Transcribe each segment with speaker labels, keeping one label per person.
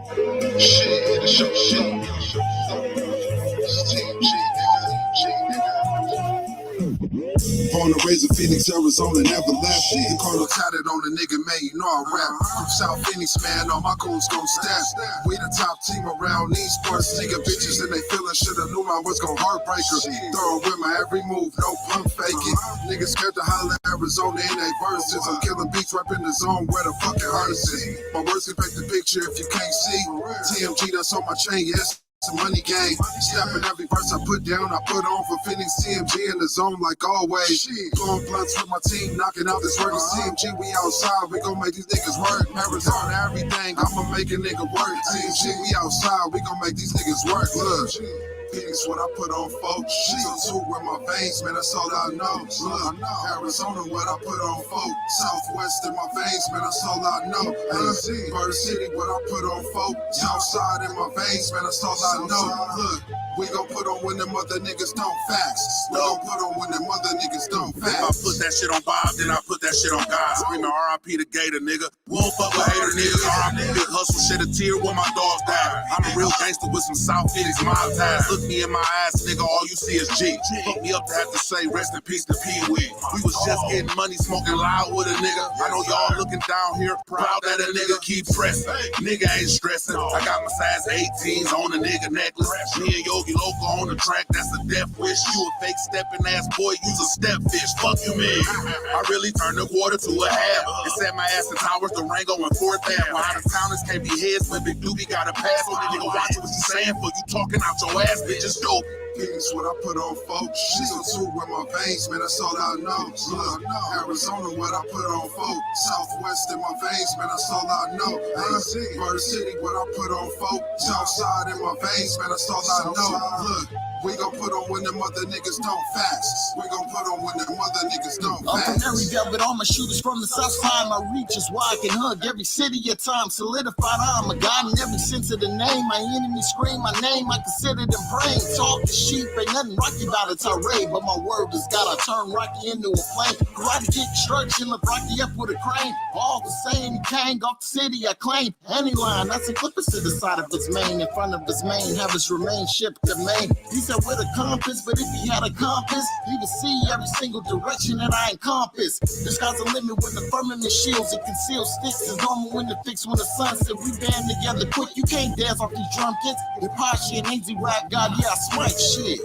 Speaker 1: Shit, the show. TMG, nigga. Born and raised in Phoenix, Arizona, never left. The color tatted on the nigga, man, you know I rap. From South Phoenix, man, all my goons gon' step. We the top team around these parts. Nigga bitches and they feelin' shoulda knew I was gon' heartbreak her. Throw with my every move, no pump faking. Niggas scared to holler Arizona in they verses. I'm killing beats right in the zone where the fucking hardest is. My words can paint the picture if you can't see. TMG, that's on my chain, yes. It's a money game. Stepping every verse I put down, I put on for Phoenix. TMG in the zone like always. Blowing blunts with my team, knocking out this work. TMG, we outside, we gon' make these niggas work. Arizona, everything, I'ma make a nigga work. TMG, we outside, we gon' make these niggas work. Look. Phoenix, what I put on folks. She's two with my veins, man, that's all I know. Look, Arizona, what I put on folks. Southwest in my veins, man, that's all I know. Bird City, what I put on folks. Southside in my veins, man, that's all I know. Look, we gon' put on when them other niggas don't fast. We gon' put on when them other niggas don't fast.
Speaker 2: If I put that shit on Bob, then I put that shit on God. Screaming R.I.P. the Gator, nigga. Won't fuck with hater niggas. R.I.P. Big Hustle, shed a tear when my dogs died. I'm a real gangster with some South Phoenix mob ties. Look me in my eyes, nigga, all you see is G. Hook me up to have to say rest in peace to Pee-wee. We was just getting money, smoking loud with a nigga. I know y'all looking down here, proud that a nigga keep pressing. Nigga ain't stressing. I got my size 18s on a nigga necklace. Me and Yogi Loco on the track, that's a death wish. You a fake stepping ass boy, use a step fish. Fuck you, man. I really turned a quarter to a half. And set my ass in Towers, Durango, and 4th Ave. Behind the towners can't be heads, but Big Doobie got a pass on the nigga. Watch what you saying for you talking out your ass, bitches. Dope.
Speaker 1: Phoenix, what I put on folks. She's on two with my veins, man, that's all I know. Look, Arizona, what I put on folks. Southwest in my veins, man, that's all I know. Bird City, what I put on folks. Southside in my veins, man, that's all I know. Look, we gon' put on when them other niggas don't fast. We gon' put on when them other niggas don't fast.
Speaker 3: I'm from every velvet, all my shooters from the south side. My reach is where I can hug every city at time. Solidified, I'm a god in every sense of the name. My enemies scream my name, I consider them brain. Talk to sheep, ain't nothing rocky about a tirade. But my word has gotta turn Rocky into a flame. Karate kick, construction, look Rocky up with a crane. All the same, Kang off the city I claim. Any line, that's a clippers to the side of his mane. In front of his mane, have his remain shipped to Maine. He said with a compass, but if he had a compass, he would see every single direction that I encompass. The sky's the limit when the firmament shields and conceals sticks. Is normal when the fix when the sun set. We band together quick, you can't dance off these drum kits. The pie shit, easy rap god, yeah, I smite shit.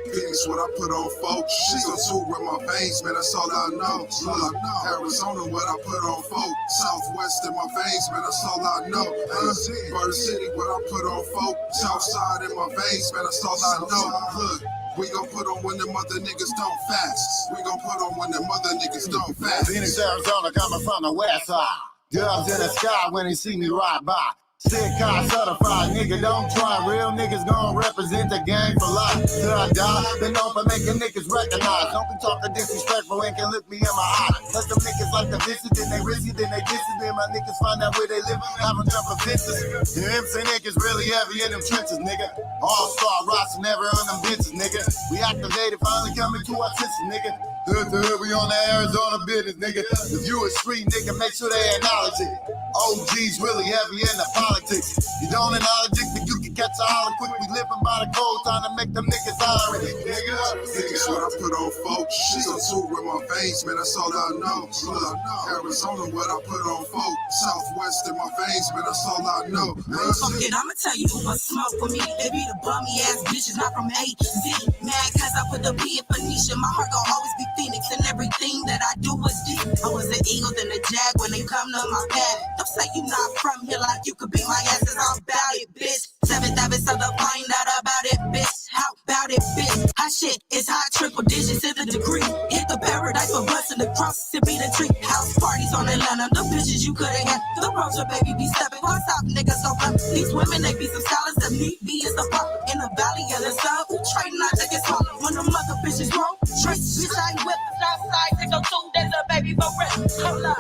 Speaker 1: Phoenix, what I put on folks. She's on two with my veins, man, that's all I know. Look, Arizona, what I put on folks. Southwest in my veins, man, that's all I know. Bird City, what I put on folks. Southside in my veins, man, that's all I know. Look, we gon' put on when them other niggas don't fast. We gon' put on when them other niggas don't fast.
Speaker 3: Phoenix, Arizona, coming from the west side. Doves in the sky when they see me ride by. Sick car certified, nigga, don't try. Real niggas gon' represent the gang for life. Till I die, they known for making niggas recognize. Don't be talking disrespectful and can look me in my eye. Cause them niggas like to visit, then they risk it, then they diss it. Then my niggas find out where they live, have them jumping fences. The MC niggas really heavy in them trenches, nigga. All-star roster never on them benches, nigga. We activated, finally coming to our senses, nigga. Hood to hood, we on the Arizona business, nigga. If you a street nigga, make sure they acknowledge it. OG's really heavy in the politics. You don't acknowledge it, then you can catch a holler quick. We living by the code, trying to make them niggas holler it, nigga.
Speaker 1: Phoenix, what I put on folks. She's on two with my veins, man, that's all I know. Look, Arizona, what I put on folks. Southwest in my veins, man, that's all I know.
Speaker 4: Fuck it, I'ma tell you who must smoke for me. They be the bummy ass bitches, not from A to Z. Mad cause I put the P in Phoenicia. My heart gon' always be Phoenix, and everything that I do is deep. I was an eagle, then a jag when they come to my pad. Don't say you not from here like you could be my ass, cause I'm about it, bitch. 7th Ave, so to find out about it, bitch. How about it, bitch? Hot shit is hot, triple digits in the degree. Hit the paradise for busting the cross, to be the tree. House parties on Atlanta, the bitches you couldn't have. The roaster baby be stepping, what's up, niggas don't run. These women, they be some scholars that need me is the fuck. In the valley of the sun, who trading not to get small. When the mother bitches roll, straight, bitch, I ain't whip. Outside, take no two, there's a baby for real. Hold up.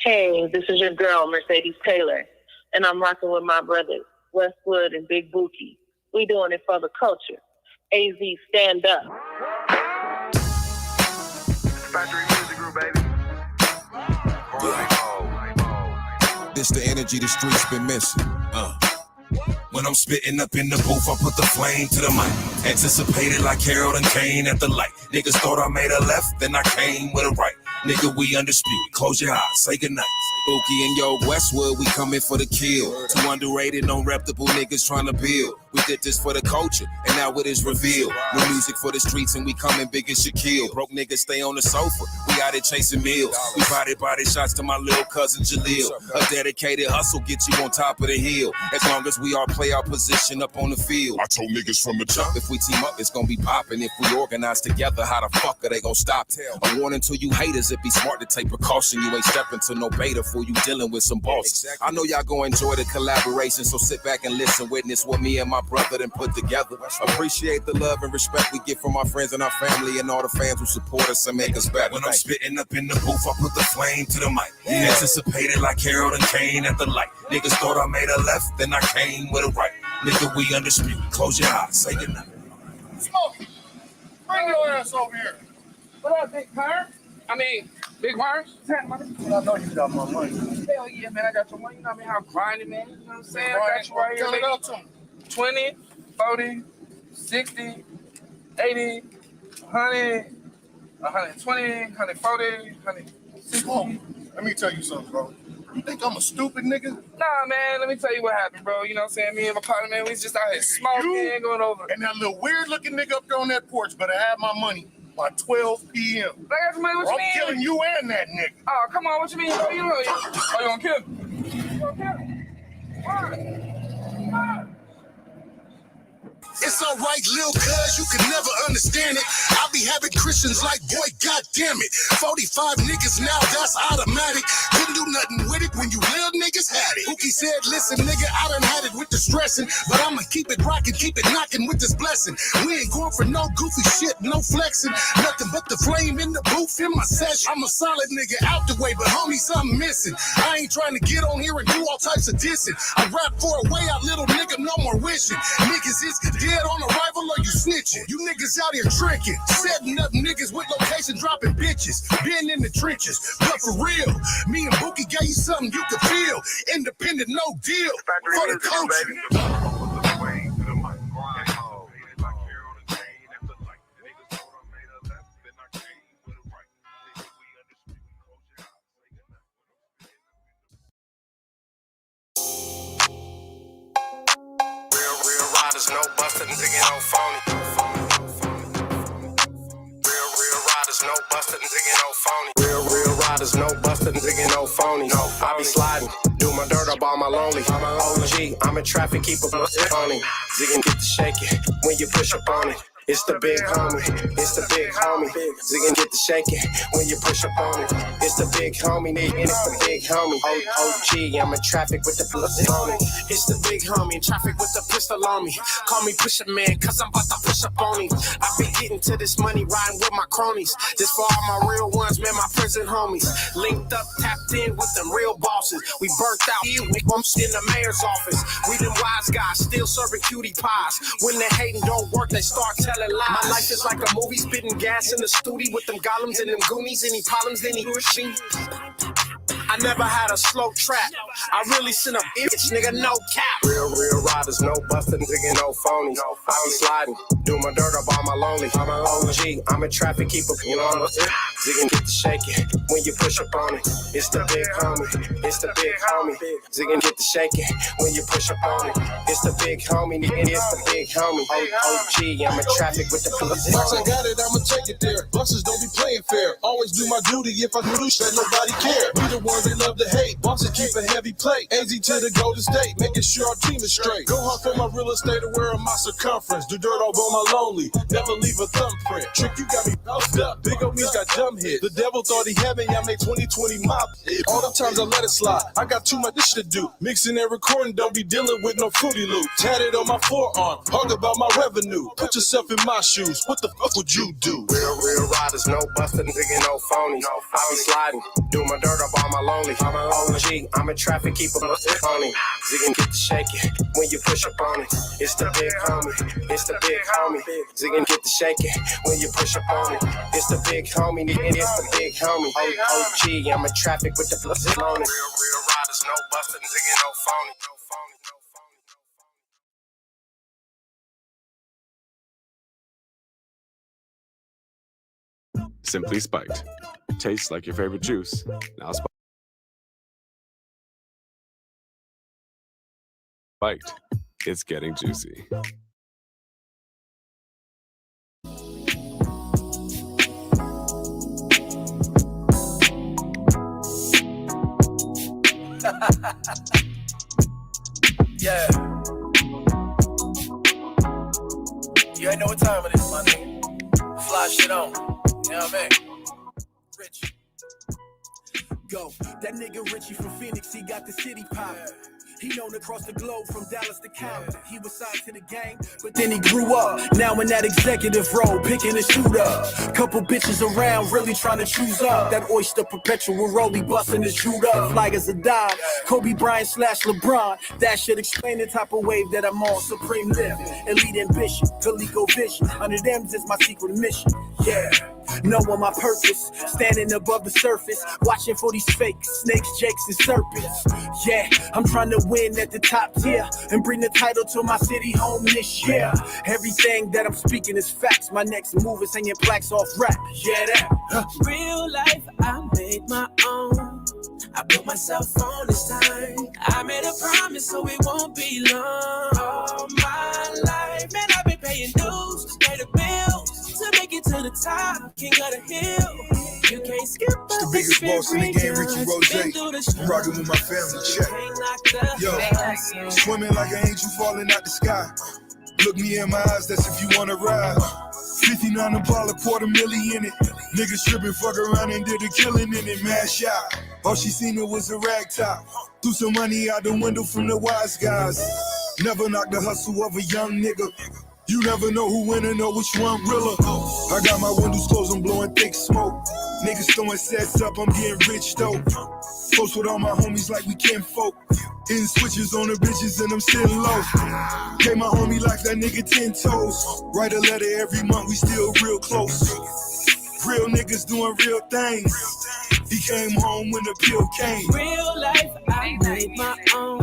Speaker 5: Hey, this is your girl, Mercedes Taylor, and I'm rocking with my brothers, Westwood and Big Bookie. We doing it for the culture. AZ, stand up.
Speaker 6: Factory Music Group, baby.
Speaker 2: This the energy the streets been missing. When I'm spitting up in the booth, I put the flame to the mic. Anticipated like Harold and Kane at the light. Niggas thought I made a left, then I came with a right. Nigga, we undisputed. Close your eyes, say goodnight. Spooky and Yo Westwood, we coming for the kill. Two underrated, non-reputable niggas trying to build. We did this for the culture, and now it is revealed. New music for the streets, and we coming big as Shaquille. Broke niggas stay on the sofa, we out here chasing meals. We body shots to my little cousin Jaleel. A dedicated hustle get you on top of the hill. As long as we all play our position up on the field.
Speaker 1: I told niggas from the jump.
Speaker 2: If we team up, it's gonna be popping. If we organize together, how the fuck are they gonna stop? A warning to you haters, it be smart to take precaution. You ain't stepping to no beta for you dealing with some bosses. I know y'all gonna enjoy the collaboration, so sit back and listen, witness what me and my brother done put together. Appreciate the love and respect we get from our friends and our family and all the fans who support us and make us better. When I'm spitting up in the booth, I put the flame to the mic. Anticipated like Harold and Kane at the light. Niggas thought I made a left, then I came with a right. Nigga, we undisputed. Close your eyes, say goodnight.
Speaker 6: Smokey, bring your ass over here.
Speaker 7: What up, Big Purr? Big Worms?
Speaker 6: I know you got my money.
Speaker 7: Hell yeah, man, I got your money. You know me how I'm grinding, man. You know what I'm saying? I got you right here,
Speaker 6: Tell it
Speaker 7: baby.
Speaker 6: up to him.
Speaker 7: 20, 40, 60, 80, 100, 120, 140, 160.
Speaker 6: Smokey, let me tell you something, bro. You think I'm a stupid nigga?
Speaker 7: Nah, man, let me tell you what happened, bro. You know what I'm saying? Me and my partner, man, we was just out here smoking and going over.
Speaker 6: And that little weird-looking nigga up there on that porch better have my money by 12 p.m.
Speaker 7: I got some money, what you
Speaker 6: I'm
Speaker 7: mean?
Speaker 6: killing you and that nigga.
Speaker 7: Oh, come on, what you mean, bro? You gonna kill me? You gonna kill me? Why?
Speaker 1: It's alright, lil' cuz, you can never understand it. I be having Christians like, boy, goddamn it. 45 niggas now, that's automatic. Couldn't do nothing with it when you little niggas had it. Pookie said, listen, nigga, I done had it with the stressing, but I'ma keep it rocking, keep it knocking with this blessing. We ain't going for no goofy shit, no flexing. Nothing but the flame in the booth in my session. I'm a solid nigga out the way, but homie, something missing. I ain't trying to get on here and do all types of dissing. I rap for a way out, little nigga, no more wishing. Niggas is dead on arrival or you snitching. You niggas out here tricking, setting up niggas with location dropping bitches. Been in the trenches, but for real, me and Bookie gave you something you could feel. Independent, no deal for the culture.
Speaker 8: No bustin', digging no phony. Real riders, no bustin', digging no phony. Real riders, no bustin', digging no phony. No, I be sliding, do my dirt up all my lonely. I'm an OG, I'm in traffic, keep a phony. Ziggin' get the shaking when you push up on it. It's the big homie, it's the big homie. Ziggin' get the shaking when you push up on it. It's the big homie, and it's the big homie. OG, I'm in traffic with the pistol on me. It's the big homie in traffic with the pistol on me. Call me Pusha Man, cause I'm about to push up on him. I been getting to this money, riding with my cronies. This for all my real ones, man, my prison homies. Linked up, tapped in with them real bosses. We burnt out, I'm in the mayor's office. We them wise guys, still serving cutie pies. When the hating don't work, they start telling lies. My life is like a movie, spitting gas in the studio with them golems and them goonies. Any problems, any machine. I never had a slow trap. I really sent up itch, nigga, no cap. Real riders, no bustin', digging no phonies. I be sliding, do my dirt up all my lonely. I'm an OG, I'm in traffic, keep a on it. Ziggin' get the shaking when you push up on it. It's the big homie, it's the big homie. Ziggin' get the shaking when you push up on it. It's the big homie, it's the big homie. OG, I'm in traffic with the police.
Speaker 9: Once I got it, I'ma take it there. Bosses don't be playing fair. Always do my duty. If I do shit, nobody care. We the ones they love to hate. Bosses keep a heavy plate. AZ to the Golden State, making sure our team is straight. Go hard for my real estate aware of my circumference. Do dirt all on my lonely. Never leave a thumbprint. Trick, you got me bounced up. Big old me's got dumb hit. The devil thought he had me. I made 2020 mob. All the times I let it slide. I got too much shit to do. Mixing and recording, don't be dealing with no fruity loot. Tatted on my forearm. Hug about my revenue. Put yourself in my shoes. What the fuck would you do?
Speaker 8: Real riders, no bustin', digging no phonies. I be sliding, do my dirt up all my lonely. OG, I'm in traffic, keep a on him. Ziggin' get the shaking when you push up on it. It's the big homie, it's the big homie. Ziggin' get the shaking when you push up on it. It's the big homie, it's the big homie. OG, I'm in traffic with the on it. Real riders, no bustin', Ziggin' no phony.
Speaker 10: Simply spiked. Tastes like your favorite juice. Now spiked. It's getting juicy.
Speaker 11: Yeah. You ain't know what time it is, my nigga. Fly shit on. You know what I mean? Rich. Go. That nigga Richie from Phoenix, he got the city pop. He known across the globe from Dallas to Compton. He was signed to the gang, but then he grew up. Now in that executive role, picking a shooter. Couple bitches around, really trying to choose up. That oyster perpetual rollie busting his shoot up. Like as a dime, Kobe Bryant / LeBron. That should explain the type of wave that I'm on. Supreme living, elite ambition, Coleco vision. Under them is my secret mission. Yeah. Knowing my purpose, standing above the surface, watching for these fakes, snakes, jakes, and serpents. Yeah, I'm trying to win at the top tier and bring the title to my city home this year. Everything that I'm speaking is facts. My next move is hanging plaques off rap. Yeah, that.
Speaker 4: Real life, I made my own. I put myself on this time. I made a promise, so it won't be long. All my life, man, I've been paying dues to pay the bills. To make it to the top, king of the hill. You can't skip
Speaker 12: the biggest boss in the game, Ricky Rose. I'm rocking with my family, check. Yo, swimming like an angel falling out the sky. Look me in my eyes, that's if you wanna ride. 59 a ball, $250,000 in it. Niggas tripping, fuck around and did a killing in it, mad shot. All she seen it was a rag top. Threw some money out the window from the wise guys. Never knock the hustle of a young nigga. You never know who winning or which one realer. I got my windows closed, I'm blowing thick smoke. Niggas throwing sets up, I'm getting rich though. Close with all my homies like we kinfolk. Hitting switches on the bitches and I'm still low. Gave my homie like that nigga 10 toes. Write a letter every month, we still real close. Real niggas doing real things. He came home when the pill came.
Speaker 4: Real life, I made my own.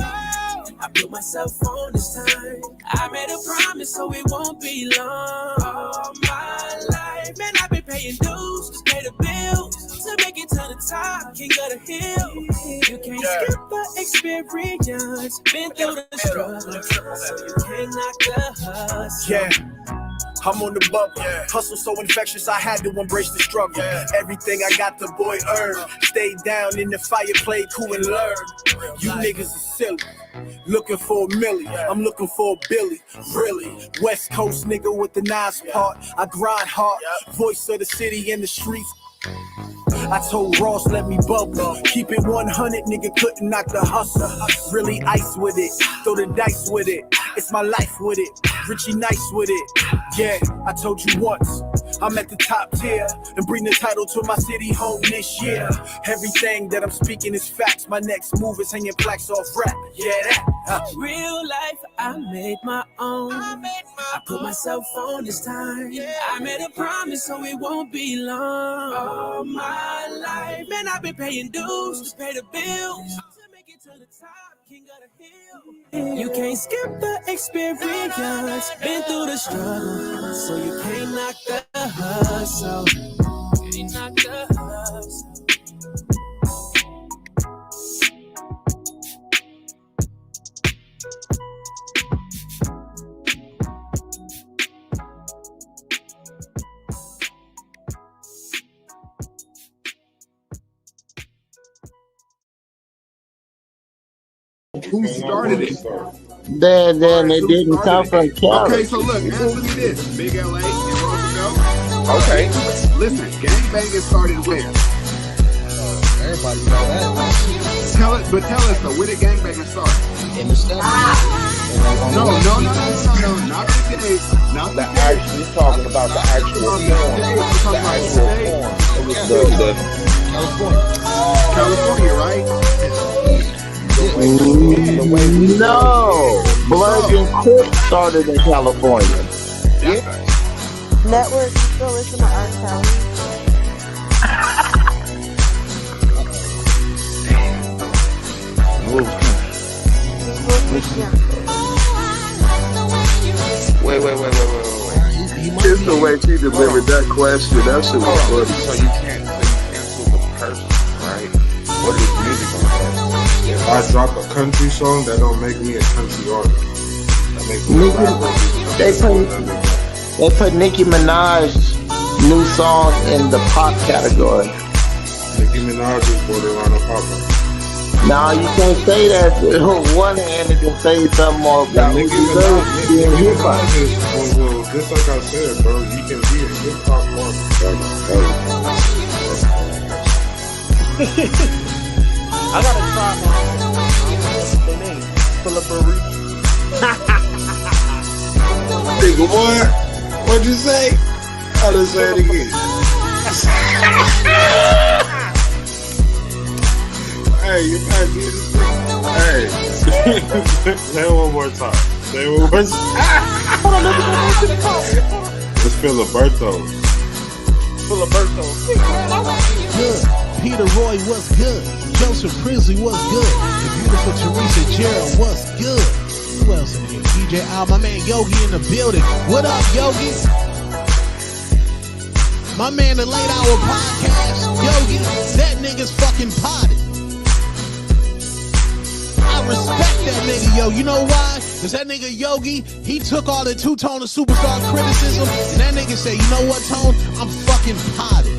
Speaker 4: I put myself on this time. I made a promise, so it won't be long. All my life, man, I've been paying dues to pay the bills. To make it to the top, king of the hill. You can't skip the experience. Been through the struggle, so you can't knock the hustle.
Speaker 11: Yeah. I'm on the bubble. Hustle so infectious, I had to embrace the struggle. Everything I got, the boy earned. Stayed down in the fire, played cool and learned. You niggas are silly. Looking for a million, I'm looking for a Billy. Really, West Coast nigga with the nice part. I grind hard, voice of the city in the streets. I told Ross, let me bubble. Keep it 100, nigga couldn't knock the hustle. Really ice with it, throw the dice with it. It's my life with it, Richie nice with it. Yeah, I told you once, I'm at the top tier and bring the title to my city home this year. Everything that I'm speaking is facts. My next move is hanging plaques off rap. Yeah, that.
Speaker 4: Real life, I made my own. I put myself on this time. I made a promise, so it won't be long. All my life, man, I've been paying dues to pay the bills. To make it to the top, king of the hill. You can't skip the experience. Been through the struggle, so you can't knock the hustle. Can't knock the hustle.
Speaker 13: Who started it?
Speaker 14: Then it didn't come from Cali.
Speaker 13: Okay, so look, answer me this. Big LA and Roosevelt. Okay. Listen, gangbanging started where?
Speaker 15: Everybody know that.
Speaker 13: Tell us though, where did gangbanging start?
Speaker 15: In the States.
Speaker 13: No, not the gay, not the actual.
Speaker 15: You're talking about the actual form. The actual form. It was the
Speaker 13: California, right?
Speaker 14: No, Blood and Crips started in California.
Speaker 16: Network, you still listen to R. Kelly?
Speaker 17: Wait.
Speaker 18: It's the way she delivered that question. That shit was funny.
Speaker 17: So you cancel the person, right? What is music on that?
Speaker 19: If I drop a country song, that don't make me a country artist. That makes me a rapper.
Speaker 14: They put Nicki Minaj's new song in the pop category.
Speaker 19: Nicki Minaj is borderline a pop artist.
Speaker 14: Now you can't say that. One hand and can say something more about
Speaker 19: Nicki Minaj is, well, just like I said, bro, you can be a hip hop artist.
Speaker 20: I gotta try their name. Philippery.
Speaker 19: Nigga, what? What'd you say? I'll just say it again. Hey, you gotta do this thing. Hey, say it one more time. Say it one more time. It's Filiberto.
Speaker 21: Good. Peter Roy was good. Joseph Priestley was good. The beautiful Teresa Gerald was good. Who else in here? DJ Al, my man Yogi in the building. What up, Yogi? My man, the Late Hour Podcast. Yogi, that nigga's fucking potted. I respect that nigga, yo. You know why? Because that nigga Yogi, he took all the two-tone of superstar criticism, and that nigga said, you know what, Tone? I'm fucking potted.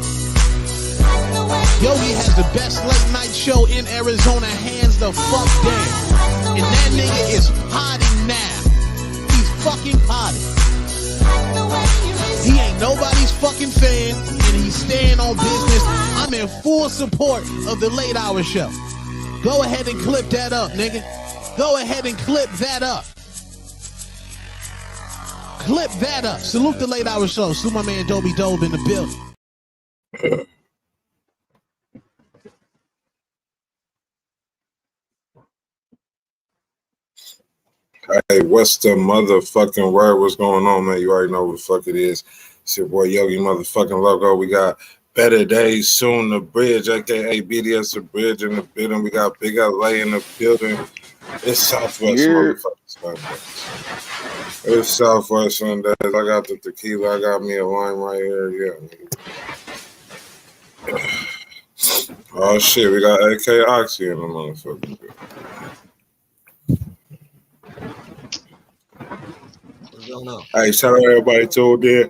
Speaker 21: Yogi has the best late night show in Arizona, hands the fuck down. And that nigga is potting now. He's fucking potting. He ain't nobody's fucking fan, and he's staying on business. I'm in full support of the Late Hour Show. Go ahead and clip that up, nigga. Go ahead and clip that up. Clip that up. Salute the Late Hour Show. Salute my man Dobie Dobe in the building.
Speaker 19: Hey, what's the motherfucking word? What's going on, man? You already know what the fuck it is. It's your boy Yogi motherfucking Logo. We got Better Days Soon, the bridge, aka BDS the bridge in the building. We got Big LA in the building. It's Southwest motherfucking Sundays. It's Southwest Sundays. I got the tequila. I got me a lime right here. Yeah. Oh shit, we got AK Oxy in the motherfucking building. Hey, shout out everybody tuned in.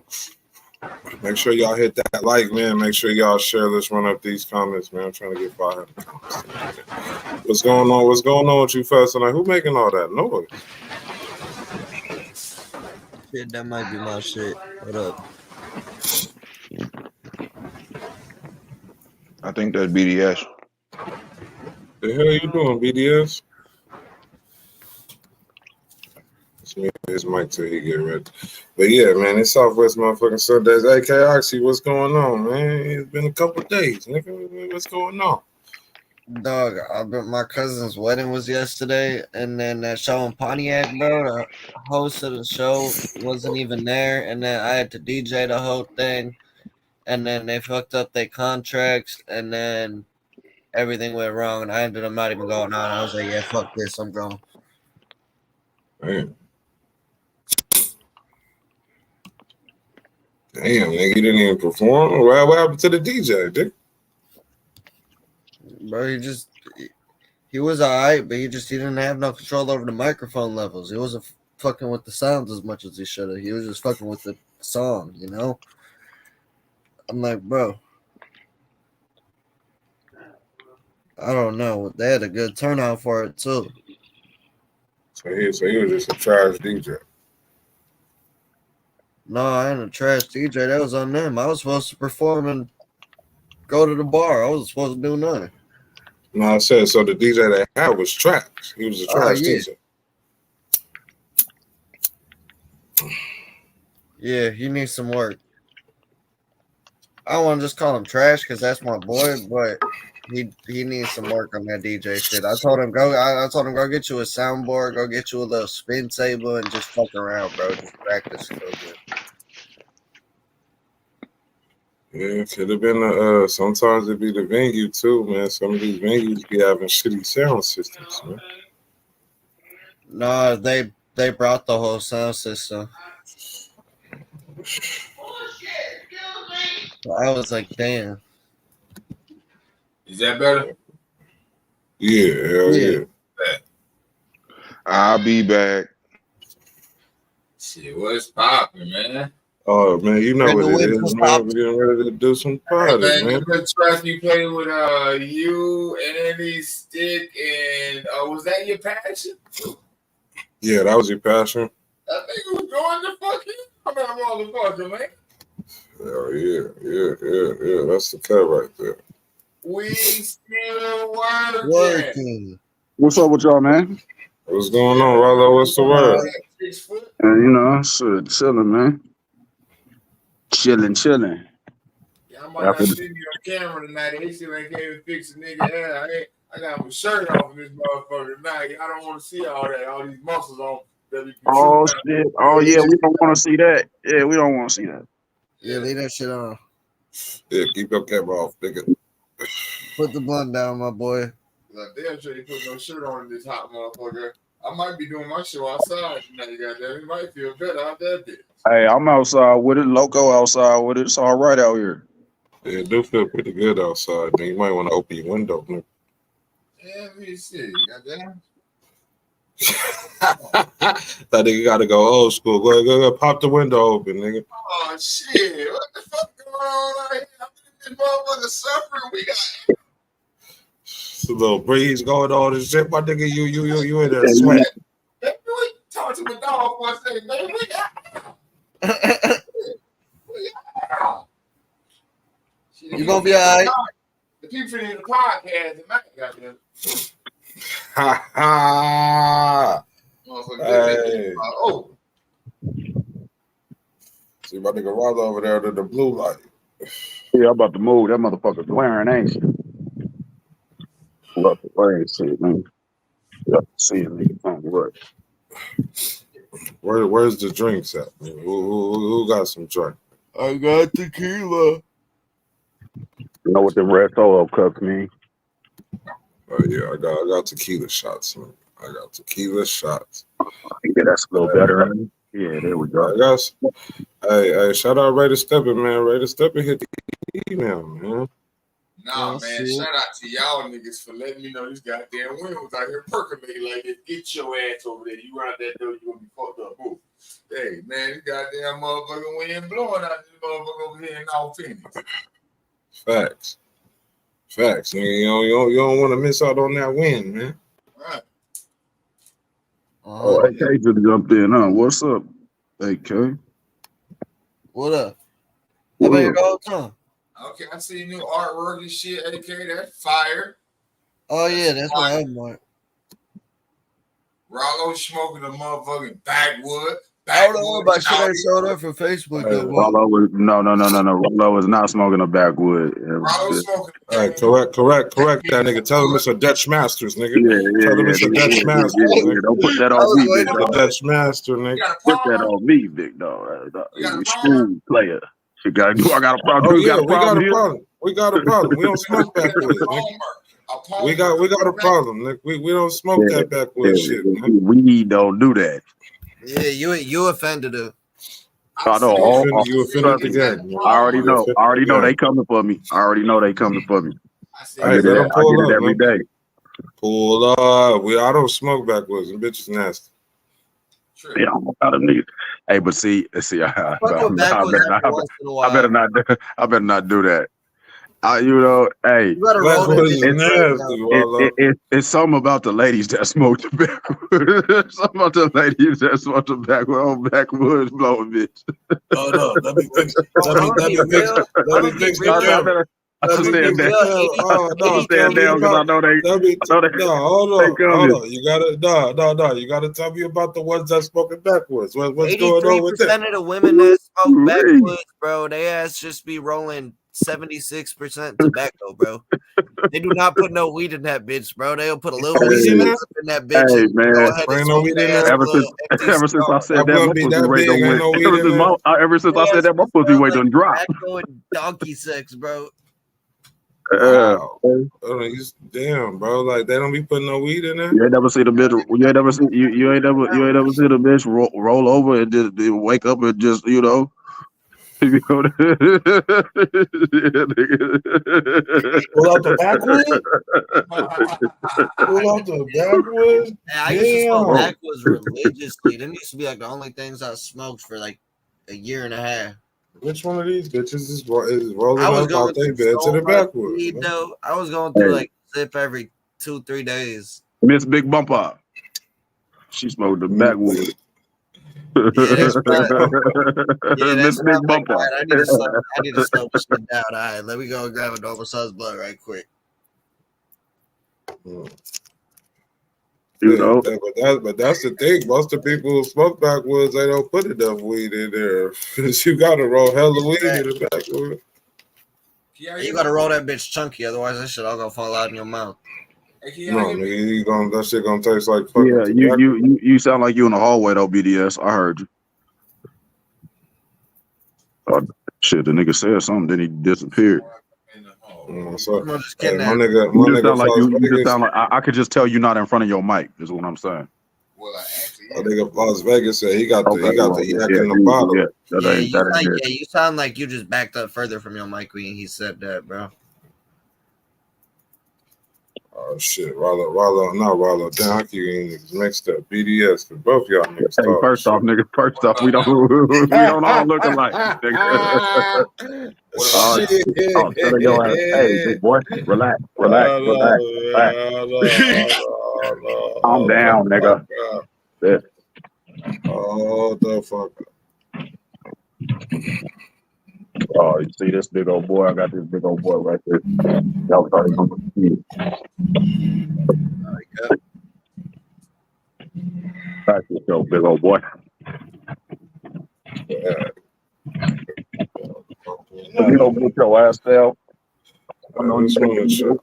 Speaker 19: Make sure y'all hit that like, man. Make sure y'all share. Let's run up these comments, man. I'm trying to get 500 comments. What's going on? What's going on with you fellas tonight? Who making all that noise?
Speaker 15: Shit, that might be my shit. What up?
Speaker 17: I think that's BDS.
Speaker 19: The hell you doing, BDS? His mic till he get ready. But yeah, man, it's Southwest motherfucking Sundays. AK Oxy, what's going on, man? It's been a couple of days, nigga. What's going on?
Speaker 15: Dog, my cousin's wedding was yesterday, and then that show in Pontiac, bro, the host of the show wasn't even there, and then I had to DJ the whole thing, and then they fucked up their contracts, and then everything went wrong, and I ended up not even going on. I was like, yeah, fuck this, I'm going.
Speaker 19: Man. Damn, nigga, you didn't even perform? What happened to the DJ, dude?
Speaker 15: Bro, he was alright, but he didn't have no control over the microphone levels. He wasn't fucking with the sounds as much as he should have. He was just fucking with the song, you know? I'm like, bro, I don't know. They had a good turnout for it too.
Speaker 19: So he was just a trash DJ.
Speaker 15: No, I ain't a trash DJ. That was on them. I was supposed to perform and go to the bar. I wasn't supposed to do nothing.
Speaker 19: No, I said, so the DJ they had was trash. He was a trash DJ.
Speaker 15: Yeah, he needs some work. I don't want to just call him trash because that's my boy, but he needs some work on that DJ shit. I told him go get you a soundboard, go get you a little spin table, and just fuck around, bro. Just practice a little bit.
Speaker 19: Yeah, it could have been sometimes it be the venue too, man. Some of these venues be having shitty sound systems, man.
Speaker 15: No, they brought the whole sound system. I was like, damn.
Speaker 3: Is that better?
Speaker 19: Yeah, hell yeah.
Speaker 17: I'll be back.
Speaker 3: Shit, what's poppin', man?
Speaker 19: Oh man, you know what it is, man. We're getting ready to do some party,
Speaker 3: Hey, man.
Speaker 19: man.
Speaker 3: Good track you played with you, Andy, Stick, and was that your passion?
Speaker 19: Yeah, that was your passion.
Speaker 3: That nigga was going to fucking motherfucker, man.
Speaker 19: Hell yeah. That's the cut right there.
Speaker 3: We still working.
Speaker 22: What's up with y'all, man?
Speaker 19: What's going on, Rollo? What's the word?
Speaker 22: You know, shit, chilling, man. Chilling.
Speaker 3: Yeah, I might not see me on camera tonight. They still ain't came and fix a nigga hair. I got my shirt off in this motherfucker tonight. I don't want to see all that, all these muscles on.
Speaker 22: Oh shit! Oh yeah, we don't want to see that. Yeah, we don't want to see that.
Speaker 15: Yeah, leave that shit on.
Speaker 19: Yeah, keep your camera off, nigga.
Speaker 15: Put the blunt down, my boy.
Speaker 3: Like, damn sure you put no shirt on in this hot motherfucker. I might be doing my show outside tonight, goddamn. It might feel better out there, bitch.
Speaker 22: Hey, I'm outside with it. Loco outside with it. It's all right out here.
Speaker 19: Yeah, it do feel pretty good outside, man. You might want to open your window, man.
Speaker 3: Yeah, let me see. Goddamn.
Speaker 19: That nigga got to go old school. Go, pop the window open, nigga.
Speaker 3: Oh, shit. What the fuck going on out here? I'm in this motherfucker suffering. We got
Speaker 19: It's a little breeze going on and shit. My nigga, you in there sweat.
Speaker 3: Talk to my dog for a second, man. We got
Speaker 15: You gonna be all right?
Speaker 3: The people in the podcast tonight, goddamn.
Speaker 19: Ha ha.
Speaker 3: Hey. Oh.
Speaker 19: See my nigga Rollo over there to the blue light.
Speaker 22: Yeah, I'm about to move. That motherfucker's glaring, ain't she? Love the way shit, man. Yeah, see a nigga on the road.
Speaker 19: Where's the drinks at? Who got some drink?
Speaker 15: I got tequila.
Speaker 22: You know what them Red Solo cups mean?
Speaker 19: Oh yeah, I got tequila shots, man. I got tequila shots.
Speaker 22: Yeah, that's a little better. Yeah, there we go.
Speaker 19: I got. Hey, shout out Ray the Stepper, man. Ray the Stepper hit the email, man.
Speaker 3: Nah, man, shout out to y'all niggas for letting me know this goddamn wind was out here percolating like this. Get your ass over there. You run out that door, you gonna be fucked up. Move. Hey, man, this goddamn motherfucking wind blowing out this motherfucker over here in all Phoenix.
Speaker 19: Facts, nigga. You don't want to miss out on that win, man.
Speaker 3: Right.
Speaker 22: Oh, AK just jumped in, huh? What's up, AK?
Speaker 15: What up? How about your whole time?
Speaker 3: Okay, I see new artwork and shit, AK. That's fire.
Speaker 15: Oh yeah, that's my homework.
Speaker 3: Rollo smoking a motherfucking backwood.
Speaker 15: I don't know about shit I showed up for Facebook.
Speaker 22: Rollo was no. Rollo was not smoking a backwood.
Speaker 3: Rollo smoking.
Speaker 19: All right, correct. That nigga. Tell him it's a Dutch Masters, nigga.
Speaker 22: Yeah.
Speaker 19: Tell him it's a Dutch Masters.
Speaker 22: Yeah. Don't put that on me, big dog.
Speaker 19: Dutch Master, nigga.
Speaker 22: Put that on me, big dog. Smooth player. I got a problem.
Speaker 19: Oh yeah, we got a problem. We don't smoke backwoods, nigga. We got a problem, nigga. We don't smoke that backwoods shit, man.
Speaker 22: We don't do that.
Speaker 15: Yeah, you offended her.
Speaker 22: I know.
Speaker 19: You offended the game.
Speaker 22: I already know they coming for me. I
Speaker 19: Hey,
Speaker 22: get it every day.
Speaker 19: Pull up. I don't smoke backwoods, and bitches nasty.
Speaker 22: Yeah, I'm out of niggas. Hey, but see, I better not do that. Hey, it's something about the ladies that smoke the backwoods. Something about the ladies that smoke the backwoods blowing, bitch.
Speaker 19: Oh no, let me fix the camera.
Speaker 22: I just stand down. Because I know they.
Speaker 19: Hold on. You gotta tell me about the ones that smoking backwards. What's going on with that?
Speaker 15: 83% of the women that smoke backwoods, bro, they ass just be rolling 76% tobacco, bro. They do not put no weed in that bitch, bro. They'll put a little
Speaker 19: No
Speaker 15: weed
Speaker 19: weed in there?
Speaker 15: in that bitch
Speaker 22: Hey
Speaker 15: and go
Speaker 22: man,
Speaker 15: ahead
Speaker 19: There
Speaker 15: and
Speaker 19: ain't no
Speaker 15: smoke
Speaker 19: weed in
Speaker 15: their ass
Speaker 19: there.
Speaker 15: a little empty
Speaker 22: ever since I
Speaker 15: cigar.
Speaker 22: said
Speaker 19: That
Speaker 22: that, my
Speaker 19: blunt be
Speaker 22: pussy
Speaker 19: that
Speaker 22: rate
Speaker 19: big.
Speaker 22: done
Speaker 19: Ain't
Speaker 22: went.
Speaker 19: no weed in there.
Speaker 22: Ever since I said that, my pussy
Speaker 15: Smell
Speaker 22: rate
Speaker 15: like
Speaker 22: done dropped.
Speaker 15: tobacco and donkey sex, bro.
Speaker 19: Wow. Damn, bro. Like they don't be putting no weed in there.
Speaker 22: You ain't never seen a bitch. You ain't never seen you ain't never seen a bitch roll over and just wake up and just You know,
Speaker 19: Pull out the backwoods. Pull out the backwoods.
Speaker 15: I used to smoke
Speaker 19: Damn.
Speaker 15: backwoods religiously. Them used to be like the only things I smoked for like a year and a half.
Speaker 19: Which one of these bitches is rolling
Speaker 15: I was
Speaker 19: up
Speaker 15: going
Speaker 19: out their
Speaker 15: through
Speaker 19: bed to
Speaker 15: so
Speaker 19: the
Speaker 15: much
Speaker 19: backwoods?
Speaker 15: weed though. I was going
Speaker 22: Hey,
Speaker 15: through like zip every 2-3 days.
Speaker 22: Miss Big Bumper, she smoked the backwoods.
Speaker 15: Yeah, that's right. Yeah,
Speaker 22: Miss
Speaker 15: that's right.
Speaker 22: Big
Speaker 15: I'm like, all
Speaker 22: Bumper.
Speaker 15: right, I need to slow this shit down. All right, let me go and grab a normal size blunt right quick.
Speaker 22: You know,
Speaker 19: But that's the thing. Most of the people who smoke backwoods, they don't put enough weed in there. You got to roll hella weed in the backwoods.
Speaker 15: You gotta roll that bitch chunky, otherwise that shit all gonna fall out in your mouth.
Speaker 19: No, nigga, that shit gonna taste like fucking
Speaker 22: yeah,
Speaker 19: tobacco.
Speaker 22: you sound like you in the hallway though, BDS. I heard you. Shit, the nigga said something, then he disappeared.
Speaker 19: So,
Speaker 15: I'm just
Speaker 19: hey,
Speaker 15: kidding.
Speaker 19: my
Speaker 22: You
Speaker 19: nigga
Speaker 22: just sound like
Speaker 19: Las
Speaker 22: you just
Speaker 19: Vegas.
Speaker 22: sound like I could just tell you not in front of your mic. Is what I'm saying.
Speaker 19: My nigga Las Vegas said he got the yak in the
Speaker 22: Yeah,
Speaker 19: bottle.
Speaker 15: You sound like you just backed up further from your mic when he said that, bro.
Speaker 19: Oh shit, Rollo. Damn, I keep getting niggas mixed up. BDS, but both y'all niggas
Speaker 22: Hey,
Speaker 19: talk
Speaker 22: first
Speaker 19: shit.
Speaker 22: off, we don't all look alike. Nigga. Shut your ass. Hey, big boy, relax. Calm down, nigga. Yeah.
Speaker 19: Oh, the fuck.
Speaker 22: Oh, you see this big old boy? I got this big old boy right there. Y'all started on the feet. Back to your big old boy. You don't get your ass down.
Speaker 19: Let's run the check.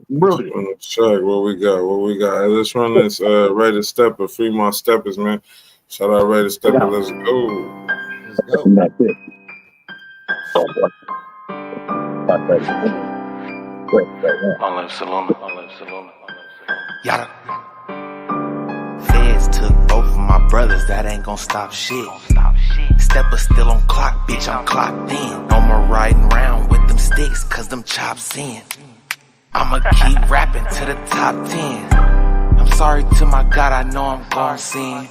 Speaker 22: Really?
Speaker 19: Check what we got. Hey, let's run this Rated Stepper, Fremont Steppers, man. Shout out Rated Stepper. Let's go.
Speaker 22: And that's it. Oh, boy.
Speaker 11: Yada. Feds took both of my brothers, that ain't gon' stop shit. Stepper still on clock, bitch, I'm clocked in. No more riding round with them sticks, cause them chops in. I'ma keep rapping to the top 10. I'm sorry to my God, I know I'm gon' sin.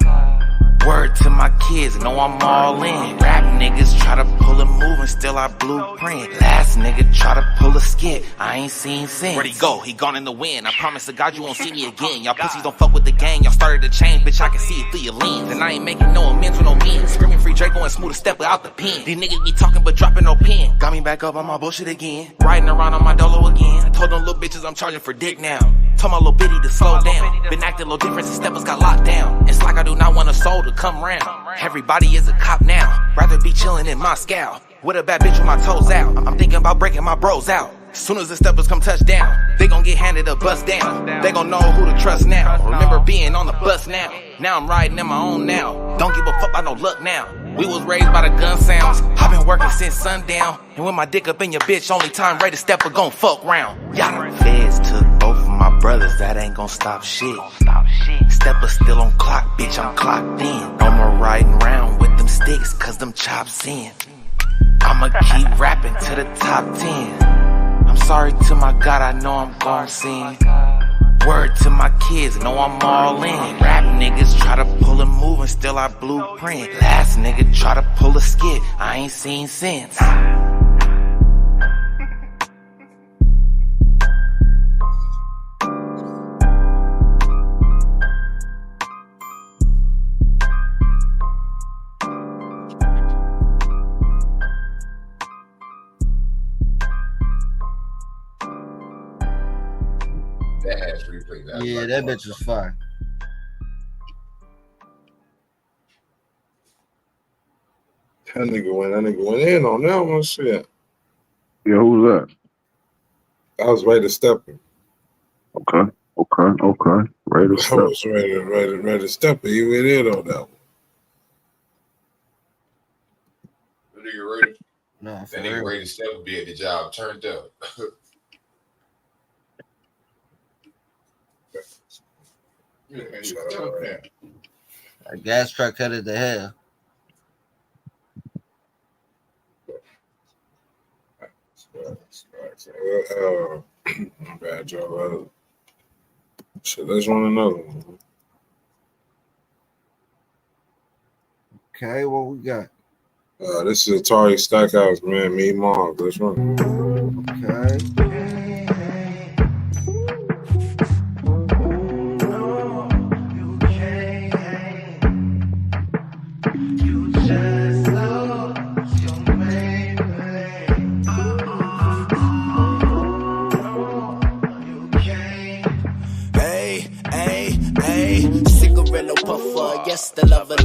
Speaker 11: Word to my kids, know I'm all in. Rap niggas try to pull a move and still I blueprint. Last nigga try to pull a skit, I ain't seen since. Where'd he go? He gone in the wind. I promise to God you won't see me again. Y'all pussies don't fuck with the gang, y'all started to change, bitch, I can see it through your lens. And I ain't making no amends with no men. Screaming free Draco and smooth a step without the pen. These niggas be talking but dropping no pen. Got me back up on my bullshit again. Riding around on my dolo again. I told them little bitches I'm charging for dick now. Told my little bitty to slow down. Been acting a little different since steppers got locked down. It's like I do not want a soul to come round. Everybody is a cop now. Rather be chilling in Moscow. With a bad bitch with my toes out. I'm thinking about breaking my bros out. Soon as the steppers come touch down, they gon' get handed a bus down. They gon' know who to trust now. Remember being on the bus now. Now I'm riding in my own now. Don't give a fuck about no luck now. We was raised by the gun sounds. I've been working since sundown. And when my dick up in your bitch, only time Rated Stepper gon' fuck round. Yada. Feds took both of my brothers, that ain't gon' stop shit. Stepper still on clock, bitch, I'm clocked in. No more riding round with them sticks, cause them chops in. I'ma keep rapping to the top 10. I'm sorry to my God, I know I'm gon' sin. Word to my kids, know I'm all in. Rap niggas try to pull a move and still I blueprint. Last nigga try to pull a skit, I ain't seen since.
Speaker 15: Yeah, that bitch was fire.
Speaker 19: That nigga went in on that one. Shit.
Speaker 22: Yeah, who's that?
Speaker 19: That was Raider Stepper.
Speaker 22: Okay. Raider
Speaker 19: I
Speaker 22: Stepper.
Speaker 19: was Raider Stepper. He went in on that one.
Speaker 3: That nigga Raider.
Speaker 15: No,
Speaker 3: That nigga Raider Stepper be at the job turned up.
Speaker 15: A gas truck headed to hell.
Speaker 19: Bad job. Shit, let's run another one.
Speaker 15: Okay, what we got?
Speaker 19: This is Atari Stackhouse, man. Me, Marv. Let's run.
Speaker 15: Okay.
Speaker 11: Cigarillo puffer, yes, the lover.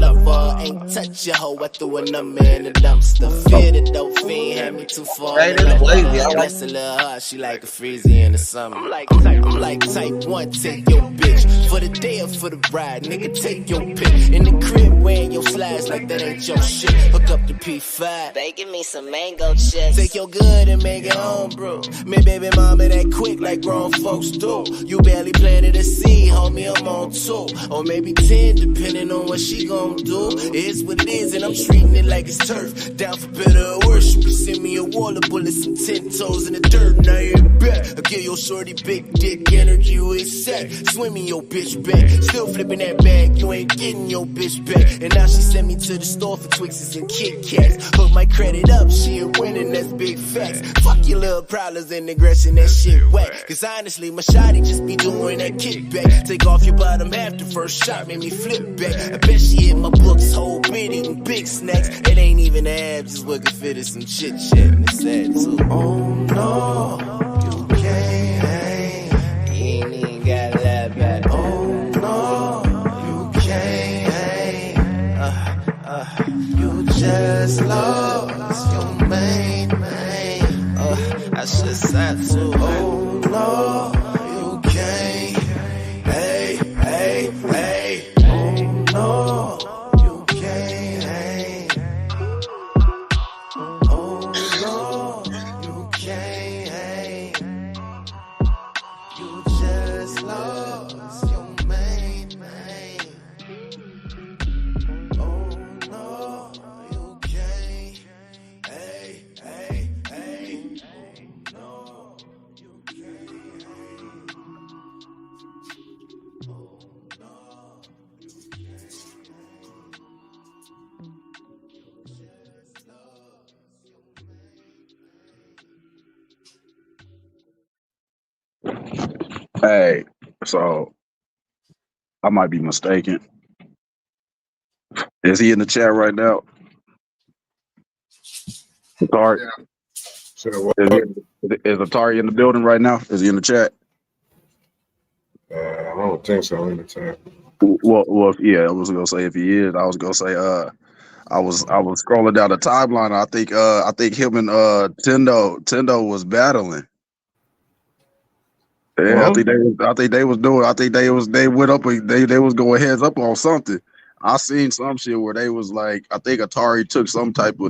Speaker 11: Ain't touch your hoe, I threw a number in the dumpster. Fear the dope fiend, had me too far. Bless a little heart, she like a freezy in the summer. I'm like type 1, take your bitch. For the day or for the ride, nigga, take your pick. In the crib, wearing your slides like that ain't your shit. Hook up the P5.
Speaker 2: Baking me some mango chips.
Speaker 11: Take your good and make it home, bro. Me baby mama that quick like grown folks do. You barely planted a seed, homie, I'm on 2. Or maybe 10, depending on what she gon' do. It's what it is, and I'm treating it like it's turf. Down for better or worse, you can send me a wall of bullets and 10 toes in the dirt. Now you're back. I give your shorty big dick energy with sack. Swimming your bitch back. Still flipping that bag, you ain't getting your bitch back. And now she sent me to the store for Twixes and Kit Kats. Hook my credit up, she a winning, that's big facts. Fuck your little problems and aggression, that shit whack. Cause honestly, my shawty just be doing that kickback. Take off your bottom half, the first shot made me flip back. I bet she hit my books whole bit, eating big snacks. It ain't even abs, just what could fit in some chit chat. And it's sad too. Oh no, you can't hang. You ain't even got that bad. Oh no, you can't hang. You just lost your main man. I should sad too. Oh no, you can't. Hey. Oh no, you can't hang. Oh no, you can't hang. You just lost your main man. Oh no, you can't. Hey. Oh no, you can't
Speaker 22: Hey, so I might be mistaken. Is he in the chat right now? Atari? Is Atari in the building right now? Is he in the chat?
Speaker 19: I don't think so in the chat.
Speaker 22: Well, yeah, I was gonna say if he is, I was gonna say I was scrolling down the timeline. I think him and Tendo was battling. Yeah,
Speaker 19: Well,
Speaker 22: I think they was going heads up on something. I seen some shit where they was like, I think Atari took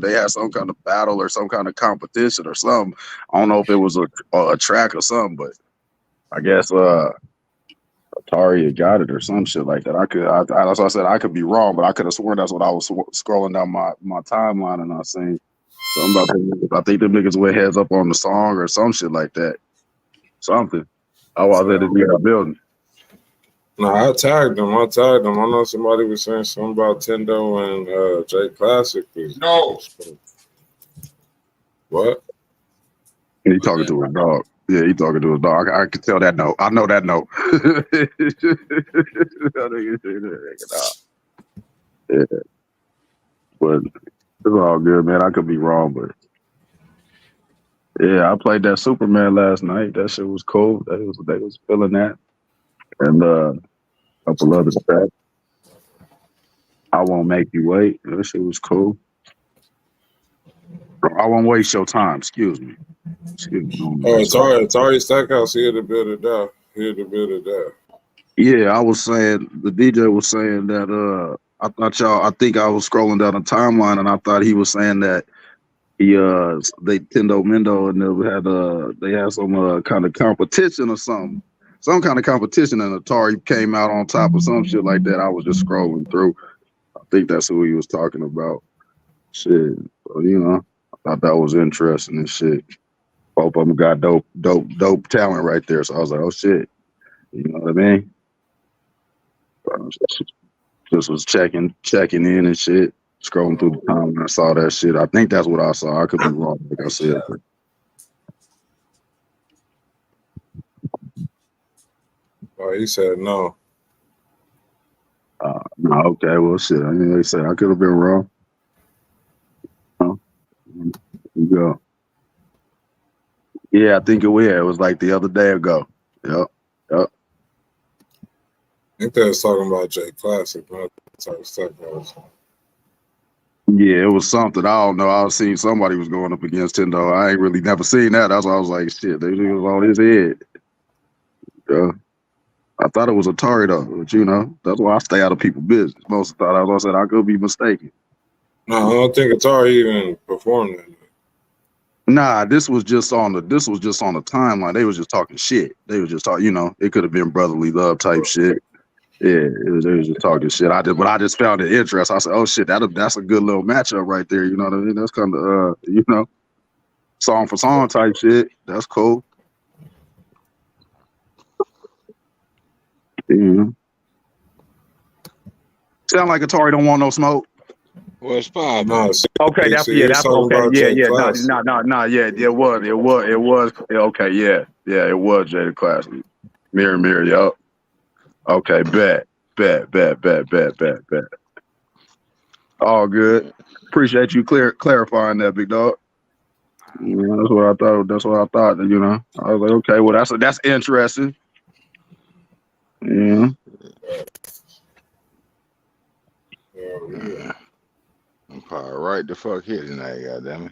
Speaker 22: they had some kind of battle or some kind of competition or something. I don't know if it was a track or something, but I guess Atari had got it or some shit like that. That's why I said I could be wrong, but I could have sworn that's what I was scrolling down my timeline and I seen something about them niggas. I think them niggas went heads up on the song or some shit like that. Something. I was at the building.
Speaker 19: No, I tagged them. I know somebody was saying something about Tendo and J Classic.
Speaker 3: No.
Speaker 19: What?
Speaker 22: He talking to his dog. Yeah, he talking to his dog. I can tell that note. I know that note. Yeah. But it's all good, man. I could be wrong, but yeah, I played that Superman last night. That shit was cool. They was feeling that. And a couple other tracks. I Won't Make You Wait. That shit was cool. I Won't Waste Your Time, excuse me.
Speaker 19: Atari Stackhouse here to build it down. Here to build it down.
Speaker 22: Yeah, I was saying the DJ was saying that I think I was scrolling down the timeline and I thought he was saying that they Tendo Mendo and they had some kind of competition or something. Some kind of competition and Atari came out on top of some shit like that. I was just scrolling through. I think that's who he was talking about. Shit. So, I thought that was interesting and shit. Both of them got dope talent right there. So I was like, oh shit. You know what I mean? Just was checking in and shit. Scrolling through the time and I saw that shit. I think that's what I saw. I could be wrong, like I said. But.
Speaker 19: Oh, he said no.
Speaker 22: No, okay, well, shit. I mean, they said I could have been wrong. Yeah. Yeah, I think it was like the other day ago. Yep.
Speaker 19: I think they was talking about J Classic, not Atari Stackhouse.
Speaker 22: Yeah, it was something. I don't know. I was seeing somebody was going up against Tendo. I ain't really never seen that. That's why I was like, shit, they was on his head. Yeah. I thought it was Atari though, but that's why I stay out of people's business. Most of the time, I said I could be mistaken.
Speaker 19: No, I don't think Atari even performed that.
Speaker 22: Nah, this was just on the timeline. They was just talking shit. They was just talking, it could have been brotherly love type shit. Yeah, they was just talking shit. But I just found it interesting. I said, oh shit, that's a good little matchup right there. You know what I mean? That's kind of song for song type shit. That's cool. Yeah. Sound like Atari don't want no smoke.
Speaker 17: What's poppin'?
Speaker 19: No,
Speaker 22: okay, that's okay. Yeah. No. Yeah, it was. Okay, yeah, it was Jada Classic. Mirror, yup. Okay, bet. All good. Appreciate you clarifying that, big dog. That's what I thought. I was like, okay, well, that's interesting. Yeah.
Speaker 17: I'm probably right the fuck here tonight, goddammit.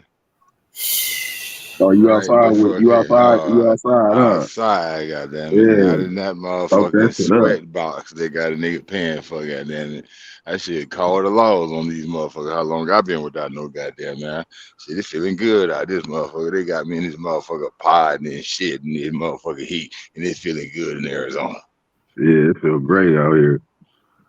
Speaker 22: Oh, you outside? You outside, huh?
Speaker 17: Outside, goddammit.
Speaker 22: Yeah.
Speaker 17: Not in that motherfucking
Speaker 22: Okay,
Speaker 17: sweat box they got a nigga paying for, goddammit. That shit called the laws on these motherfuckers. How long I been without no goddamn man? Shit, it's feeling good out this motherfucker. They got me in this motherfucker pod and shit in this motherfucker heat, and it's feeling good in Arizona.
Speaker 22: Yeah, it feels great out here.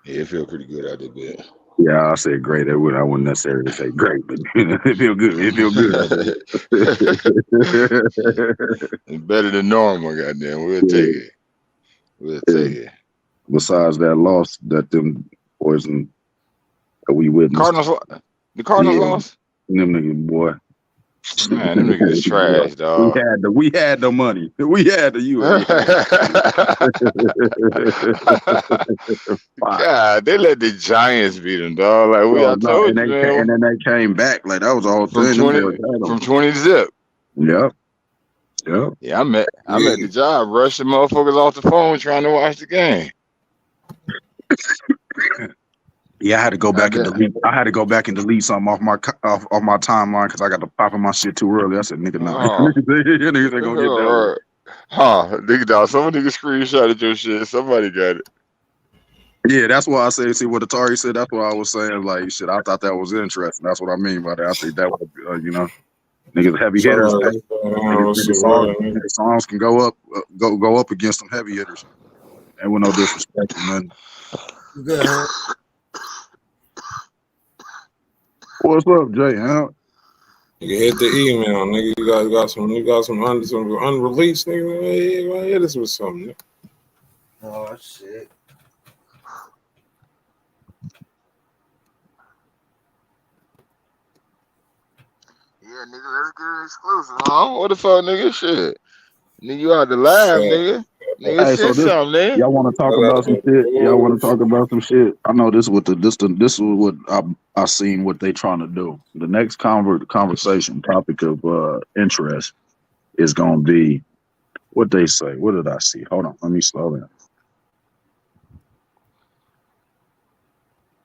Speaker 17: Yeah, it feel pretty good out there, bit.
Speaker 22: Yeah, I said great. I wouldn't necessarily say great, but it feel good. It feel good.
Speaker 17: It's better than normal, goddamn. We'll take it. We'll take it.
Speaker 22: Besides that loss that them boys that we witnessed.
Speaker 17: The Cardinals lost?
Speaker 22: Them niggas, boy.
Speaker 17: Man, them niggas is trash, dog.
Speaker 22: We had the money. We had the US.
Speaker 17: God, they let the Giants beat them, dog. Like I told you, man.
Speaker 22: And then they came back. Like that was all
Speaker 17: from 20 zip.
Speaker 22: Yep.
Speaker 17: Yeah, I met the job rushing motherfuckers off the phone trying to watch the game.
Speaker 22: Yeah, I had to go back and delete. I had to go back and delete something off my timeline because I got to pop in my shit too early. I said, "Nigga, nah." Niggas ain't gonna get that.
Speaker 17: Nigga, dog. Some nigga screenshotted your shit. Somebody got it.
Speaker 22: Yeah, that's why I say. See what Atari said. That's what I was saying. Like, shit, I thought that was interesting. That's what I mean by that. I think that was, niggas heavy hitters. Niggas songs can go up against some heavy hitters. And with no disrespect, man.
Speaker 17: Good.
Speaker 22: What's up, Jay? Huh?
Speaker 19: You hit the email, nigga. You got some unreleased, nigga. Hit us with something.
Speaker 15: Oh shit.
Speaker 17: Yeah, nigga, let's get an exclusive. Huh? What the fuck, nigga? Shit. Nigga, you out the live, nigga. Nigga,
Speaker 22: hey,
Speaker 17: shit, something, nigga.
Speaker 22: Y'all want to talk about some shit? Y'all want to talk about some shit? I know this is what I seen what they trying to do. The next conversation topic of interest is gonna be what they say. What did I see? Hold on, let me slow down.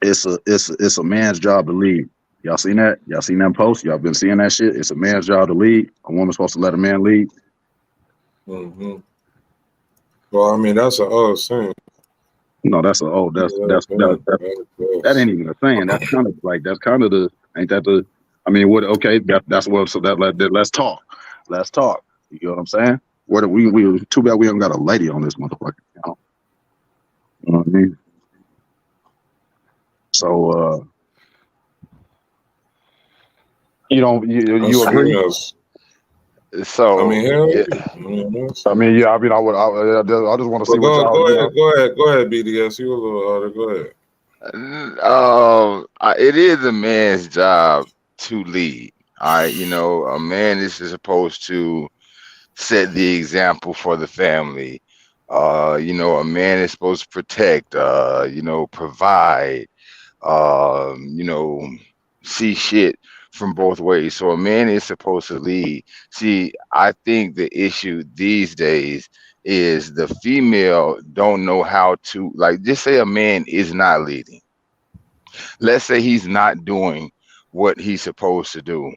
Speaker 22: It's a man's job to lead. Y'all seen that? Y'all seen that post? Y'all been seeing that shit? It's a man's job to lead. A woman's supposed to let a man lead.
Speaker 19: Mm-hmm. Well, I mean, that's an old saying.
Speaker 22: No, that's that ain't even a saying. That's kind of like ain't that the? I mean, what? Okay, that's what. So let's talk. Let's talk. You know what I'm saying? What we too bad we don't got a lady on this motherfucker. You know what I mean? So you agree?
Speaker 17: So
Speaker 19: I mean, hell
Speaker 17: yeah.
Speaker 22: I mean, yeah. I mean, I just want to see what y'all.
Speaker 19: Go ahead, BDS. You a little harder. Go ahead.
Speaker 17: It is a man's job to lead. All right, you know, a man is supposed to set the example for the family. You know, a man is supposed to protect. You know, provide. You know, see shit from both ways. So a man is supposed to lead. See, I think the issue these days is the female don't know how to, like, just say a man is not leading. Let's say he's not doing what he's supposed to do,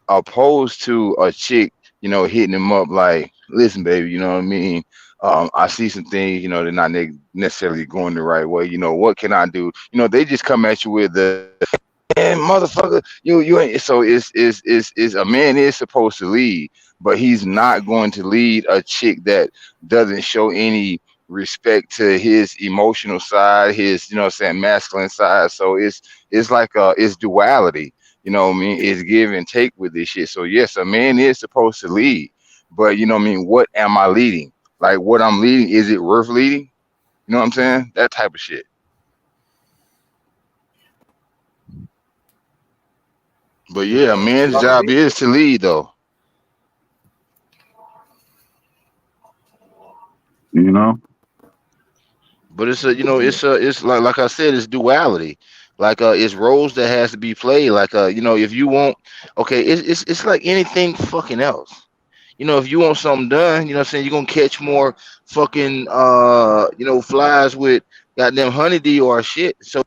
Speaker 17: opposed to a chick, you know, hitting him up like, listen, baby, you know what I mean? I see some things, you know, they're not necessarily going the right way. You know, what can I do? You know, they just come at you with the, man, motherfucker, you ain't. So it's a man is supposed to lead, but he's not going to lead a chick that doesn't show any respect to his emotional side, his, you know what I'm saying, masculine side. So it's like it's duality. You know what I mean? It's give and take with this shit. So yes, a man is supposed to lead, but you know what I mean? What am I leading? Like what I'm leading, is it worth leading? You know what I'm saying? That type of shit. But yeah, a man's job is to lead though.
Speaker 22: You know?
Speaker 17: But it's like I said, it's duality. Like it's roles that has to be played. Like you know, if you want, okay, it's like anything fucking else. You know, if you want something done, you know what I'm saying, you're gonna catch more fucking you know, flies with goddamn honeybee or shit. So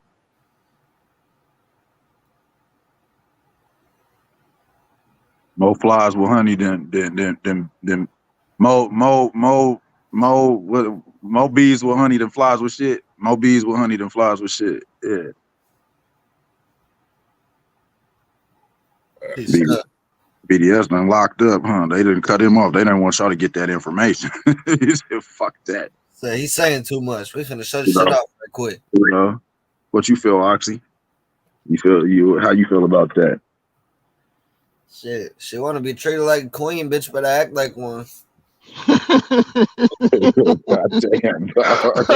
Speaker 22: more flies with honey than more bees with honey than flies with shit. More bees with honey than flies with shit. Yeah. BDS done locked up, huh? They didn't cut him off. They didn't want y'all to get that information. He said, "Fuck that."
Speaker 15: So he's saying too much. We finna shut shit off right quick.
Speaker 22: What you feel, Oxy? How you feel about that?
Speaker 15: Shit, she want to be treated like a queen, bitch, but I act like one.
Speaker 22: God damn, dog.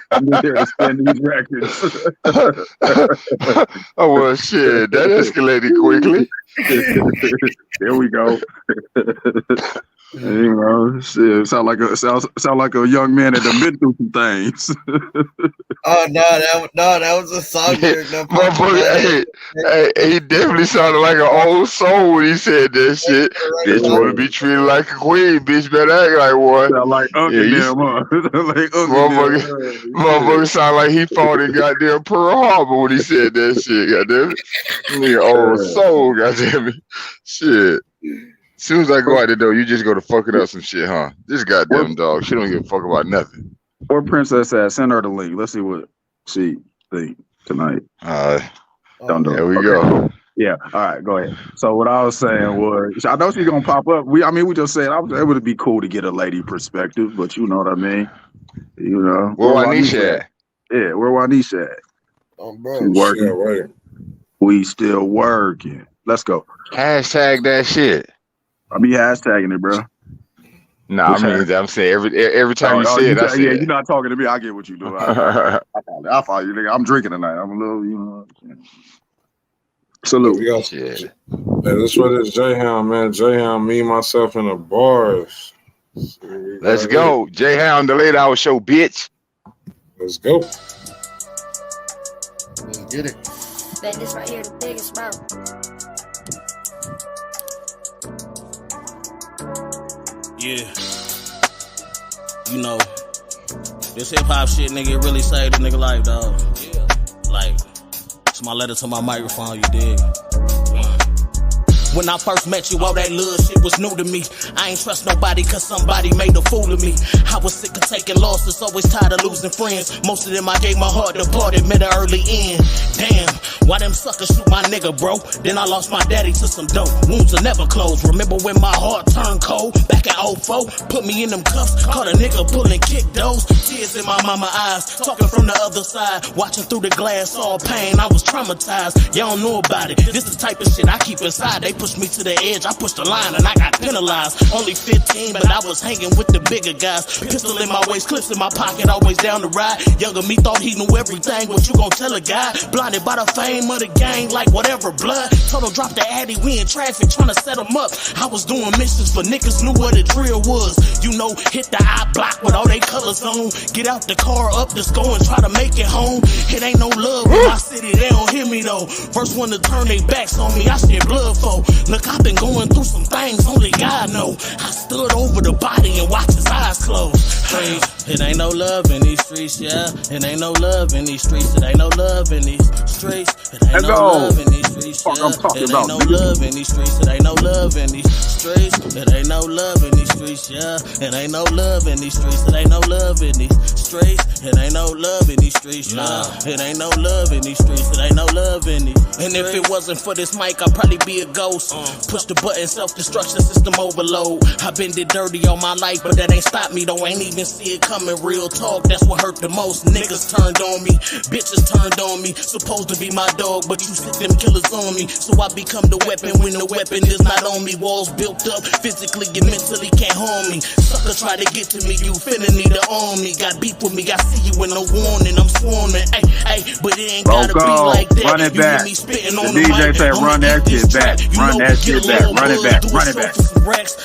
Speaker 22: I'm here to spin these records.
Speaker 17: Oh well, shit, that escalated quickly.
Speaker 22: There we go. You know, shit, sound like a young man that have been through some things.
Speaker 15: Oh that was a song lyric.
Speaker 17: Hey, he definitely sounded like an old soul when he said that shit. Bitch want to be treated like a queen. Bitch better act like one.
Speaker 22: Sound like Uncle them, huh? Like
Speaker 17: motherfucker sound like he fought in goddamn Pearl Harbor when he said that shit. Goddamn it, nigga, old soul. Goddamn it, shit. As soon as I go out the door, you just go to fucking up some shit, huh? This goddamn dog, she don't give a fuck about nothing.
Speaker 22: Where Princess at? Send her the link. Let's see what she think tonight. Don't do it.
Speaker 17: There we go.
Speaker 22: Yeah. All right. Go ahead. So what I was saying was, I know she's gonna pop up. We just said it would be cool to get a lady perspective, but you know what I mean. You know.
Speaker 17: Where Wanisha at?
Speaker 22: Yeah. Where Wanisha at?
Speaker 15: Oh, bro.
Speaker 22: She working. Right. We still working. Let's go.
Speaker 17: Hashtag that shit.
Speaker 22: I be hashtagging it, bro.
Speaker 17: Nah, I'm saying every time you say it, I say
Speaker 22: yeah, you're not talking to me. I get what you do. I follow you, nigga. I'm drinking tonight. I'm a little, you know. Salute.
Speaker 19: We got shit. Man, this what is J-Hound, man. J-Hound, me, myself, in the bars.
Speaker 17: Let's go. J-Hound, the Late Hour Show, bitch.
Speaker 19: Let's go.
Speaker 15: Let's get it.
Speaker 5: Bet this right here the biggest, bro.
Speaker 6: Yeah. You know, this hip hop shit, nigga, it really saved a nigga life, dog. Yeah. Like, It's my letter to my microphone, you dig? When I first met you, all that little shit was new to me. I ain't trust nobody cause somebody made a fool of me. I was sick of taking losses, always tired of losing friends. Most of them I gave my heart, departed, met an early end. Damn, why them suckers shoot my nigga, bro? Then I lost my daddy to some dope. Wounds will never close. Remember when my heart turned cold? Back in 04, put me in them cuffs, caught a nigga pulling kick those. Tears in my mama eyes, talking from the other side. Watching through the glass, all pain, I was traumatized. Y'all know about it, this is the type of shit I keep inside. They pushed me to the edge, I pushed the line and I got penalized. Only 15, but I was hanging with the bigger guys. Pistol in my waist, clips in my pocket, always down the ride. Younger me thought he knew everything, what you gon' tell a guy? Blinded by the fame of the gang, like whatever blood. Told him drop the addy, we in traffic, tryna set him up. I was doing missions for niggas, knew what the drill was. You know, hit the eye block with all they colors on. Get out the car, up the score and try to make it home. It ain't no love in my city, they don't hear me though. First one to turn their backs on me, I shed blood for. Look, I've been going through some things only God know. I stood over the body and watched his eyes close. It ain't no love in these streets, yeah. It ain't no love in these streets. It ain't no love in these streets. It ain't no love in these streets, yeah. It ain't no love in these streets. It ain't no love in these streets. It ain't no love in these streets, yeah. It ain't no love in these streets. It ain't no love in these streets. It ain't no love in these streets, yeah. It ain't no love in these streets. It ain't no love in these. And if it wasn't for this mic, I'd probably be a ghost. Push the button, self-destruction system overload. I've been did dirty all my life, but that ain't stopped me though. Ain't even see it coming. Real talk, that's what hurt the most. Niggas turned on me, bitches turned on me. Supposed to be my dog, but you sit them killers on me. So I become the weapon when the weapon is not on me. Walls built up, physically and mentally can't harm me. Sucker try to get to me, you finna need to arm me. Got beef with me, I see you with no warning. I'm swarming, ay, but it ain't gotta be like that.
Speaker 22: Run it back. The DJ said run that shit back. Run that shit back. Run it back. Run it back.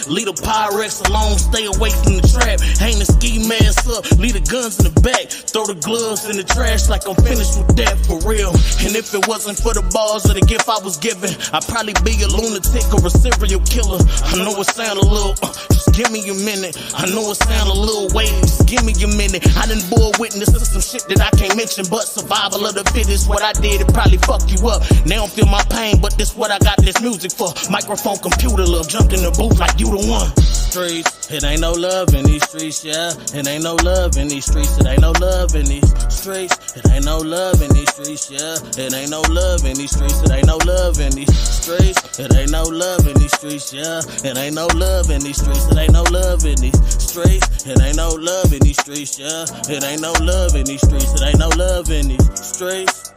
Speaker 6: Lead a Pyrex alone, stay away from the trap. Hang the ski mask up, leave the guns in the back. Throw the gloves in the trash like I'm finished with that for real. And if it wasn't for the bars or the gift I was given, I'd probably be a lunatic or a serial killer. I know it sound a little, just give me a minute. I know it sound a little weighty, just give me a minute. I done bore witness to some shit that I can't mention, but survival of the fittest. What I did, it probably fucked you up. Now I don't feel my pain, but this what I got this music for. Microphone, computer, love, jumped in the booth like you the one. Streets, it ain't no love in these streets, yeah. It ain't no love in these streets. It ain't no love in these streets. It ain't no love in these streets, yeah. It ain't no love in these streets. It ain't no love in these streets. It ain't no love in these streets, yeah. It ain't no love in these streets. It ain't no love in these streets. It ain't no love in these streets, yeah. It ain't no love in these streets. It ain't no love in these streets.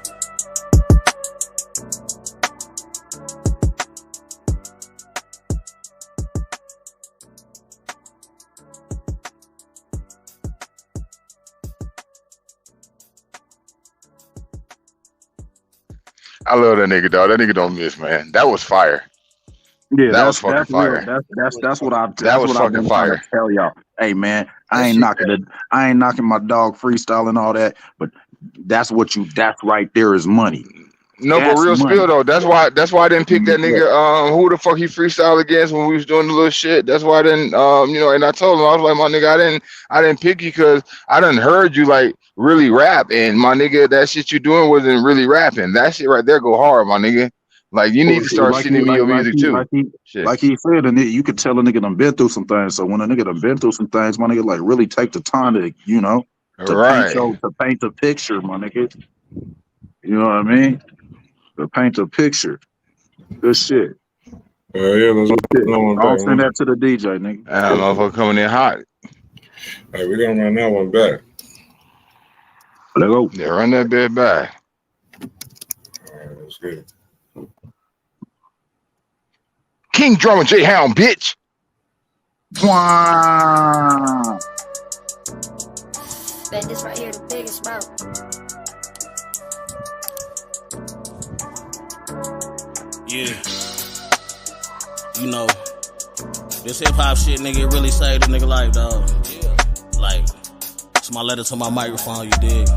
Speaker 17: I love that nigga, dog. That nigga don't miss, man. That was fire.
Speaker 22: Yeah,
Speaker 17: that was fucking fire.
Speaker 22: That's what I.
Speaker 17: That was fucking fire.
Speaker 22: To tell y'all, hey man, I ain't knocking my dog freestyle and all that, but that's right there is money.
Speaker 17: No, that's but real money. Spill though. That's why I didn't pick that nigga. Who the fuck he freestyle against when we was doing the little shit. That's why I didn't. And I told him I was like, my nigga, I didn't pick you because I done heard you like really rap, and my nigga, that shit you doing wasn't really rapping. That shit right there go hard, my nigga. Like you need to start sending me your music too.
Speaker 22: Like he said, and you could tell a nigga done been through some things. So when a nigga done been through some things, my nigga like really take the time to paint the picture, my nigga. You know what I mean? To paint a picture. Good shit. I'll send that to the DJ, nigga.
Speaker 17: That motherfucker coming in hot.
Speaker 19: Hey, we gonna run that one back.
Speaker 22: Let go.
Speaker 17: Yeah, run that bit back.
Speaker 19: All right, that's good.
Speaker 17: King Drummer J Hound, bitch.
Speaker 22: Wow.
Speaker 5: Bet this right here the biggest, bro.
Speaker 6: Yeah. You know, this hip hop shit, nigga, it really saved a nigga life, dog. Yeah. Like, it's my letter to my microphone, you dig?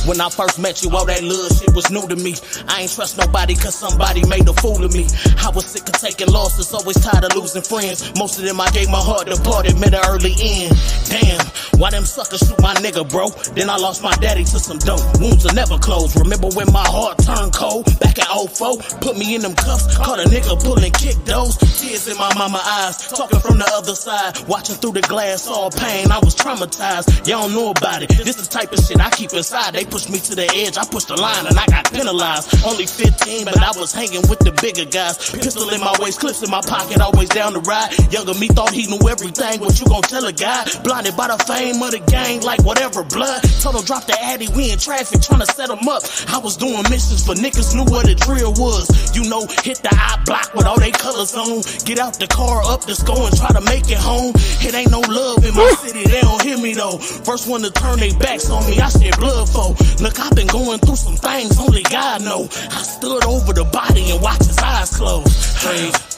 Speaker 6: When I first met you, all that little shit was new to me. I ain't trust nobody cause somebody made a fool of me. I was sick of taking losses, always tired of losing friends. Most of them I gave my heart, departed, met an early end. Damn, Why them suckers shoot my nigga, bro? Then I lost my daddy to some dope. Wounds will never close. Remember when my heart turned cold? Back at 04, put me in them cuffs. Caught a nigga pulling kick those. Tears in my mama eyes. Talking from the other side. Watching through the glass, all pain. I was traumatized. Y'all know about it. This the type of shit I keep inside. They pushed me to the edge. I pushed the line and I got penalized. Only 15, but I was hanging with the bigger guys. Pistol in my waist, clips in my pocket, always down the ride. Younger me thought he knew everything. What you gon' tell a guy? Blinded by the fame of the gang, like whatever blood. Told him drop the addy, we in traffic, tryna set him up. I was doing missions for niggas, knew what a drill was. You know, hit the eye block with all they colors on. Get out the car, up the score and try to make it home. It ain't no love in my city, they don't hear me though. First one to turn their backs on me, I shed blood for. Look, I've been going through some things only God know. I stood over the body and watched his eyes close.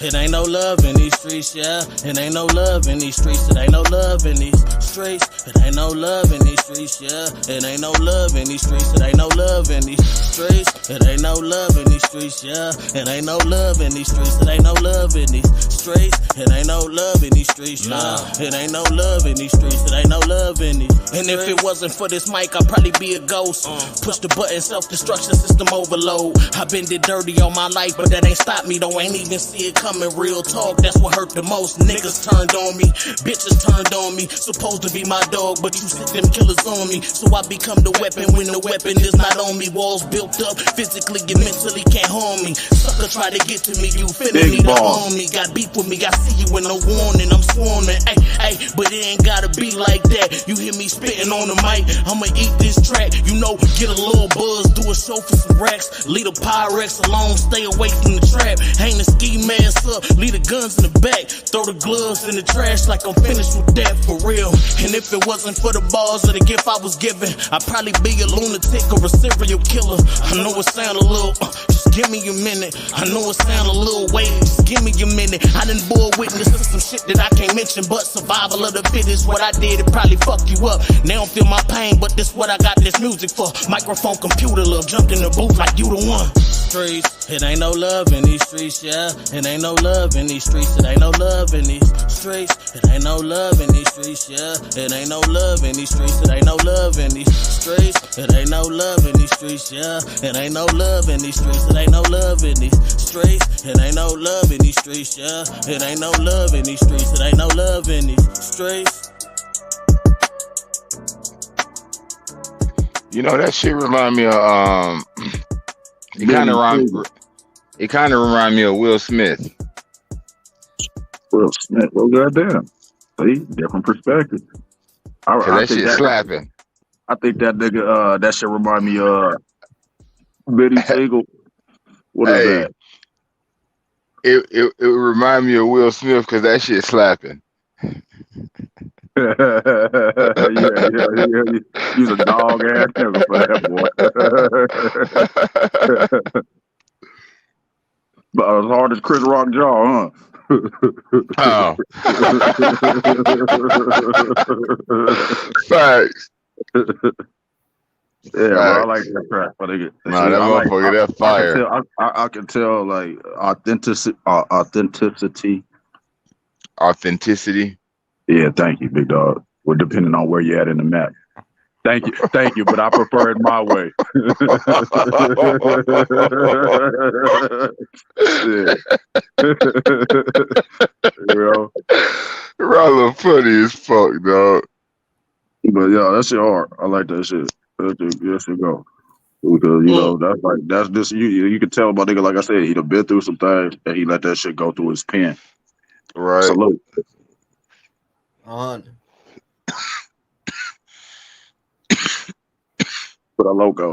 Speaker 6: It ain't no love in these streets, yeah. It ain't no love in these streets. It ain't no love in these streets. It ain't no love in these streets, yeah. It ain't no love in these streets. It ain't no love in these streets. It ain't no love in these streets, yeah. It ain't no love in these streets. It ain't no love in these streets. It ain't no love in these streets, nah. It ain't no love in these streets. It ain't no love in these. And if it wasn't for this mic, I'd probably be a ghost. Push the button, self-destruction system overload. I've been did dirty all my life, but that ain't stopped me though. Ain't even see it coming. Real talk, that's what hurt the most. Niggas turned on me, bitches turned on me. Supposed to be my dog, but you sit them killers on me. So I become the weapon when the weapon is not on me. Walls built up, physically and mentally can't harm me. Sucker try to get to me, you finna need to harm me. Got beef with me, I see you with no warning. I'm swarming, ay, but it ain't gotta be like that. You hear me spitting on the mic, I'ma eat this track. You know, get a little buzz, do a show for some racks. Leave the Pyrex alone, stay away from the trap. Hang the ski mask up, leave the guns in the back. Throw the gloves in the trash like I'm finished with that for real. And if it wasn't for the bars or the gift I was given, I'd probably be a lunatic or a serial killer. I know it sound a little, just give me a minute. I know it sound a little weighty, just give me a minute. I done bore witness to some shit that I can't mention, but survival of the fittest. What I did, it probably fucked you up. They don't feel my pain, but this what I got this music for. Microphone, computer, love, jumped in the booth like you the one. Streets, it ain't no love in these streets, yeah. It ain't no love in these streets. It ain't no love in these streets. It ain't no love in these streets, yeah. It ain't no love in these streets. It ain't no love in these streets. It ain't no love in these streets, yeah. It ain't no love in these streets. It ain't no love in these streets. It ain't no love in these streets, yeah. It ain't no love in these streets. It ain't no love in these streets.
Speaker 17: You know that shit remind me of it kind of remind me of Will Smith.
Speaker 22: Will Smith, well, goddamn. See, different perspective.
Speaker 17: That shit slapping.
Speaker 22: I think that nigga, that shit remind me of Benny Siegel. What is that?
Speaker 17: It remind me of Will Smith because that shit slapping.
Speaker 22: yeah. You's a dog ass nigga for that boy. But as hard as Chris Rock jaw, huh?
Speaker 17: Oh. Facts.
Speaker 22: Yeah, well, I like that track. But that
Speaker 17: motherfucker, that fire.
Speaker 22: I can tell like authenticity.
Speaker 17: Authenticity.
Speaker 22: Yeah, thank you, big dog. We're depending on where you're at in the map. Thank you, but I prefer it my way. You know?
Speaker 17: Rather funny as fuck, dog.
Speaker 22: But yeah, that shit hard. I like that shit. That shit go. Because you know that's this you can tell about nigga, like I said, he done been through some things and he let that shit go through his pen.
Speaker 17: Right.
Speaker 22: Salute.
Speaker 15: On.
Speaker 22: Put a logo.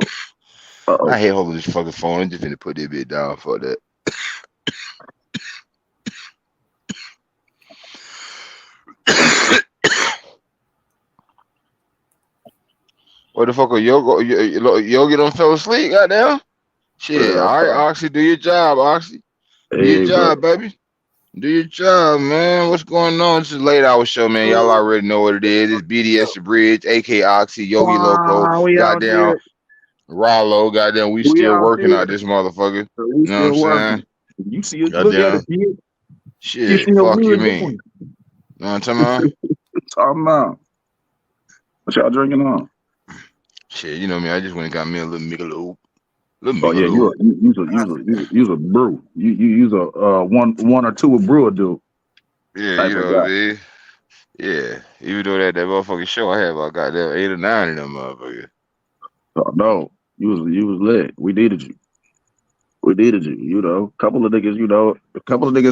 Speaker 22: Uh-oh.
Speaker 17: I hate holding this fucking phone. I'm just gonna put this bit down for that. What the fuck are Yogi don't fell asleep, goddamn? Shit, all right, Oxy, do your job, Oxy. Do your job, baby. Do your job, man. What's going on? This is Late Hour Show, man. Y'all already know what it is. It's BDS The Bridge, AK Oxy, Yogi Loco, goddamn Rollo, goddamn. We still working out this motherfucker. You know what I'm saying?
Speaker 22: You see it, look at it,
Speaker 17: shit, fuck you mean. You know what I'm talking about?
Speaker 22: Talking about. What y'all drinking on?
Speaker 17: Shit, you know me. I just went and got me a little Michelob.
Speaker 22: Oh yeah, you use a brew. You use a one or two a brewer do.
Speaker 17: Yeah,
Speaker 22: Type
Speaker 17: you
Speaker 22: of
Speaker 17: know what
Speaker 22: guy.
Speaker 17: it is. Yeah, even though that motherfucking show I had about goddamn 8 or 9 of them motherfuckers.
Speaker 22: Oh, no, you was lit. We needed you. We needed you. You know, a couple of niggas.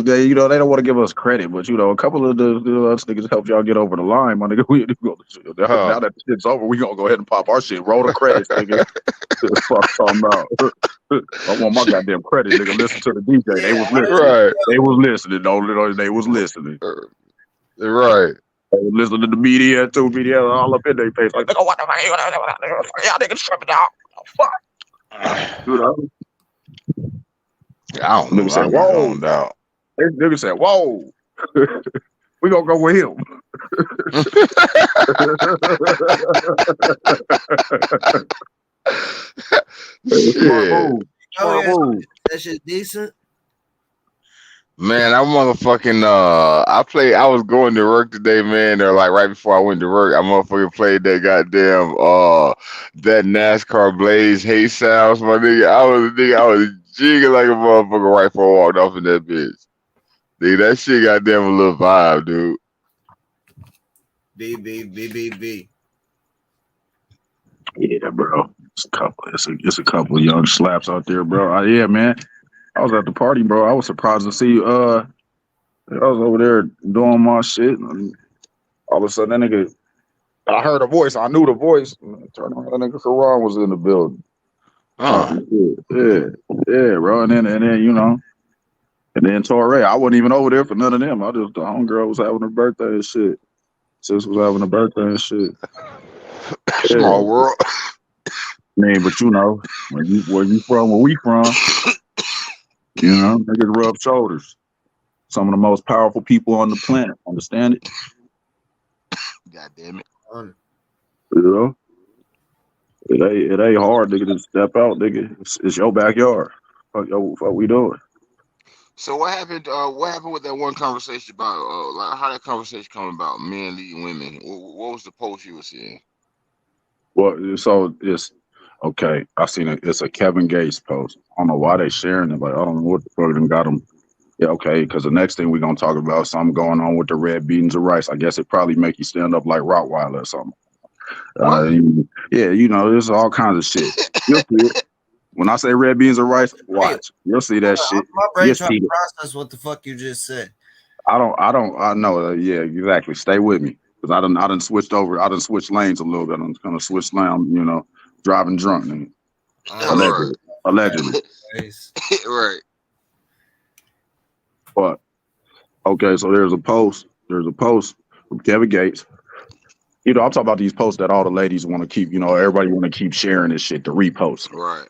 Speaker 22: They they don't want to give us credit, but a couple of us niggas helped y'all get over the line, my nigga. Now that the shit's over, we gonna go ahead and pop our shit. Roll the credits, nigga. Fuck talking about. I want my goddamn credit, nigga. Listen to the DJ. They was listening.
Speaker 17: Right.
Speaker 22: They was listening. They was listening.
Speaker 17: Right.
Speaker 22: They was listening to the media too. Media all up in their face. Like, nigga, what the fuck? Y'all niggas tripping out. Fuck. You know?
Speaker 17: I don't know.
Speaker 22: Nigga said,
Speaker 17: I be
Speaker 22: whoa.
Speaker 17: zoned out.
Speaker 22: Nigga said, whoa. We gonna go with him. Smart move. Smart move.
Speaker 15: That shit decent.
Speaker 17: Man, I motherfucking I was going to work today, man. Or like right before I went to work, I motherfucking played that goddamn that NASCAR Blaze hate sounds, my nigga. I was jigging like a motherfucker right before I walked off in that bitch. Nigga, that shit goddamn a little vibe, dude.
Speaker 15: B.
Speaker 22: Yeah, bro. It's a couple of young slaps out there, bro. Yeah, man. I was at the party, bro. I was surprised to see I was over there doing my shit, and all of a sudden that nigga, I heard a voice. I knew the voice. Turned around, that nigga Karan was in the building. Talking shit. Yeah, bro. And then and then Torre. I wasn't even over there for none of them. The homegirl was having her birthday and shit. Sis was having a birthday and shit.
Speaker 17: Small world.
Speaker 22: Man, but where you from, where we from, niggas rub shoulders. Some of the most powerful people on the planet. Understand it?
Speaker 17: God damn it.
Speaker 22: It ain't hard, nigga, to step out, nigga. It's your backyard. What we doing?
Speaker 17: So what happened? What happened with that one conversation about like how that conversation come about? Men leading women. What was the post you were seeing?
Speaker 22: Well, so it's okay. I seen it. It's a Kevin Gates post. I don't know why they sharing it. Like I don't know what the fuck them got them. Yeah, okay. Because the next thing we're gonna talk about something going on with the red beans of rice. I guess it probably make you stand up like Rottweiler or something. There's all kinds of shit. You'll see it. When I say red beans of rice, watch. You'll see that shit.
Speaker 15: My brain trying to process what the fuck you just said.
Speaker 22: I know. Yeah, exactly. Stay with me. Because I done switched over. I done switched lanes a little bit. I'm kind of switched lane, driving drunk. Allegedly.
Speaker 17: Right.
Speaker 22: But, okay, so there's a post from Kevin Gates. I'm talking about these posts that all the ladies want to keep, everybody want to keep sharing this shit, the reposts.
Speaker 17: Right.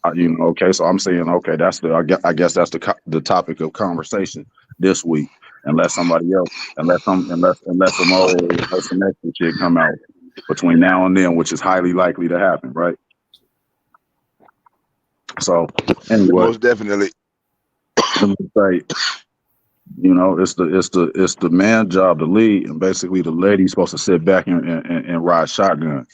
Speaker 22: Okay, so I'm saying, okay, I guess that's the topic of conversation this week. Unless somebody else, unless some old connection shit come out between now and then, which is highly likely to happen, right? So anyway,
Speaker 17: most definitely.
Speaker 22: Say, it's the man job to lead, and basically the lady's supposed to sit back and ride shotgun.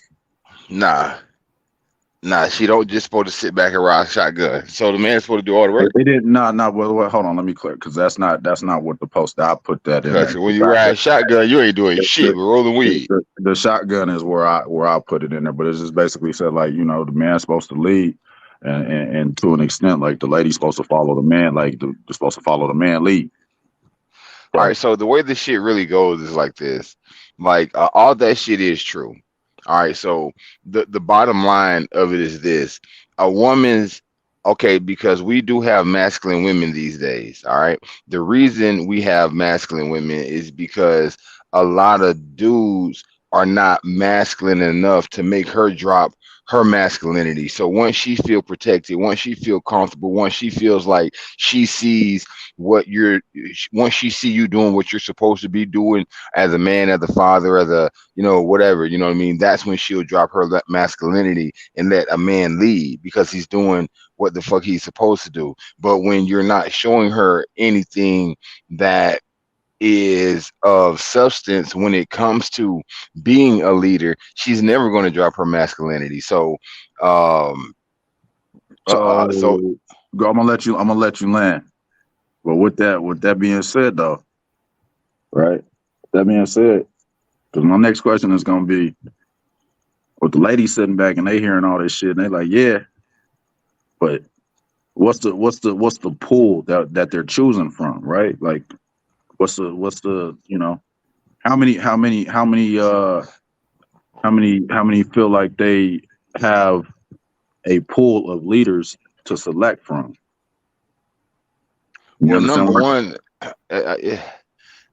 Speaker 17: Nah, she don't just supposed to sit back and ride shotgun. So the man's supposed to do all the work.
Speaker 22: They didn't. Well, hold on. Let me clear, because that's not what the post. I put that in there.
Speaker 17: When you ride shotgun, you ain't doing shit. We're rolling weed.
Speaker 22: The shotgun is where I put it in there, but it's just basically said like the man's supposed to lead, and to an extent like the lady's supposed to follow the man, like they're supposed to follow the man lead.
Speaker 17: All right. So the way this shit really goes is like this. Like all that shit is true. All right, so the bottom line of it is this: a woman's because we do have masculine women these days. All right, the reason we have masculine women is because a lot of dudes are not masculine enough to make her drop her masculinity. So once she feel protected, once she feel comfortable, once she feels like she sees once she see you doing what you're supposed to be doing as a man, as a father, as a whatever, you know what I mean, that's when she'll drop her masculinity and let a man lead, because he's doing what the fuck he's supposed to do. But when you're not showing her anything that is of substance when it comes to being a leader, she's never going to drop her masculinity. So, um, so
Speaker 22: So I'm gonna let you land. But with that being said, though, right? That being said, because my next question is gonna be, with the ladies sitting back and they hearing all this shit, and they like, yeah, but what's the pool that they're choosing from, right? Like, what's the how many feel like they have a pool of leaders to select from? You
Speaker 17: well,
Speaker 22: understand
Speaker 17: number
Speaker 22: what
Speaker 17: one,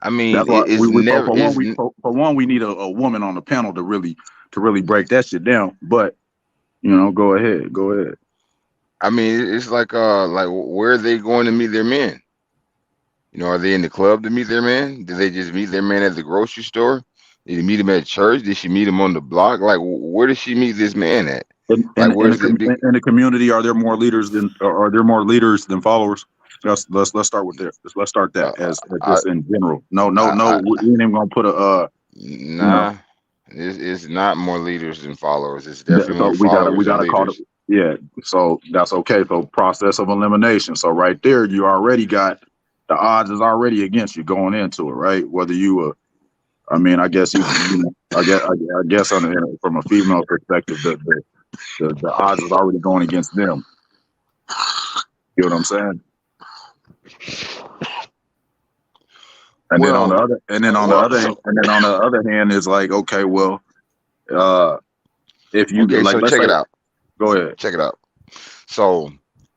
Speaker 17: I mean,
Speaker 22: That's why
Speaker 17: it's
Speaker 22: we
Speaker 17: never,
Speaker 22: for one we need a woman on the panel to really break that shit down. But go ahead.
Speaker 17: I mean, it's like where are they going to meet their men? Are they in the club to meet their man? Did they just meet their man at the grocery store? Did you meet him at church? Did she meet him on the block? Like, where did she meet this man at? Like, where's the big?
Speaker 22: In the community, are there more leaders than followers? Let's start with there. Let's start that as
Speaker 17: I,
Speaker 22: just in general. No,
Speaker 17: I,
Speaker 22: we ain't even gonna put a
Speaker 17: nah, it's not more leaders than followers. It's definitely
Speaker 22: So
Speaker 17: more
Speaker 22: we
Speaker 17: followers than
Speaker 22: gotta call it.
Speaker 17: leaders.
Speaker 22: Yeah. So that's okay. So process of elimination. So right there, you already got the odds is already against you going into it, right? Whether you I mean, I guess I guess from a female perspective, the odds is already going against them. You know what I'm saying? And then on the other hand is like, okay, well, if you
Speaker 17: Okay,
Speaker 22: like,
Speaker 17: so
Speaker 22: let's
Speaker 17: check
Speaker 22: say,
Speaker 17: it out.
Speaker 22: go ahead.
Speaker 17: Check it out. So,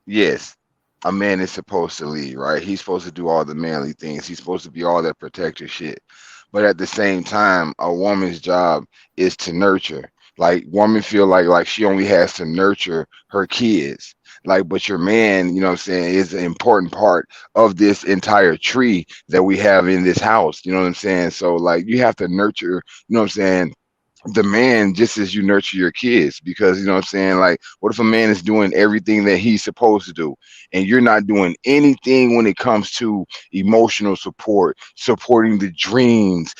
Speaker 17: yes, a man is supposed to lead, right? He's supposed to do all the manly things. He's supposed to be all that protector shit. But at the same time, a woman's job is to nurture. Like, woman feel like she only has to nurture her kids. Like, but your man, you know what I'm saying, is an important part of this entire tree that we have in this house. You know what I'm saying? So like you have to nurture, you know what I'm saying, the man just as you nurture your kids, because you know what I'm saying, like what if a man is doing everything that he's supposed to do and you're not doing anything when it comes to emotional support, supporting the dreams,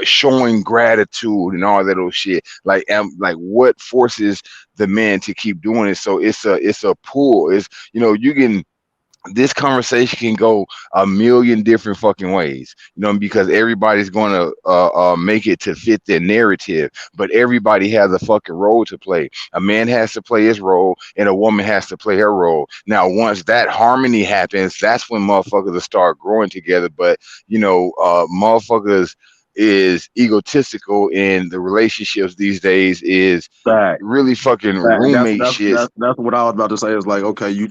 Speaker 17: showing gratitude and all that old shit, like what forces the man to keep doing it? So it's a pull. It's, you can, this conversation can go a million different fucking ways, because everybody's going to make it to fit their narrative, but everybody has a fucking role to play. A man has to play his role and a woman has to play her role. Now, once that harmony happens, that's when motherfuckers will start growing together. But, motherfuckers is egotistical in the relationships these days is really fucking roommate shit.
Speaker 22: That's what I was about to say. Is like, okay,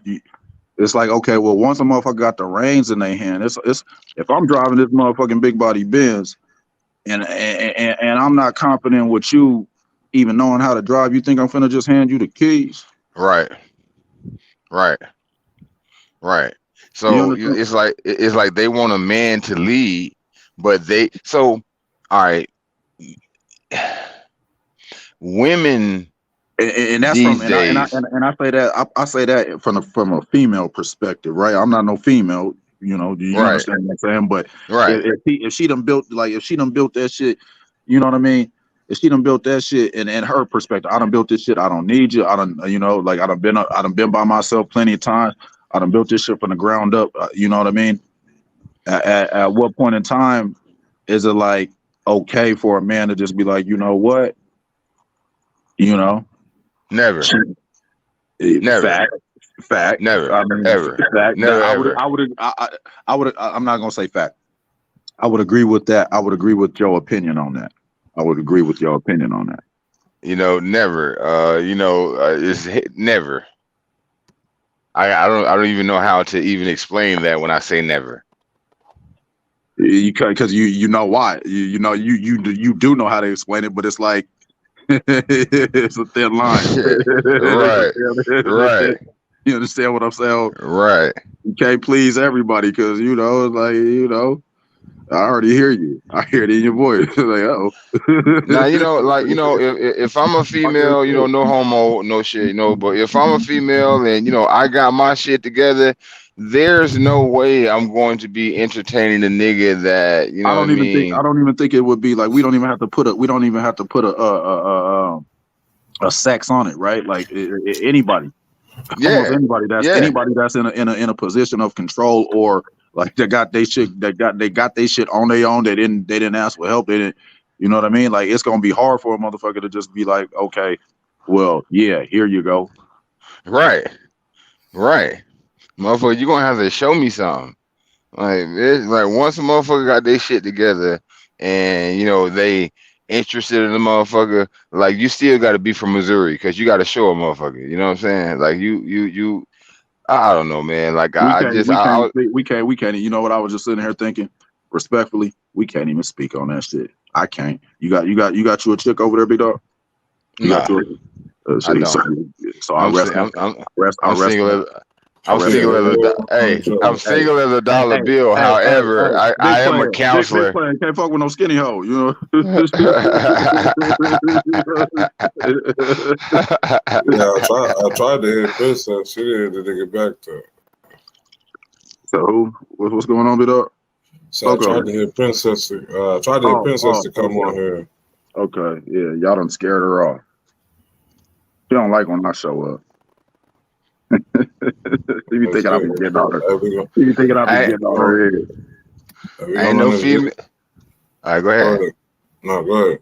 Speaker 22: it's like, okay, well, once a motherfucker got the reins in their hand, it's if I'm driving this motherfucking big body Benz and I'm not confident with you even knowing how to drive, you think I'm finna just hand you the keys?
Speaker 17: Right. So it's like they want a man to lead, but all right, women.
Speaker 22: And that's
Speaker 17: these
Speaker 22: from
Speaker 17: days,
Speaker 22: and I say that I say that from a female perspective, right? I'm not no female, do you understand what I'm saying? But if she done built that shit, you know what I mean? If she done built that shit and her perspective, I done built this shit, I don't need you. I done, like I done been by myself plenty of times. I done built this shit from the ground up. You know what I mean? At what point in time is it like okay for a man to just be like, you know what?
Speaker 17: Never.
Speaker 22: Fact.
Speaker 17: Never.
Speaker 22: I mean,
Speaker 17: Ever.
Speaker 22: fact.
Speaker 17: Never.
Speaker 22: I'm not gonna say fact. I would agree with that. I would agree with your opinion on that.
Speaker 17: Never. It's never. I don't even know how to even explain that when I say never.
Speaker 22: Because you know why. You do know how to explain it, but it's like it's a thin line.
Speaker 17: Right.
Speaker 22: You understand what I'm saying?
Speaker 17: Right.
Speaker 22: You can't please everybody because it's like I already hear you. I hear it in your voice. Like, oh.
Speaker 17: Now, if I'm a female, no homo, no shit, but if I'm a female and I got my shit together, there's no way I'm going to be entertaining a nigga that,
Speaker 22: I don't
Speaker 17: what I
Speaker 22: even think.
Speaker 17: mean?
Speaker 22: I don't even think it would be like. We don't even have to put a sex on it, right? Like anybody, almost anybody that's in a position of control, or like they got they shit on their own. They didn't ask for help. They didn't. You know what I mean? Like it's gonna be hard for a motherfucker to just be like, okay, well, yeah, here you go.
Speaker 17: Right. Motherfucker, you're gonna have to show me something. Like it's like once a motherfucker got their shit together and they interested in the motherfucker, like you still gotta be from Missouri because you gotta show a motherfucker. You know what I'm saying? Like you I don't know, man. Like
Speaker 22: We can't. You know what? I was just sitting here thinking, respectfully, we can't even speak on that shit. I can't. You got you a chick over there, big dog?
Speaker 17: I don't.
Speaker 22: So I rest.
Speaker 17: I'm single. I'm single as a dollar bill. However, I am a counselor.
Speaker 22: Big player, can't fuck with no skinny hoe, you know.
Speaker 19: Yeah, I tried to hit Princess. She didn't get back to it.
Speaker 22: So what's going on, big dog?
Speaker 19: So I tried to hit Princess. To come on here.
Speaker 22: Okay, yeah, y'all done scared her off. She don't like when I show up. You be thinking I'm getting on her. You be thinking I'm getting on her head.
Speaker 17: Ain't no female. All right, go ahead.
Speaker 19: No, go ahead.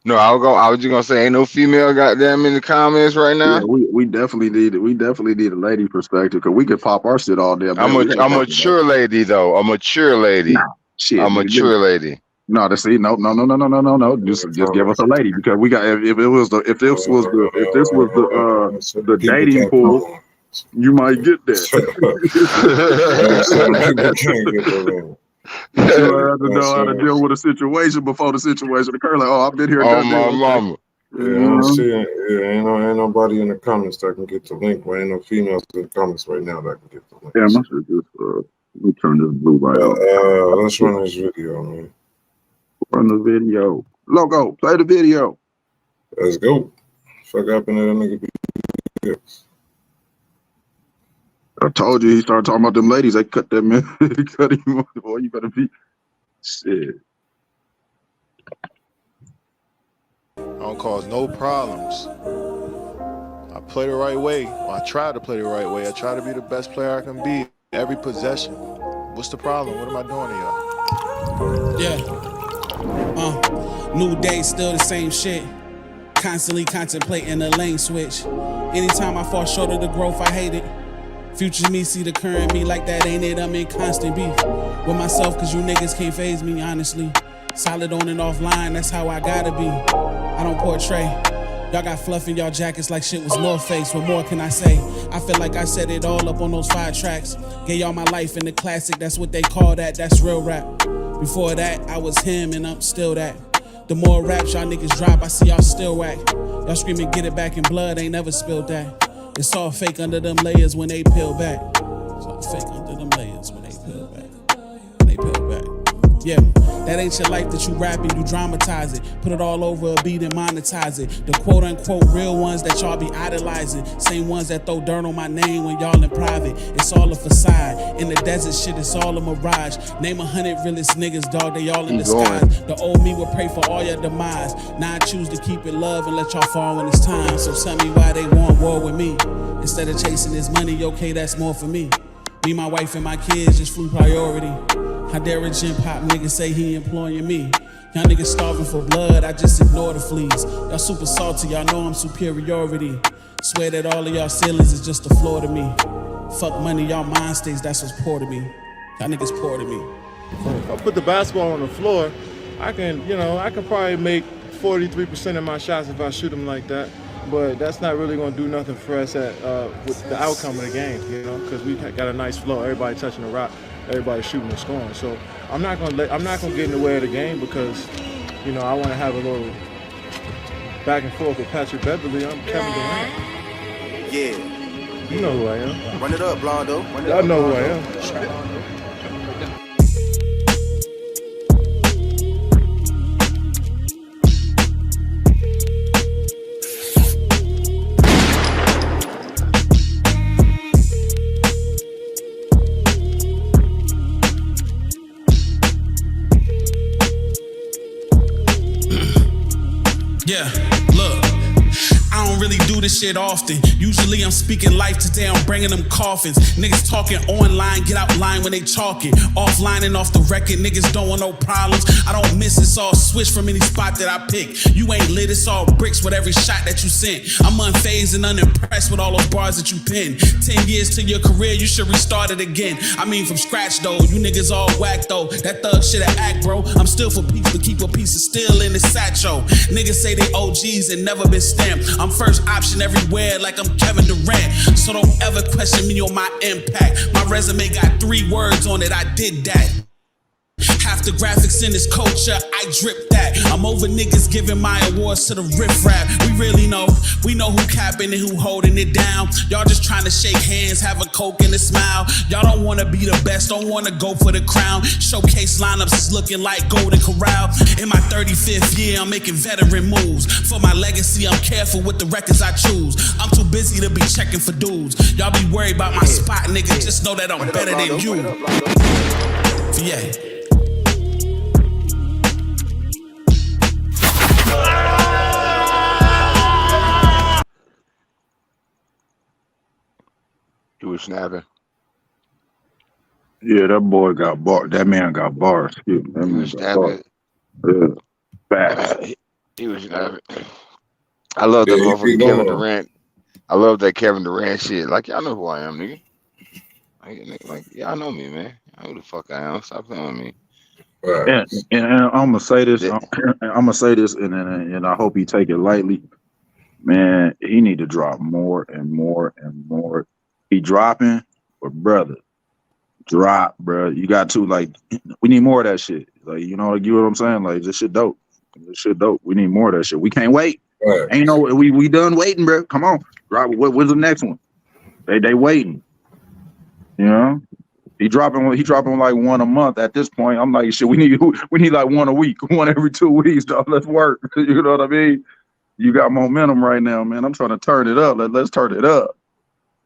Speaker 17: No, I was just gonna say, ain't no female goddamn in the comments right now.
Speaker 22: Yeah, we definitely need it. We definitely need a lady perspective because we could pop our shit all day.
Speaker 17: I'm a mature lady though. A mature lady.
Speaker 22: Nah, shit,
Speaker 17: a mature lady.
Speaker 22: No, to see, no. Just give us a lady because we got. If this was the dating pool, you might get that.
Speaker 19: People can't get that.
Speaker 22: You have to know how to deal with a situation before the situation occurs. Like, oh, I've been here.
Speaker 17: Oh, my mama.
Speaker 19: Ain't nobody in the comments that can get the link. But ain't no females in the comments right now that can get the link.
Speaker 22: Yeah, my shit just let me turn this blue right on.
Speaker 19: Let's run this video, man.
Speaker 22: Run the video. Logo, play the video.
Speaker 19: Let's go. Fuck happened to that nigga.
Speaker 22: I told you he started talking about them ladies. They cut that man. They cut him off. Boy, you better be shit.
Speaker 1: I don't cause no problems. I play the right way. Well, I try to play the right way. I try to be the best player I can be every possession. What's the problem? What am I doing to y'all?
Speaker 7: Yeah. New day, still the same shit. Constantly contemplating a lane switch. Anytime I fall short of the growth, I hate it. Future me see the current me like that, ain't it? I'm in constant beef with myself, cause you niggas can't phase me, honestly. Solid on and offline, that's how I gotta be. I don't portray. Y'all got fluff in y'all jackets like shit was North Face. What more can I say? I feel like I set it all up on those 5 tracks. Gave y'all my life in the classic, that's what they call that, that's real rap. Before that, I was him and I'm still that. The more raps y'all niggas drop, I see y'all still whack. Y'all screaming get it back in blood, ain't never spilled that. It's all fake under them layers when they peel back. It's all fake under them layers when they peel back. When they peel back. Yeah, that ain't your life that you rapping, you dramatize it. Put it all over a beat and monetize it. The quote unquote real ones that y'all be idolizing. Same ones that throw dirt on my name when y'all in private. It's all a facade. In the desert shit, it's all a mirage. Name 100 realest niggas, dog, they all in disguise. The old me would pray for all your demise. Now I choose to keep it love and let y'all fall when it's time. So tell me why they want war with me. Instead of chasing this money, okay, that's more for me. Me, my wife, and my kids just flew priority. How dare a gym pop nigga say he employing me? Y'all niggas starving for blood, I just ignore the fleas. Y'all super salty, y'all know I'm superiority. Swear that all of y'all ceilings is just the floor to me. Fuck money, y'all mind states, that's what's poor to me. Y'all niggas poor to me.
Speaker 1: If I put the basketball on the floor, I can probably make 43% of my shots if I shoot them like that. But that's not really going to do nothing for us with the outcome of the game, you know, because we got a nice flow. Everybody touching the rock, everybody shooting and scoring. So I'm not going to get in the way of the game because, you know, I want to have a little back and forth with Patrick Beverly. I'm Kevin Durant.
Speaker 11: Yeah.
Speaker 1: You know who I am.
Speaker 11: Run it up, Blondo.
Speaker 1: Y'all know who I am.
Speaker 7: Yeah, look. I don't really do this shit often. Usually I'm speaking life, today I'm bringing them coffins. Niggas talking online, get out line when they talking. Offline and off the record, niggas don't want no problems. I don't miss, it's all switch from any spot that I pick. You ain't lit, it's all bricks with every shot that you sent. I'm unfazed and unimpressed with all those bars that you pin. 10 years to your career, you should restart it again. I mean from scratch though, you niggas all whack though. That thug shit I act, bro. I'm still for peace, but keep a piece of steel in the satchel. Niggas say they OGs and never been stamped. I'm first option everywhere like I'm Kevin Durant. So don't ever question me on my impact. My resume got 3 words on it, I did that. Half the graphics in this culture, I drip that. I'm over niggas giving my awards to the riffraff. We know who capping and who holding it down. Y'all just trying to shake hands, have a coke and a smile. Y'all don't wanna be the best, don't wanna go for the crown. Showcase lineups is looking like Golden Corral. In my 35th year, I'm making veteran moves. For my legacy, I'm careful with the records I choose. I'm too busy to be checking for dudes. Y'all be worried about my spot, nigga. Just know that I'm better than you. Yeah.
Speaker 17: He was snapping.
Speaker 22: Yeah, that boy got bars. That man got bars. Excuse me. That
Speaker 17: He
Speaker 22: man
Speaker 17: was
Speaker 22: got bars.
Speaker 17: snapping.
Speaker 22: Facts.
Speaker 17: He was snapping. I love that motherfucker Kevin Durant. I love that Kevin Durant shit. Like, y'all know who I am, nigga. Like y'all know me, man. I know who the fuck I am. Stop playing with me.
Speaker 22: And I'm gonna say this. I'm gonna say this, and I hope he take it lightly. Man, he need to drop more and more and more. He dropping, but brother, drop, bro. You got to we need more of that shit. Like, you know what I'm saying? Like, this shit dope. This shit dope. We need more of that shit. We can't wait.
Speaker 19: Right.
Speaker 22: Ain't no we done waiting, bro. Come on, drop. What's the next one? They waiting. You know. He dropping like one a month at this point. I'm like, shit, we need like one a week, one every 2 weeks, dog. Let's work. You know what I mean? You got momentum right now, man. I'm trying to turn it up. Let's turn it up.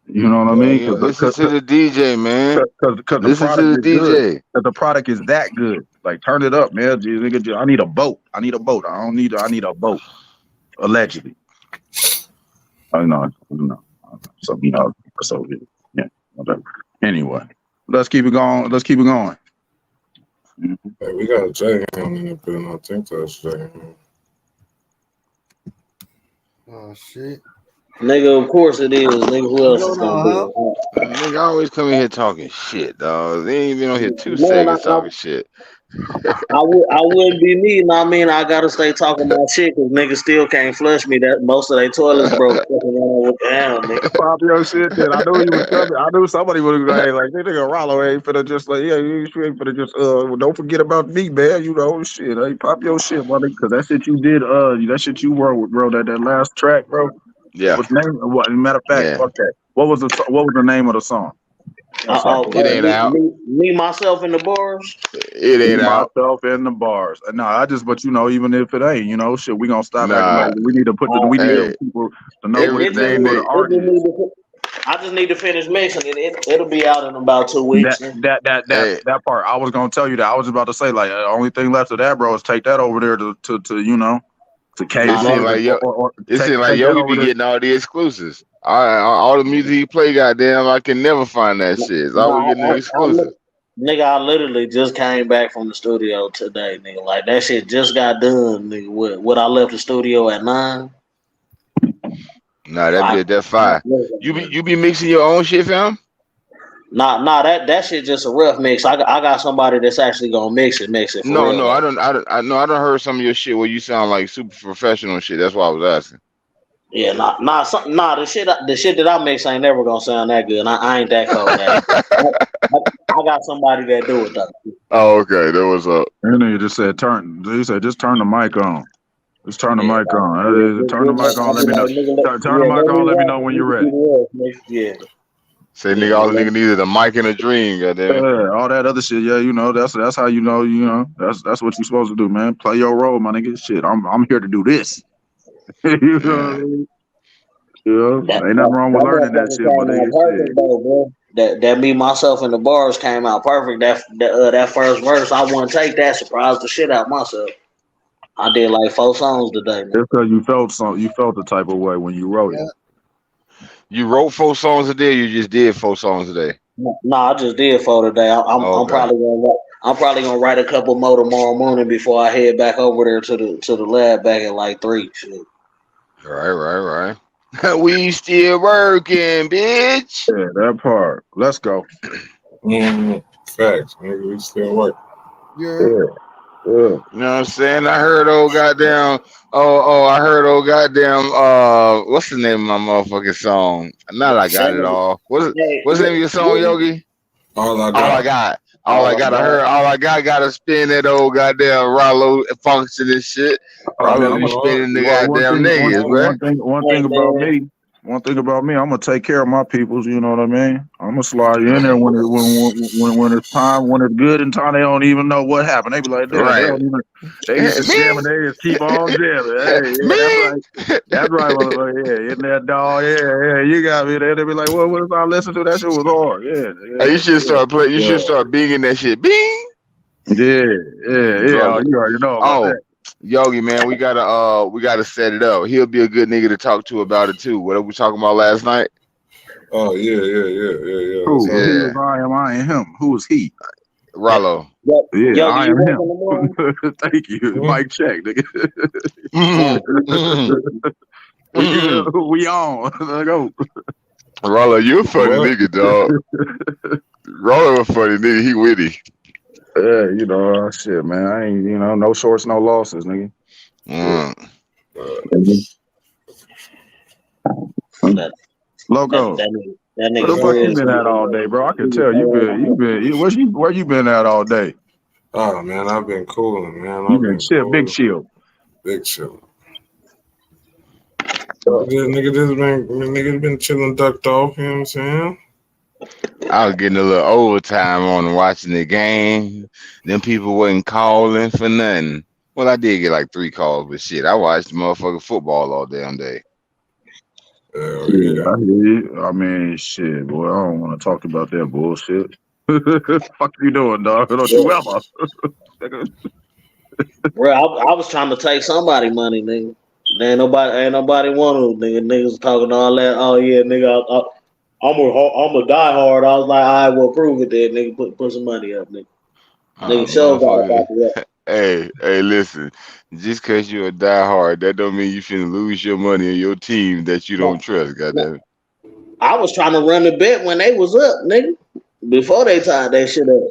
Speaker 22: You know what I mean?
Speaker 17: Yeah, listen to the DJ, man.
Speaker 22: Because
Speaker 17: listen to the DJ.
Speaker 22: Because the product is that good. Like, turn it up, man. Nigga, I need a boat. I need a boat. I need a boat. Allegedly. I know. So yeah, whatever. Anyway. Let's keep it going.
Speaker 19: Hey, we got a J in the building. I think that's J.
Speaker 15: Oh shit.
Speaker 8: Nigga, of course it is. Nigga, who else is gonna do it?
Speaker 17: Nigga always come in here talking shit, dog. They ain't been on here 2 seconds talking shit.
Speaker 8: I wouldn't be me, I mean, I gotta stay talking my shit because niggas still can't flush me. That most of their toilets broke. Nigga.
Speaker 22: Pop your shit, then. I knew you was coming. I knew somebody would go, hey, like, this nigga Rollo ain't finna just like, yeah, you ain't finna just don't forget about me, man. You know, shit. Hey, pop your shit, buddy, because that shit you did, that shit you wrote, bro, that last track, bro.
Speaker 17: Yeah.
Speaker 22: Matter of fact, fuck that. What was the name of the song?
Speaker 17: It ain't out.
Speaker 8: Me, myself, in the bars.
Speaker 17: It ain't out.
Speaker 22: Myself in the bars. No, but even if it ain't, shit, we gonna stop acting like we need to put we need people to know
Speaker 17: everything
Speaker 22: what the artist is.
Speaker 8: I just need to finish mixing it. It'll be out in about 2 weeks.
Speaker 22: That part. I was gonna tell you that. I was about to say, like, the only thing left of that, bro, is take that over there to K.
Speaker 17: It seems like Yogi be getting all the exclusives. All the music he play, goddamn, I can never find that shit. It's always getting the exclusive.
Speaker 8: Nigga, I literally just came back from the studio today, nigga. Like, that shit just got done, nigga. What I left the studio at 9.
Speaker 17: Nah, that fire. You be mixing your own shit, fam?
Speaker 8: Nah, that shit just a rough mix. I got somebody that's actually gonna mix it.
Speaker 17: No, I don't heard some of your shit where you sound like super professional and shit. That's why I was asking.
Speaker 8: Yeah, the shit that I mix ain't never gonna sound that good. I ain't that cold. I got somebody that do it though.
Speaker 17: Oh, okay, that was up.
Speaker 22: And then you just said just turn the mic on. Just turn the mic on. Turn the mic on. Let me know. Turn the mic on. Let me know when you're ready.
Speaker 8: Yeah.
Speaker 17: Say nigga, all the nigga needed a mic and a dream, goddamn.
Speaker 22: Yeah, all that other shit. Yeah, that's how you know. That's what you're supposed to do, man. Play your role, my nigga. Shit, I'm here to do this. You know what I mean? Yeah, ain't nothing wrong with learning that shit, but
Speaker 8: that me, myself, and the bars came out perfect. That first verse, I want to take that, surprise the shit out myself. I did like 4 songs today, man.
Speaker 22: It's because you felt the type of way when you wrote it.
Speaker 17: You wrote 4 songs a day. Or you just did 4 songs a day.
Speaker 8: No, I just did 4 today. I'm probably gonna write a couple more tomorrow morning before I head back over there to the lab back at like 3. Shit.
Speaker 17: Right. We still working, bitch.
Speaker 22: Yeah, that part. Let's go.
Speaker 19: Facts, nigga. We still work.
Speaker 22: Yeah.
Speaker 17: You know what I'm saying? I heard old goddamn. I heard old goddamn. What's the name of my motherfucking song? Now I got it all. What's the name of your song, Yogi?
Speaker 19: All I
Speaker 17: got. I heard all I gotta spin that old goddamn Rollo function and shit. Rollo be spinning the goddamn niggas, bro.
Speaker 22: One thing about me, I'm gonna take care of my peoples. You know what I mean? I'm gonna slide you in there when it's time, when it's good in time. They don't even know what happened. They be like, damn, they don't even. They just jamming. They just keep on jamming. Hey, yeah, that's right. That's right, motherfucker. Yeah, in that dog. Yeah, you got me there. They be like, what if I listen to that shit was hard? Yeah.
Speaker 17: Hey, you should start playing. You should start binging that shit. Bing.
Speaker 22: Yeah. Oh, you already know about that.
Speaker 17: Yogi, man, we gotta set it up. He'll be a good nigga to talk to about it too. What we talking about last night?
Speaker 19: Oh yeah.
Speaker 22: Who is I am him? Who is he?
Speaker 17: Rollo.
Speaker 22: Yeah, I am him. Thank you. Mic check, nigga. We on. Let's go.
Speaker 17: Rollo, you a funny nigga, dog. Rollo a funny nigga. He witty.
Speaker 22: Yeah, you know, shit, man. I ain't, no shorts, no losses, nigga. Loco,
Speaker 8: that
Speaker 22: where
Speaker 8: nigga
Speaker 22: the fuck you been at all day, bro? I can tell you been. Where you been at all day?
Speaker 19: Oh man, I've been cooling, man.
Speaker 22: You been chill, big chill.
Speaker 19: Big chill. Nigga been chilling, ducked off. You know what I'm saying?
Speaker 17: I was getting a little overtime on watching the game. Them people wasn't calling for nothing. Well, I did get like 3 calls, but shit, I watched motherfucking football all damn day.
Speaker 22: Yeah, I hear you. I mean, shit, boy, I don't want to talk about that bullshit. Fuck you doing, dog? Don't you ever?
Speaker 8: Bro, I was trying to take somebody money, nigga. Ain't nobody want to, nigga. Niggas talking all that. Oh yeah, nigga. I'm a die hard. I was like, I will prove it. Then nigga, put some money up, nigga. Nigga, show got
Speaker 17: Hey, listen. Just cause you're a diehard, that don't mean you finna lose your money in your team that you don't trust. Goddamn.
Speaker 8: I was trying to run the bet when they was up, nigga. Before they tied that shit up.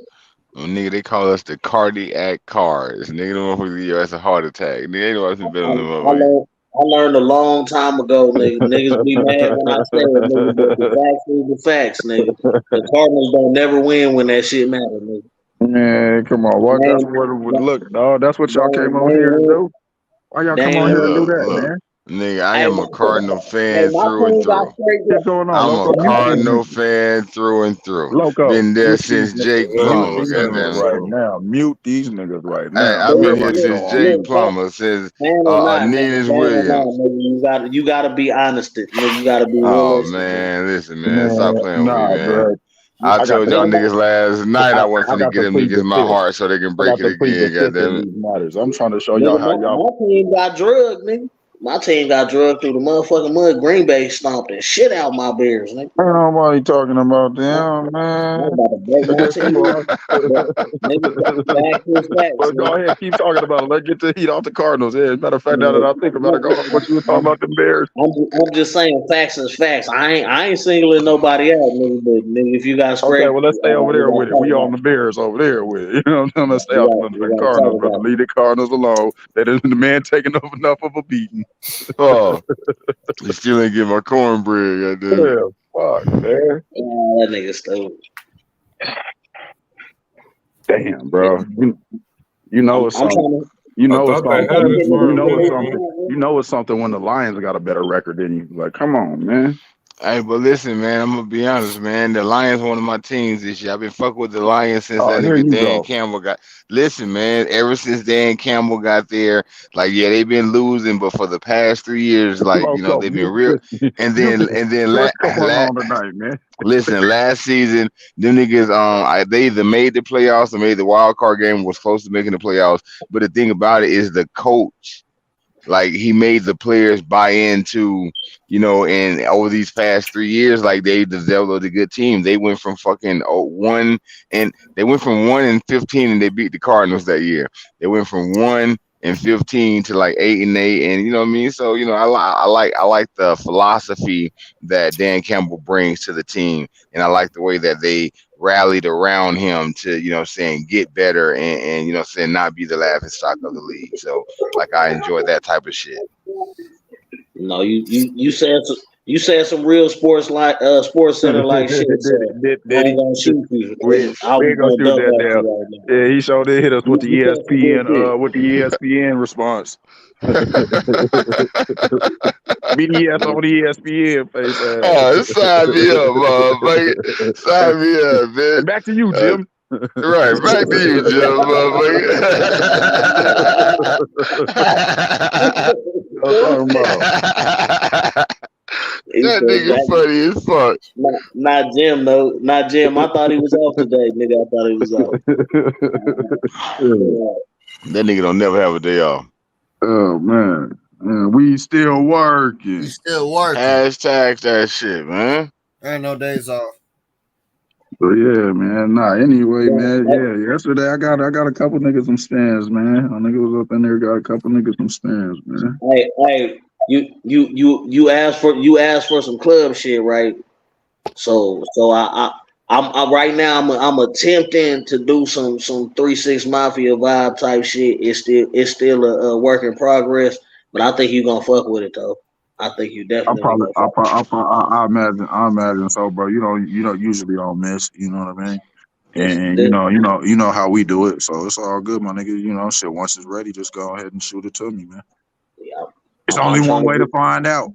Speaker 17: Well, nigga, they call us the cardiac cards. Nigga, the motherfuckers give your ass a heart attack. Nigga, ain't nobody been on the motherfucker.
Speaker 8: I learned a long time ago, nigga. Niggas be mad when I say it, nigga, but the facts is the facts, nigga. The Cardinals don't never win when that shit matters, nigga.
Speaker 22: Man, come on. What? That's what. Look, dog. That's what y'all came over here to do. Why y'all come on here and do that, man?
Speaker 17: Nigga, I am a Cardinal fan through and through.
Speaker 22: What's going on,
Speaker 17: I'm
Speaker 22: Loco?
Speaker 17: a Cardinal fan through and through.
Speaker 22: Loco,
Speaker 17: been there since Jake Plummer.
Speaker 22: Goddamn right now. Mute these niggas right now.
Speaker 17: Hey, I've been here since Jake Plummer, since Nina's Williams.
Speaker 8: You gotta be honest, nigga. You gotta be realistic.
Speaker 17: Man, listen, man, stop playing with me, man.
Speaker 22: Bro.
Speaker 17: I told y'all niggas last night I wasn't finna get them niggas my heart so they can break it again. Goddamn it.
Speaker 22: I'm trying to show y'all how y'all.
Speaker 8: My team got drugged, nigga. My team got drugged through the motherfucking mud. Green Bay stomped the shit out my Bears, nigga.
Speaker 22: I don't know why you talking about them, man.
Speaker 8: I'm about to break my team.
Speaker 22: But go ahead, keep talking about it. Let's get the heat off the Cardinals. Yeah, matter of fact, now that I think about it, go on what you were talking about the Bears.
Speaker 8: I'm just saying facts is facts. I ain't singling nobody out, nigga. But nigga, if you got straight,
Speaker 22: okay, well let's stay over there with it. We on the Bears over there with it. You know what I'm saying? Let's stay out the Cardinals, brother. Leave the Cardinals alone. The man taking enough of a beating.
Speaker 17: Oh, you still ain't get my cornbread, goddamn.
Speaker 22: Yeah, fuck, man.
Speaker 8: That nigga stupid.
Speaker 22: Damn, bro. You know it's something. You know it's something. You know it's something when the Lions got a better record than you. Like, come on, man.
Speaker 17: Hey, but listen, man, I'm gonna be honest, man. The Lions one of my teams this year. I've been fucking with the Lions since
Speaker 22: Oh,
Speaker 17: that
Speaker 22: here
Speaker 17: nigga
Speaker 22: you
Speaker 17: Dan
Speaker 22: go.
Speaker 17: Campbell got. Listen, man, ever since Dan Campbell got there, like, yeah, they've been losing, but for the past 3 years, like, you know,
Speaker 22: Loco,
Speaker 17: they've been real. And then
Speaker 22: just come along tonight, man.
Speaker 17: listen, last season, them niggas, they either made the playoffs or made the wild card game, was close to making the playoffs. But the thing about it is the coach. Like, he made the players buy into, and over these past 3 years, like, they developed a good team. They went from fucking 1-15, and they beat the Cardinals that year. They went from 1-15 to like 8-8, and you know what I mean. So I like the philosophy that Dan Campbell brings to the team, and I like the way that they rallied around him to, saying get better and saying not be the laughing stock of the league. So, like, I enjoy that type of shit.
Speaker 8: No, you said some real sports center like shit. So I ain't gonna shoot you.
Speaker 22: We
Speaker 8: I
Speaker 22: ain't
Speaker 8: was
Speaker 22: gonna
Speaker 8: gonna
Speaker 22: shoot
Speaker 8: dump
Speaker 22: that
Speaker 8: at
Speaker 22: down.
Speaker 8: you right now.
Speaker 22: Yeah, he sure did hit us with the
Speaker 8: You said some good shit.
Speaker 22: ESPN response. BDS on ESPN face
Speaker 17: Oh, sign me up, motherfucker. Sign me up, man.
Speaker 22: Back to you, Jim.
Speaker 17: Right, back to you, Jim, motherfucker.
Speaker 22: I'm talking about.
Speaker 17: That nigga funny as fuck.
Speaker 8: Not Jim, though. Not Jim. I thought he was off today, nigga. I thought he was off.
Speaker 17: That nigga don't never have a day off.
Speaker 22: Oh man, we still working.
Speaker 15: Still working.
Speaker 17: Hashtag that shit, man.
Speaker 15: There ain't no days off.
Speaker 22: So yeah, man. Nah, anyway, man. Yeah, yesterday I got a couple niggas some stands, man. A nigga was up in there, got a couple niggas some stands, man.
Speaker 8: Hey, you asked for some club shit, right? So I'm right now. I'm attempting to do some 3-6 Mafia vibe type shit. It's still a work in progress, but I think you gonna fuck with it though. I think you definitely.
Speaker 22: I imagine so, bro. You don't usually don't miss. You know what I mean? And you know how we do it, so it's all good, my nigga. You know, shit. Once it's ready, just go ahead and shoot it to me, man.
Speaker 8: Yeah,
Speaker 22: it's only one way to find out.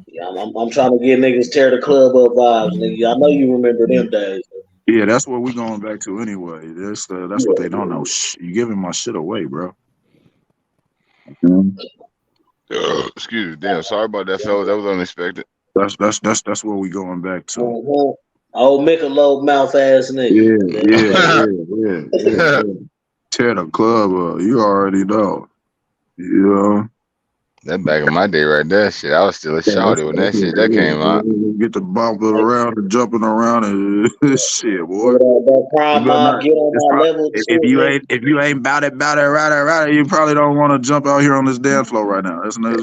Speaker 8: Yeah, I'm trying to get niggas tear the club up vibes, nigga. I know you remember them days.
Speaker 22: Yeah, that's what we going back to anyway. That's what they don't know. You giving my shit away, bro.
Speaker 17: Excuse me, damn. Sorry about that, fellas. That was unexpected.
Speaker 22: That's what we going back to.
Speaker 8: Old Michelob mouth ass nigga.
Speaker 22: Yeah. Tear the club up. You already know. Yeah.
Speaker 17: That back in my day right there, shit. I was still a shawty when that shit that came out.
Speaker 22: Get the bumping around and jumping around and shit, boy.
Speaker 8: That prime mob get on my level.
Speaker 22: If you ain't about it, right, you probably don't want to jump out here on this dance floor right now. It's not.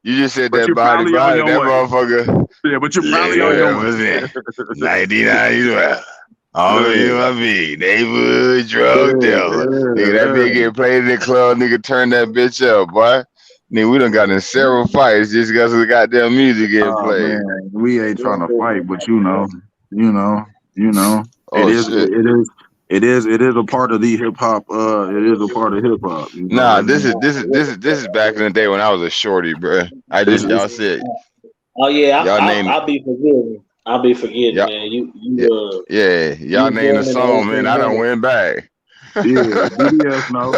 Speaker 17: You just said that body, that motherfucker.
Speaker 22: Yeah, but you're probably on your way.
Speaker 17: 99. Oh, you know what I mean? Neighborhood drug dealer. Nigga, that bitch get played in the club, nigga, turn that bitch up, boy. Nigga, we done got in several fights just because of the goddamn music getting played.
Speaker 22: Man, we ain't trying to fight, but you know.
Speaker 17: Oh,
Speaker 22: it is a part of the hip hop. It is a part of hip hop.
Speaker 17: Nah, this is back in the day when I was a shorty, bro. Y'all said.
Speaker 8: Oh yeah, I'll be forgiven. I'll be forgetting, man.
Speaker 17: Y'all named the song, man. I done went back.
Speaker 22: Yeah, BDS no.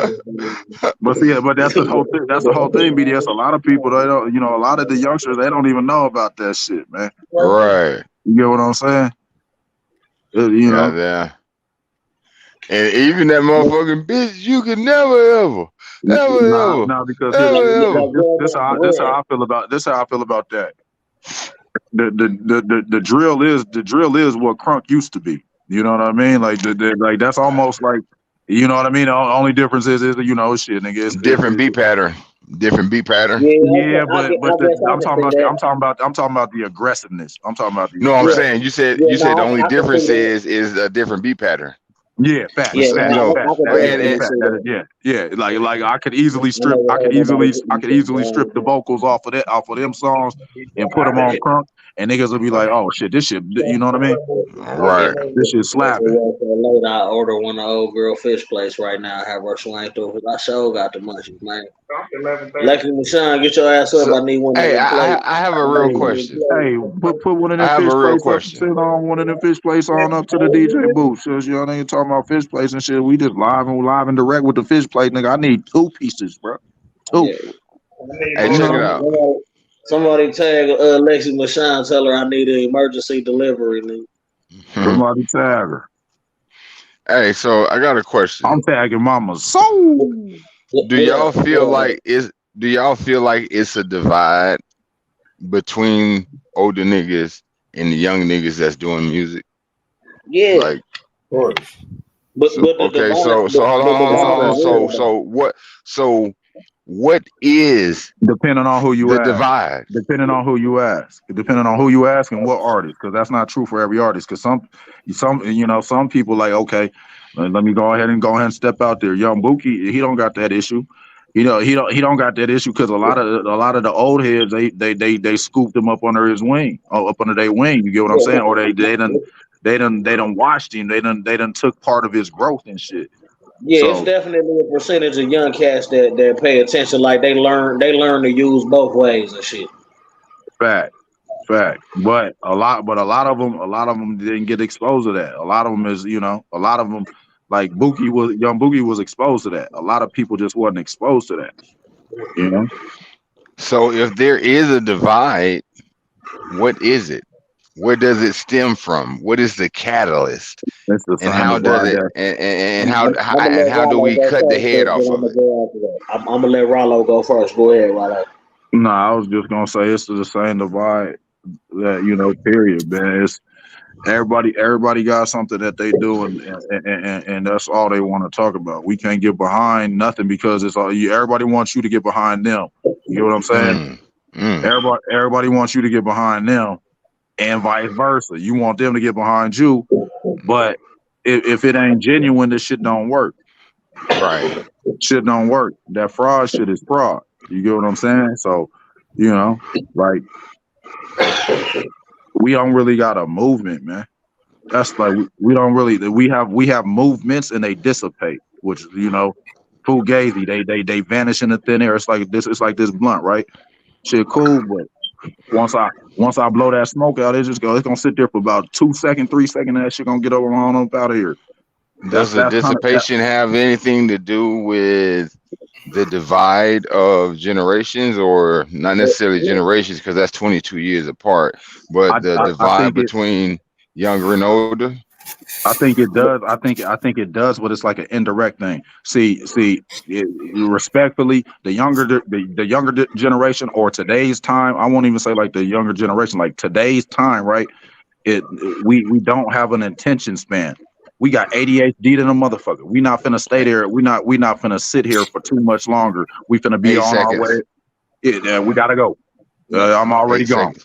Speaker 22: But that's the whole thing. That's the whole thing, BDS. A lot of people, they don't. A lot of the youngsters, they don't even know about that shit, man.
Speaker 17: Right.
Speaker 22: You get what I'm saying?
Speaker 17: Yeah. And even that motherfucking bitch, you can never.
Speaker 22: Nah, because this how I feel about that. The drill is what crunk used to be. You know what I mean? Like like that's almost like, you know what I mean? The only difference is shit, nigga. It's
Speaker 17: different beat pattern.
Speaker 22: Yeah, but I'm talking about the aggressiveness. I'm talking about the.
Speaker 17: No, I'm saying you said the only difference is a different beat pattern.
Speaker 22: Yeah, facts.
Speaker 8: Yeah,
Speaker 22: Like I could easily strip the vocals off of them songs and put them on crunk, and niggas will be like, oh shit, this shit, you know what I mean?
Speaker 17: Right.
Speaker 22: This shit slapping.
Speaker 8: Late, I order one of the old girl fish plates right now. Have her swing through. I sure got the munchies, man. Lexi Michon, get your ass up. I need one of
Speaker 17: Hey,
Speaker 8: them plates.
Speaker 17: I have a real question.
Speaker 22: Hey, put one of them
Speaker 17: I have
Speaker 22: fish
Speaker 17: a real
Speaker 22: plates up.
Speaker 17: question.
Speaker 22: Sit on one of them fish plates on up to the DJ booth. So y'all ain't talking about fish plates and shit. We just live and direct with the fish plate, nigga. I need 2 pieces, bro. 2.
Speaker 8: Yeah.
Speaker 17: Hey, check it out.
Speaker 8: Somebody tag Lexi Michon. Tell her I need an emergency delivery. Nigga.
Speaker 22: Somebody tag her.
Speaker 17: Hey, so I got a question.
Speaker 22: I'm tagging Mama. So
Speaker 17: do y'all feel like it's a divide between older niggas and the young niggas that's doing music?
Speaker 8: Yeah.
Speaker 17: Like,
Speaker 8: but
Speaker 17: okay, so hold on. So what is
Speaker 22: depending on who you
Speaker 17: the
Speaker 22: ask.
Speaker 17: divide?
Speaker 22: Depending on who you ask. Depending on who you ask and what artist, because that's not true for every artist. Because some people like, okay, let me go ahead and step out there. Young Buki, he don't got that issue. He don't got that issue because a lot of the old heads they scooped him up under his wing, up under their wing. You get what I'm saying? Or they done watched him. They done took part of his growth and shit.
Speaker 8: Yeah,
Speaker 22: So,
Speaker 8: it's definitely a percentage of young cats that pay attention. Like they learn to use both ways and shit.
Speaker 22: Fact. But a lot of them didn't get exposed to that. A lot of them is, a lot of them like Young Boogie was exposed to that. A lot of people just wasn't exposed to that. You know.
Speaker 17: So if there is a divide, what is it? Where does it stem from? What is the catalyst? And how does it? And how do we cut the head off of it?
Speaker 8: I'm gonna let Rollo go first. Go ahead, Rollo.
Speaker 22: No, I was just gonna say it's the same divide that period, man. It's everybody got something that they do, and that's all they want to talk about. We can't get behind nothing because it's all everybody wants you to get behind them. You get what I'm saying? Everybody wants you to get behind them, and vice versa. You want them to get behind you, but if it ain't genuine, this shit don't work.
Speaker 17: Right?
Speaker 22: Shit don't work. That fraud shit is fraud. You get what I'm saying? So, like we don't really got a movement, man. That's like we don't really. We have movements and they dissipate, which fugazi. They vanish in the thin air. It's like this blunt, right? Shit, cool, but once I blow that smoke out, it's gonna sit there for about 2 seconds, 3 seconds, and that shit gonna get on up out of here.
Speaker 17: Does the dissipation have anything to do with the divide of generations, or not necessarily generations, because that's 22 years apart, but the divide between younger and older?
Speaker 22: I think it does. I think it does, but it's like an indirect thing. See, respectfully, the younger generation, or today's time, I won't even say like the younger generation, like today's time, right? We don't have an attention span. We got ADHD to the motherfucker. We not finna stay there. We not finna sit here for too much longer. We finna be on our way. Yeah, we gotta go. I'm already gone.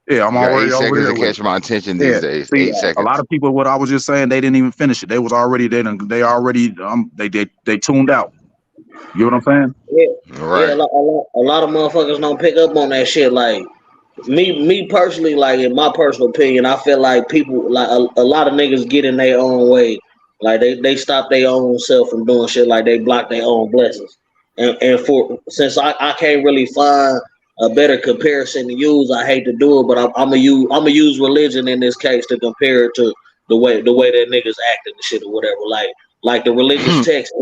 Speaker 22: Yeah, I'm already over here.
Speaker 17: 8 seconds to catch my attention these days.
Speaker 22: See,
Speaker 17: 8 seconds.
Speaker 22: A lot of people, what I was just saying, they didn't even finish it. They was already they tuned out. You know what I'm saying?
Speaker 8: Yeah, right. Yeah. A lot of motherfuckers don't pick up on that shit. Like me personally, like in my personal opinion, I feel like people like a lot of niggas get in their own way. Like they stop their own self from doing shit. Like they block their own blessings. And since I can't really find a better comparison to use, I hate to do it, but I'm gonna use religion in this case to compare it to the way that niggas acting and shit or whatever. Like the religious text,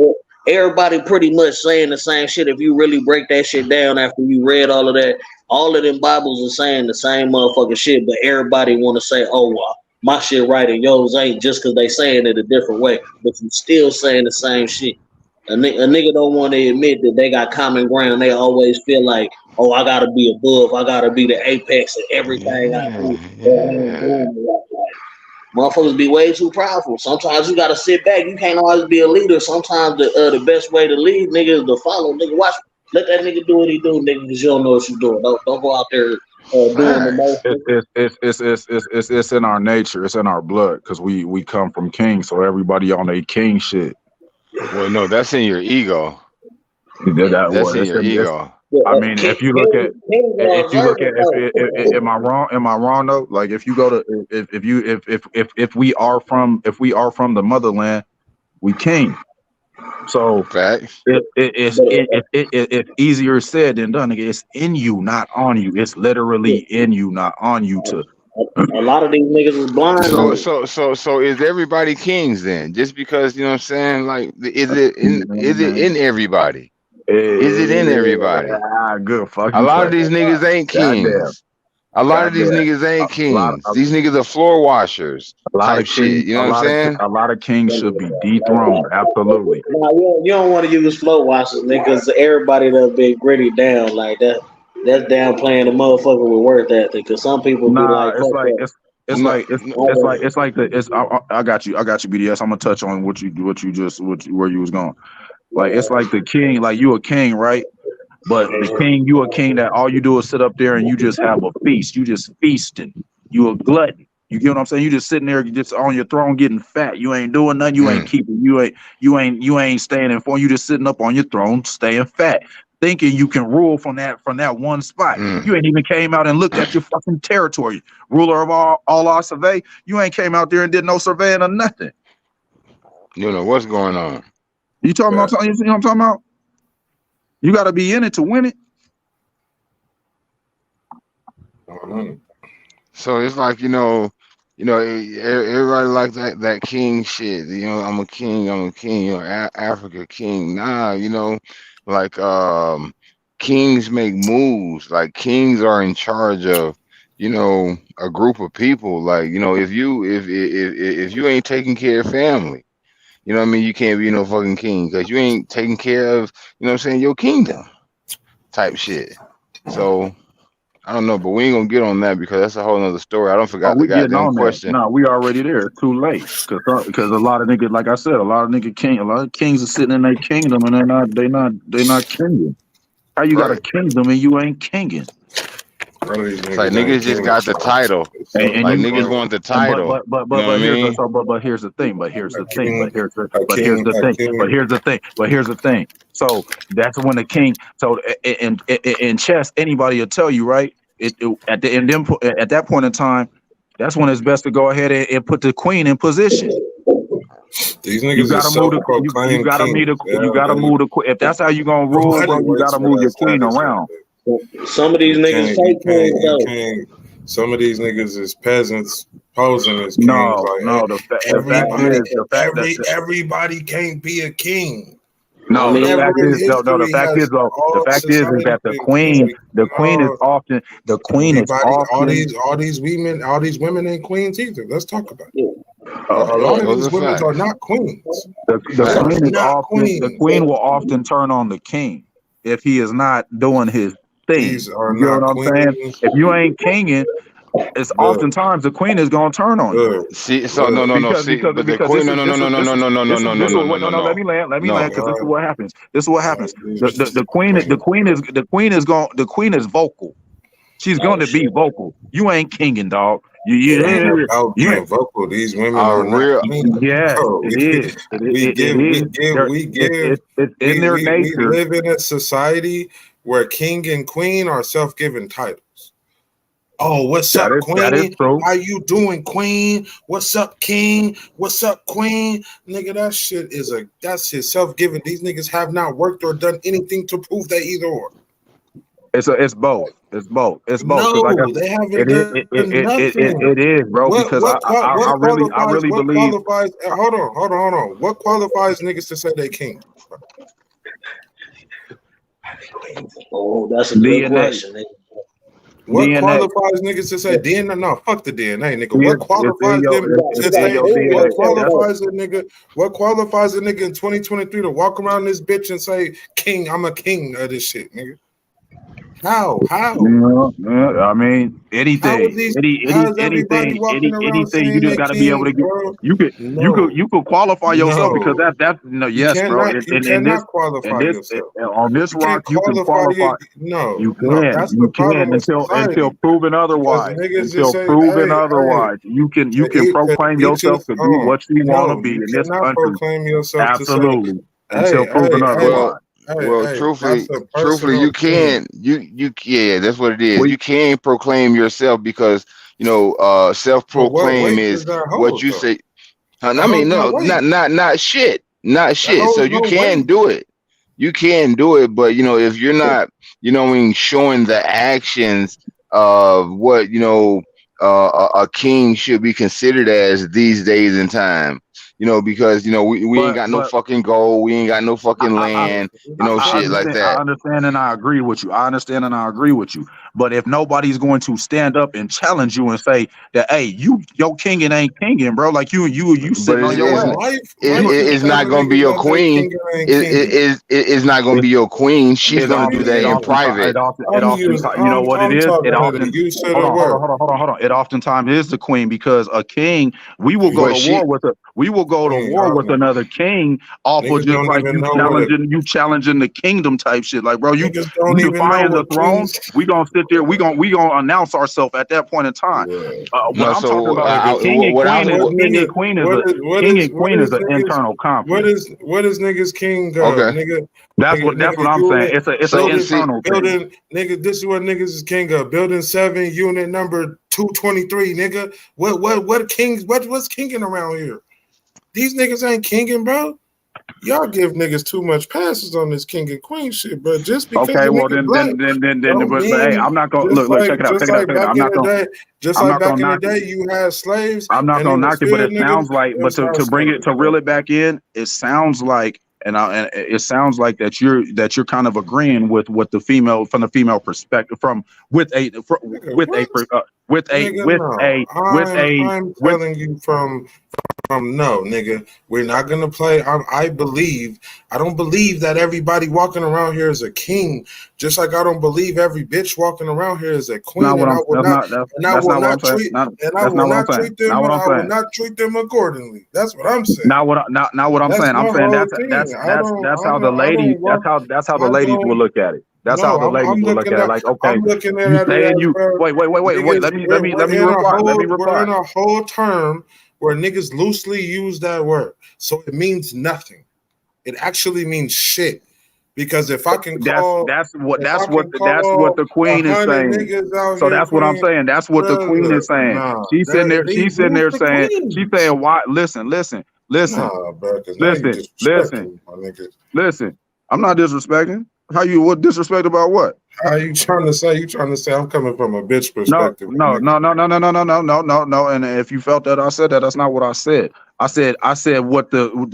Speaker 8: everybody pretty much saying the same shit. If you really break that shit down after you read all of that, all of them Bibles are saying the same motherfucking shit, but everybody want to say, oh, well, my shit right and yours ain't, just because they saying it a different way, but you still saying the same shit. A nigga don't want to admit that they got common ground. They always feel like, oh, I gotta be above, I gotta be the apex of everything I do. Motherfuckers be way too prideful. Sometimes you gotta sit back. You can't always be a leader. Sometimes the best way to lead, nigga, is to follow. Nigga, watch. Let that nigga do what he do, nigga, because you don't know what you're doing. Don't go out there doing the most.
Speaker 22: It's in our nature. It's in our blood because we come from kings. So everybody on a king shit.
Speaker 17: Well, no, that's in your ego. That's in your ego.
Speaker 9: I mean, if you look at, am I wrong? Am I wrong though? Like, if you go to, if we are from the motherland, we king. So it's easier said than done. Nigga. It's in you, not on you. It's literally in you, not on you. To
Speaker 8: a lot of these niggas is blind.
Speaker 17: So is everybody kings then? Just because, you know what I'm saying? Like, is it in everybody? Is it in everybody?
Speaker 9: Good fuck.
Speaker 17: A lot of these niggas ain't kings. A lot of these niggas ain't kings. These niggas are floor washers type shit. You know what I'm saying?
Speaker 9: A lot of kings should be dethroned. Absolutely.
Speaker 8: Nah, you don't want to use flow washers, nigga, because everybody that been gritty down like that. That's downplaying the motherfucker with worth ethic. Because some people be like,
Speaker 9: I got you, BDS. I'm gonna touch on where you was going. Like, it's like the king, like you a king, right? But the king, you a king that all you do is sit up there and you just have a feast. You just feasting. You a glutton. You get what I'm saying? You just sitting there, you just on your throne getting fat. You ain't doing nothing. You ain't keeping. You ain't staying in form. You just sitting up on your throne, staying fat, thinking you can rule from that one spot. You ain't even came out and looked at your fucking territory. Ruler of all our survey. You ain't came out there and did no surveying or nothing.
Speaker 17: You know what's going on.
Speaker 9: You talking about? You see what I'm talking about? You got to be in it to win it.
Speaker 17: So it's like, everybody like that king shit. I'm a king. Africa king. Nah, like kings make moves. Like, kings are in charge of, a group of people. Like, if you ain't taking care of family, you know what I mean? You can't be no fucking king because you ain't taking care of, your kingdom type shit. So I don't know, but we ain't gonna get on that because that's a whole nother story. I don't forgot the goddamn question.
Speaker 9: No, we already there. It's too late. Because a lot of niggas, like I said, a lot of kings are sitting in their kingdom and they're not kinging. How you got a kingdom and you ain't kinging?
Speaker 17: It's like niggas just got the title.
Speaker 9: And
Speaker 17: like niggas want the title. But
Speaker 9: here's the thing. So that's when the king. So in chess, anybody will tell you, right? At that point in time, that's when it's best to go ahead and put the queen in position.
Speaker 19: These niggas are self-proclaimed kings.
Speaker 9: You gotta move the queen. If that's how you gonna rule, bro, you gotta move your queen around.
Speaker 8: Some of these niggas fake kings though.
Speaker 19: Some of these niggas is peasants posing as kings. Everybody can't be a king.
Speaker 9: The fact is that the queen is often
Speaker 19: all these women ain't queens either. Let's talk about it. A lot of these women are not queens.
Speaker 9: The queen will often turn on the king if he is not doing his thing.
Speaker 19: These are
Speaker 9: you know
Speaker 19: not
Speaker 9: what I'm saying? If you ain't kinging, it's oftentimes the queen is gonna turn on you.
Speaker 17: See, so no. See, but the queen, no.
Speaker 9: Let me land, because this is what happens. The queen is vocal. She's going to be vocal. You ain't kinging, dog. You
Speaker 19: ain't vocal. These women are real.
Speaker 9: Yeah, it is. It's in their nature.
Speaker 19: We live in a society where king and queen are self-given titles. Oh, what's up, queen?
Speaker 9: That is true.
Speaker 19: How you doing, queen? What's up, king? What's up, queen? Nigga, that's his self-given. These niggas have not worked or done anything to prove that either or.
Speaker 9: It's both. It's both.
Speaker 19: No, they haven't done nothing.
Speaker 9: It is, bro. Because I really believe.
Speaker 19: Hold on. What qualifies niggas to say they king?
Speaker 8: Oh, that's a good question.
Speaker 19: What
Speaker 9: DNA.
Speaker 19: Qualifies niggas to say DNA? No, fuck the DNA, nigga. What qualifies them to say? What qualifies a nigga? What qualifies a nigga in 2023 to walk around this bitch and say, "King, I'm a king of this shit, nigga"? How?
Speaker 9: I mean, anything. Anything. You just got to be able to get. You could qualify yourself because that's no. Yes, bro.
Speaker 19: You cannot qualify yourself
Speaker 9: on this rock. You can qualify. You can until proven otherwise. Until proven otherwise, you can proclaim yourself to be what you want to be in this country.
Speaker 19: Proclaim yourself
Speaker 9: absolutely.
Speaker 19: To say,
Speaker 9: until proven otherwise.
Speaker 17: Well,
Speaker 19: that's
Speaker 17: truthfully,
Speaker 19: a
Speaker 17: truthfully,
Speaker 19: personal
Speaker 17: you
Speaker 19: thing.
Speaker 17: can yeah, that's what it is.
Speaker 22: We,
Speaker 17: You can proclaim yourself because
Speaker 19: But what
Speaker 17: self-proclaim
Speaker 19: weight does
Speaker 17: is
Speaker 19: that
Speaker 17: what
Speaker 19: hold,
Speaker 17: you
Speaker 19: though?
Speaker 17: say.
Speaker 19: That
Speaker 17: I
Speaker 19: holds
Speaker 17: mean,
Speaker 19: no
Speaker 17: no,
Speaker 19: weight.
Speaker 17: not shit, not
Speaker 19: That
Speaker 17: shit. So
Speaker 19: holds
Speaker 17: you
Speaker 19: no
Speaker 17: can
Speaker 19: weight.
Speaker 17: do it. You can do it, but if you're not, I mean, showing the actions of what a king should be considered as these days and time. Because we ain't got no
Speaker 22: but
Speaker 17: fucking gold, we ain't got no
Speaker 22: I,
Speaker 17: fucking
Speaker 22: I, I
Speaker 17: land,
Speaker 22: I
Speaker 17: shit like
Speaker 22: understand. I
Speaker 17: that.
Speaker 22: understand, and I agree with you. I understand, and I agree with you. But if nobody's going to stand up and challenge you and say that, hey, your kinging ain't kinging, bro. Like you
Speaker 17: But
Speaker 22: sitting on your ass.
Speaker 19: Why you keep
Speaker 17: it's not
Speaker 19: telling
Speaker 17: gonna be
Speaker 19: niggas
Speaker 17: your
Speaker 19: that they
Speaker 17: queen.
Speaker 19: king and ain't kinging?
Speaker 17: It's not gonna be your queen. She's
Speaker 22: It
Speaker 17: gonna
Speaker 19: What
Speaker 17: do
Speaker 19: do
Speaker 22: often,
Speaker 19: you
Speaker 17: that
Speaker 22: it
Speaker 17: in
Speaker 22: often,
Speaker 19: mean?
Speaker 22: it
Speaker 17: private.
Speaker 22: often, it
Speaker 19: I'm
Speaker 22: often,
Speaker 19: using.
Speaker 22: you know what it
Speaker 19: I'm
Speaker 22: is? It
Speaker 19: talking to the
Speaker 22: often,
Speaker 19: use of
Speaker 22: hold
Speaker 19: the
Speaker 22: on, hold on,
Speaker 19: word.
Speaker 22: hold on, hold on, hold on. It oftentimes is the queen because a king, we will go
Speaker 17: But
Speaker 22: to war
Speaker 17: she
Speaker 22: with we will go to
Speaker 19: Queen,
Speaker 22: war with another king off of
Speaker 19: niggas
Speaker 22: just
Speaker 19: don't
Speaker 22: like
Speaker 19: even know what a
Speaker 22: you challenging the kingdom type shit. Like, bro, you
Speaker 19: niggas don't even know
Speaker 22: defying the
Speaker 19: what
Speaker 22: throne.
Speaker 19: kings.
Speaker 22: We gonna sit there. We gonna announce ourselves at that point in time.
Speaker 19: Yeah.
Speaker 22: When
Speaker 17: no.
Speaker 22: I'm talking
Speaker 17: So
Speaker 22: about
Speaker 19: Niggas,
Speaker 22: king and
Speaker 17: what I
Speaker 22: queen is
Speaker 19: what
Speaker 22: king
Speaker 19: nigga?
Speaker 22: and queen is
Speaker 19: What
Speaker 22: a
Speaker 19: is what
Speaker 22: king
Speaker 19: is
Speaker 22: and
Speaker 19: what
Speaker 22: queen is
Speaker 19: is
Speaker 22: an
Speaker 19: niggas?
Speaker 22: internal conflict.
Speaker 19: What is niggas king of?
Speaker 17: okay.
Speaker 19: Nigga,
Speaker 22: That's
Speaker 19: nigga,
Speaker 22: that's what
Speaker 19: nigga,
Speaker 22: I'm saying.
Speaker 19: unit
Speaker 22: It's an
Speaker 17: So
Speaker 19: building,
Speaker 17: see,
Speaker 22: internal thing.
Speaker 19: building, nigga. This is what niggas is king of. Building 7, unit number 223, nigga. What kings? What's kinging around here? These niggas ain't kinging, bro. Y'all give niggas too much passes on this king and queen shit, bro. Just because
Speaker 22: Okay,
Speaker 19: the
Speaker 22: well
Speaker 19: nigga black
Speaker 22: then,
Speaker 19: don't
Speaker 22: but hey,
Speaker 19: mean
Speaker 22: I'm not gonna look, check it out, check it out, check it out.
Speaker 19: back in the day, just
Speaker 22: I'm
Speaker 19: like
Speaker 22: not
Speaker 19: back
Speaker 22: gonna
Speaker 19: in the
Speaker 22: knock it.
Speaker 19: day, you had slaves
Speaker 22: I'm not
Speaker 19: and it
Speaker 22: gonna
Speaker 19: was
Speaker 22: knock it, but
Speaker 19: field
Speaker 22: it
Speaker 19: niggas.
Speaker 22: sounds like, but
Speaker 19: That's how
Speaker 22: to
Speaker 19: it
Speaker 22: bring it
Speaker 19: started,
Speaker 22: to reel
Speaker 19: bro.
Speaker 22: it back in, it sounds like, and it sounds like that you're kind of agreeing with what the female from the female perspective from
Speaker 19: Nigga, what?
Speaker 22: with a
Speaker 19: Nigga,
Speaker 22: with
Speaker 19: no.
Speaker 22: a with a
Speaker 19: I'm
Speaker 22: with
Speaker 19: telling you from no, nigga. We're not gonna play. I don't believe that everybody walking around here is a king. Just like I don't believe every bitch walking around here is a
Speaker 22: not
Speaker 19: queen,
Speaker 22: what
Speaker 19: and
Speaker 22: I'm that's not that's not what I'm saying.
Speaker 19: I
Speaker 22: That's
Speaker 19: will
Speaker 22: not what I'm
Speaker 19: not
Speaker 22: saying.
Speaker 19: treat them.
Speaker 22: Not what I'm
Speaker 19: I will
Speaker 22: saying.
Speaker 19: not treat them accordingly. That's what I'm saying.
Speaker 22: Not what I'm
Speaker 19: That's
Speaker 22: saying.
Speaker 19: my
Speaker 22: I'm saying
Speaker 19: whole thing.
Speaker 22: that's how the
Speaker 19: I
Speaker 22: ladies
Speaker 19: don't walk.
Speaker 22: that's how the
Speaker 19: I
Speaker 22: ladies will
Speaker 19: don't.
Speaker 22: look at it. That's how
Speaker 19: No,
Speaker 22: the ladies
Speaker 19: I'm
Speaker 22: will look
Speaker 19: looking
Speaker 22: at it.
Speaker 19: at.
Speaker 22: Like, okay,
Speaker 19: I'm looking
Speaker 22: you
Speaker 19: at it
Speaker 22: saying
Speaker 19: as,
Speaker 22: you
Speaker 19: bro.
Speaker 22: wait.
Speaker 19: Niggas,
Speaker 22: Let me reply. Let me
Speaker 19: we're
Speaker 22: reply.
Speaker 19: in a whole term where niggas loosely use that word, so it means nothing. It actually means shit. Because if I can call
Speaker 22: That's what
Speaker 19: all
Speaker 22: the queen is
Speaker 19: 100
Speaker 22: saying.
Speaker 19: niggas out
Speaker 22: So
Speaker 19: here,
Speaker 22: that's what I'm
Speaker 19: Queen,
Speaker 22: saying. That's what the queen
Speaker 19: brother,
Speaker 22: is saying.
Speaker 19: nah,
Speaker 22: She's sitting
Speaker 19: who's
Speaker 22: there
Speaker 19: the
Speaker 22: saying, she's
Speaker 19: queens?
Speaker 22: saying, why listen,
Speaker 19: Nah, bro, because now you
Speaker 22: listen,
Speaker 19: disrespecting me, my nigga.
Speaker 22: listen. I'm not disrespecting. How you what disrespect about what?
Speaker 19: How you trying to say? You trying to say I'm coming from a bitch
Speaker 22: No,
Speaker 19: perspective, my
Speaker 22: no,
Speaker 19: nigga.
Speaker 22: no, no, no, no, no, no, no, no, no, no. And if you felt that I said that, that's not what I said. I said what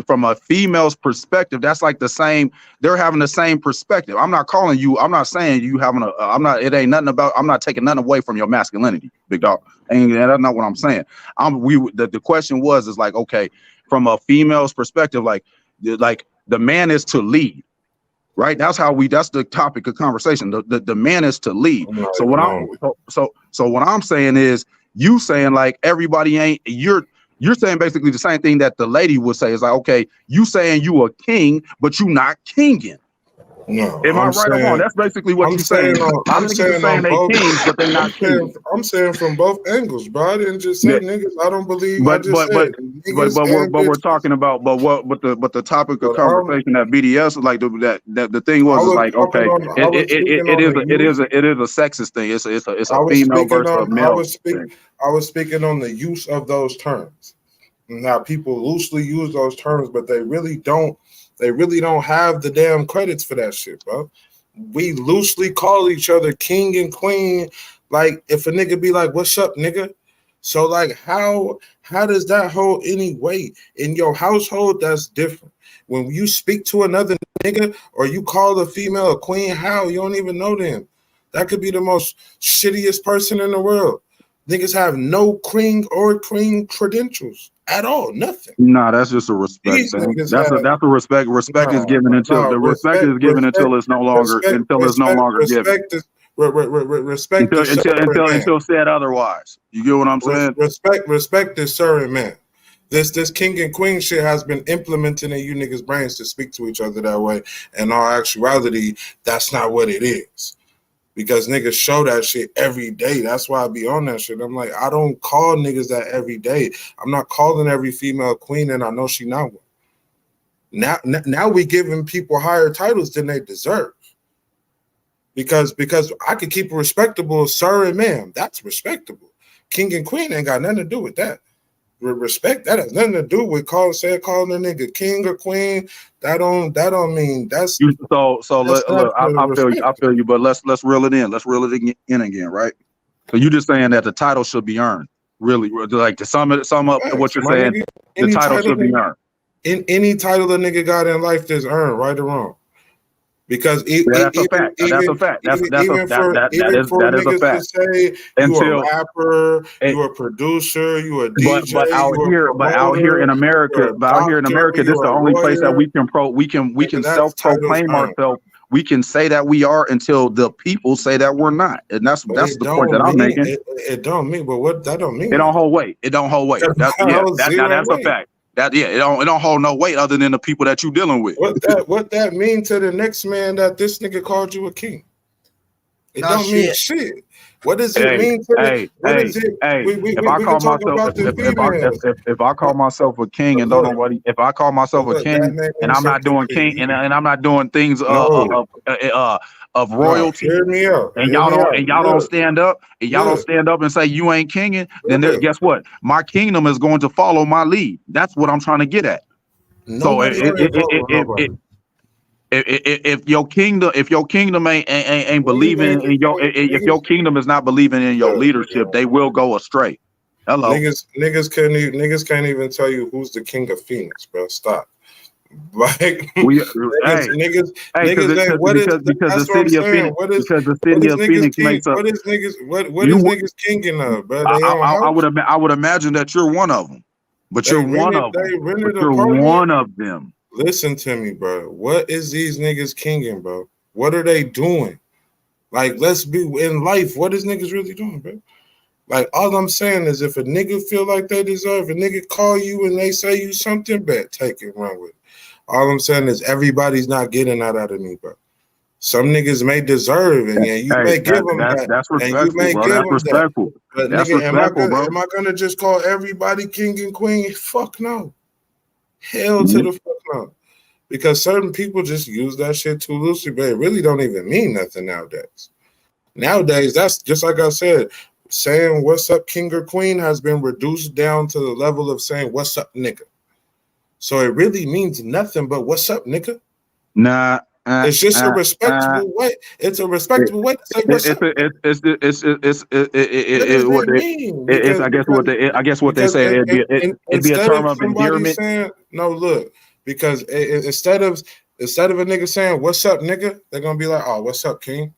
Speaker 22: from a female's perspective, that's like the same. They're having the same perspective. I'm not calling you. I'm not saying you having a. I'm not. It ain't nothing about. I'm not taking nothing away from your masculinity, big dog. And that's not what I'm saying. The question is like, okay, from a female's perspective, like the man is to lead. Right, that's the topic of conversation. The man is to lead.
Speaker 19: I'm not
Speaker 22: So what
Speaker 19: even
Speaker 22: I'm
Speaker 19: on it.
Speaker 22: so what I'm saying is you saying like everybody ain't you're saying basically the same thing that the lady would say is like, okay, you saying you a king, but you not kinging.
Speaker 19: No,
Speaker 22: Am I right or wrong? That's basically what you're saying. A lot of niggas are saying
Speaker 19: on
Speaker 22: they
Speaker 19: both.
Speaker 22: kings, but they not kinging.
Speaker 19: I'm saying from both angles, bro. I didn't just say
Speaker 22: Yeah,
Speaker 19: niggas. I don't believe. I
Speaker 22: But
Speaker 19: just
Speaker 22: but but
Speaker 19: said niggas and
Speaker 22: we're
Speaker 19: bitches.
Speaker 22: talking about but the topic of
Speaker 19: But
Speaker 22: conversation at BDS like the thing
Speaker 19: I
Speaker 22: is
Speaker 19: was
Speaker 22: like,
Speaker 19: talking
Speaker 22: okay,
Speaker 19: on. I was speaking on the youth.
Speaker 22: it is a sexist thing. It's
Speaker 19: I
Speaker 22: a
Speaker 19: was
Speaker 22: female
Speaker 19: speaking
Speaker 22: versus a
Speaker 19: on.
Speaker 22: male thing.
Speaker 19: I was speaking on the use of those terms. Now people loosely use those terms, but they really don't. They really don't have the damn credits for that shit, bro. We loosely call each other king and queen. Like if a nigga be like, "What's up, nigga?" So like, how does that hold any weight in your household? That's different. When you speak to another nigga or you call a female a queen, how you don't even know them. That could be the most shittiest person in the world. Niggas have no queen or queen credentials at all. Nothing.
Speaker 22: Nah, that's just a respect
Speaker 19: These
Speaker 22: thing.
Speaker 19: niggas
Speaker 22: That's
Speaker 19: have
Speaker 22: a respect. Respect is given until
Speaker 19: no
Speaker 22: the respect
Speaker 19: respect,
Speaker 22: is given until it's no longer given.
Speaker 19: respect is respect is serving man.
Speaker 22: Until said otherwise. You get what I'm saying?
Speaker 19: Respect is serving man. This king and queen shit has been implemented in you niggas' brains to speak to each other that way. In all actuality, that's not what it is. Because niggas show that shit every day. That's why I be on that shit. I'm like, I don't call niggas that every day. I'm not calling every female queen, and I know she not one. Now we giving people higher titles than they deserve. Because I could keep it respectable, sir and ma'am. That's respectable. King and queen ain't got nothing to do with that. Respect that has nothing to do with calling a nigga king or queen. That don't mean that's
Speaker 9: look, I feel you, but let's reel it in. Let's reel it in again, right? So you just saying that the title should be earned. Really, like to sum up what you're saying,
Speaker 19: nigga,
Speaker 9: the title should be earned.
Speaker 19: In any title a nigga got in life that's earned, right or wrong. Because
Speaker 9: that's a fact. That's a fact. That is a fact.
Speaker 19: To say you a rapper, you a producer, you a DJ,
Speaker 9: but out here in America, this is the only place that we can self-proclaim ourselves. We can say that we are until the people say that we're not, and that's the point that I'm making.
Speaker 19: It don't mean, but what that don't mean.
Speaker 9: It don't hold weight. It don't hold weight. That's a fact. It don't hold no weight other than the people that you dealing with.
Speaker 19: What that mean to the next man that this nigga called you a king? It don't mean shit. What does it mean to
Speaker 9: if I call myself a king and don't know what if I call myself a king and I'm not doing king and I'm not doing things of royalty, and y'all don't stand up and say you ain't kinging, then guess what? My kingdom is going to follow my lead. That's what I'm trying to get at. So if your kingdom ain't believing in if your kingdom is not believing in your leadership, they will go astray. Hello,
Speaker 19: niggas can't even tell you who's the king of Phoenix, bro. Stop. Like niggas because the city of Phoenix makes up. What is niggas kinging of, bro?
Speaker 9: I would imagine that you're one of them, but you're one of them. You're one of them.
Speaker 19: Listen to me, bro. What is these niggas kinging, bro? What are they doing? Like, let's be in life. What is niggas really doing, bro? Like, all I'm saying is if a nigga feel like they deserve, a nigga call you and they say you something, bet take it, run with it. All I'm saying is everybody's not getting that out of me, bro. Some niggas may deserve it, and you may give them that.
Speaker 9: That's respectful, bro. That's respectful.
Speaker 19: But
Speaker 9: that's
Speaker 19: nigga,
Speaker 9: respectful,
Speaker 19: am I gonna just call everybody king and queen? Fuck no. Hell to the fuck no. Because certain people just use that shit too loosely, but it really don't even mean nothing nowadays. Nowadays, that's just like I said, saying what's up, king or queen has been reduced down to the level of saying what's up, nigga. So it really means nothing but what's up, nigga.
Speaker 9: Nah.
Speaker 19: It's just a respectable way. It's a respectable way to say what's up.
Speaker 9: I guess what they say it'd be a term of endearment.
Speaker 19: No, look, because instead of a nigga saying what's up, nigga, they're gonna be like, oh, what's up, king?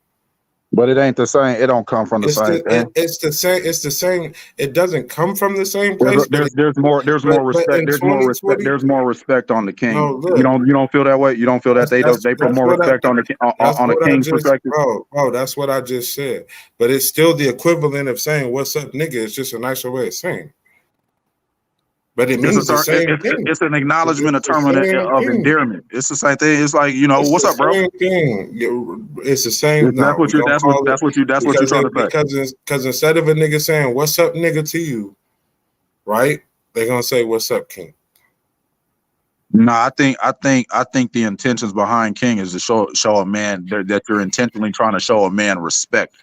Speaker 9: But it ain't the same. It don't come from the same thing.
Speaker 19: It's the same. It's the same. It doesn't come from the same place.
Speaker 9: There's more respect. There's more respect on the king. No, look, you don't feel that way. You don't feel that they put more respect on the king's perspective.
Speaker 19: Bro, that's what I just said. But it's still the equivalent of saying "What's up, nigga." It's just a nicer way of saying. But it means the same thing.
Speaker 9: It's an acknowledgement, a term of endearment. It's the same thing. It's like, what's up, bro?
Speaker 19: It's the same.
Speaker 9: That's what you're trying to say.
Speaker 19: Because instead of a nigga saying "What's up, nigga" to you, right? They're gonna say "What's up, king."
Speaker 9: No, I think the intentions behind king is to show a man that you're intentionally trying to show a man respect.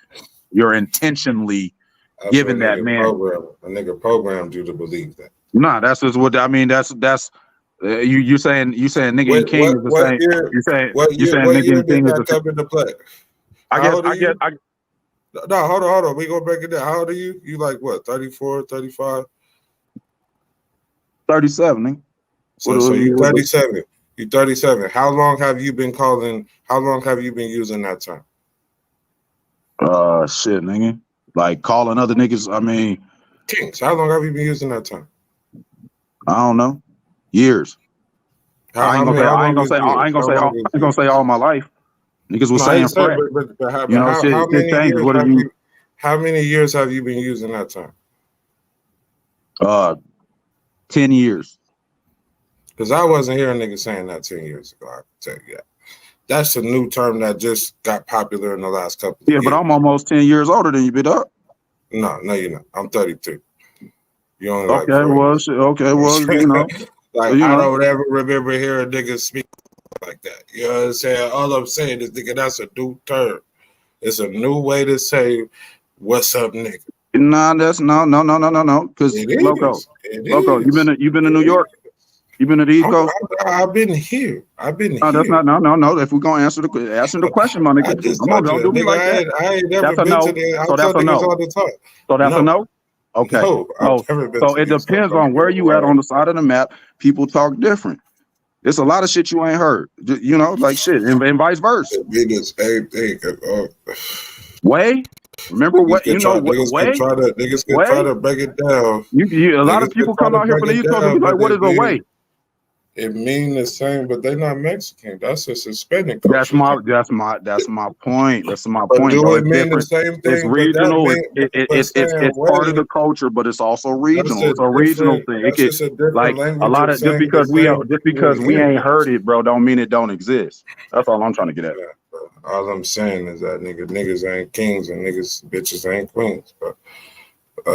Speaker 9: You're intentionally giving that man.
Speaker 19: A nigga programmed you to believe that.
Speaker 9: Nah, that's just what I mean. That's you saying nigga and king is the same. You saying nigga and king is the same.
Speaker 19: Into play? No, hold on. We gonna break it down. How old are you? You like what? 34, 35?
Speaker 9: 37. Nigga.
Speaker 19: So you 37. You 37. How long have you been using that term?
Speaker 9: Shit, nigga. Like calling other niggas. I mean,
Speaker 19: kings. How long have you been using that term?
Speaker 9: I don't know. Years. I ain't gonna say all my life. Niggas was saying Fred.
Speaker 19: How many years have you been using that term?
Speaker 9: 10 years.
Speaker 19: Because I wasn't hearing niggas saying that 10 years ago. I can tell you that. That's a new term that just got popular in the last couple of years.
Speaker 9: Yeah, but I'm almost 10 years older than you, bit up.
Speaker 19: No, you're not. I'm 32. You only
Speaker 9: okay, well, you know.
Speaker 19: Like,
Speaker 22: You
Speaker 19: I
Speaker 22: know,
Speaker 19: don't ever remember hearing niggas speak like that. You know what I'm saying? All I'm saying is, nigga, that's a new term. It's a new way to say, what's up, nigga?
Speaker 22: nah, that's no. Because
Speaker 19: It
Speaker 22: Loco,
Speaker 19: is. It
Speaker 22: you
Speaker 19: is.
Speaker 22: been to New York? You been to the East Coast?
Speaker 19: I've been here.
Speaker 22: No, that's not. No. If we're gonna answer the question, my nigga,
Speaker 19: I just
Speaker 22: come on,
Speaker 19: told you
Speaker 22: don't
Speaker 19: that,
Speaker 22: do me like that.
Speaker 19: nigga. I ain't never
Speaker 22: That's a
Speaker 19: been to
Speaker 22: no.
Speaker 19: there. I
Speaker 22: So
Speaker 19: tell
Speaker 22: that's a
Speaker 19: niggas
Speaker 22: no.
Speaker 19: all the time.
Speaker 22: So that's a no. Okay.
Speaker 19: No, I've never been
Speaker 22: So
Speaker 19: to
Speaker 22: it
Speaker 19: the East Coast.
Speaker 22: depends on where you at on the side of the map. People talk different. It's a lot of shit you ain't heard. You know, like shit, and vice versa.
Speaker 19: It be the same thing.
Speaker 22: Way. Remember what you know?
Speaker 19: Niggas
Speaker 22: Way.
Speaker 19: can try to break it down.
Speaker 22: A lot of
Speaker 19: Niggas can
Speaker 22: people
Speaker 19: try
Speaker 22: come
Speaker 19: to
Speaker 22: out here
Speaker 19: break
Speaker 22: from the
Speaker 19: it
Speaker 22: East Coast and be
Speaker 19: down,
Speaker 22: like,
Speaker 19: but
Speaker 22: "What is a way?"
Speaker 19: it mean the same, but they're not Mexican. That's a Hispanic culture.
Speaker 22: That's my point. That's my
Speaker 19: But
Speaker 22: point,
Speaker 19: do
Speaker 22: bro.
Speaker 19: it
Speaker 22: It's
Speaker 19: mean the
Speaker 22: different.
Speaker 19: same
Speaker 22: It's
Speaker 19: thing? But that
Speaker 22: regional.
Speaker 19: mean, but saying
Speaker 22: It's part of
Speaker 19: way,
Speaker 22: the culture, but it's also
Speaker 19: that's
Speaker 22: regional.
Speaker 19: a
Speaker 22: It's a regional
Speaker 19: different.
Speaker 22: thing. It
Speaker 19: That's
Speaker 22: could
Speaker 19: just a different
Speaker 22: like a
Speaker 19: language
Speaker 22: lot
Speaker 19: of
Speaker 22: of just
Speaker 19: saying the same
Speaker 22: because
Speaker 19: thing
Speaker 22: we
Speaker 19: here.
Speaker 22: ain't heard it, bro. Don't mean it don't exist. That's all I'm trying to get at.
Speaker 19: All I'm saying is that niggas ain't kings and bitches ain't queens. But they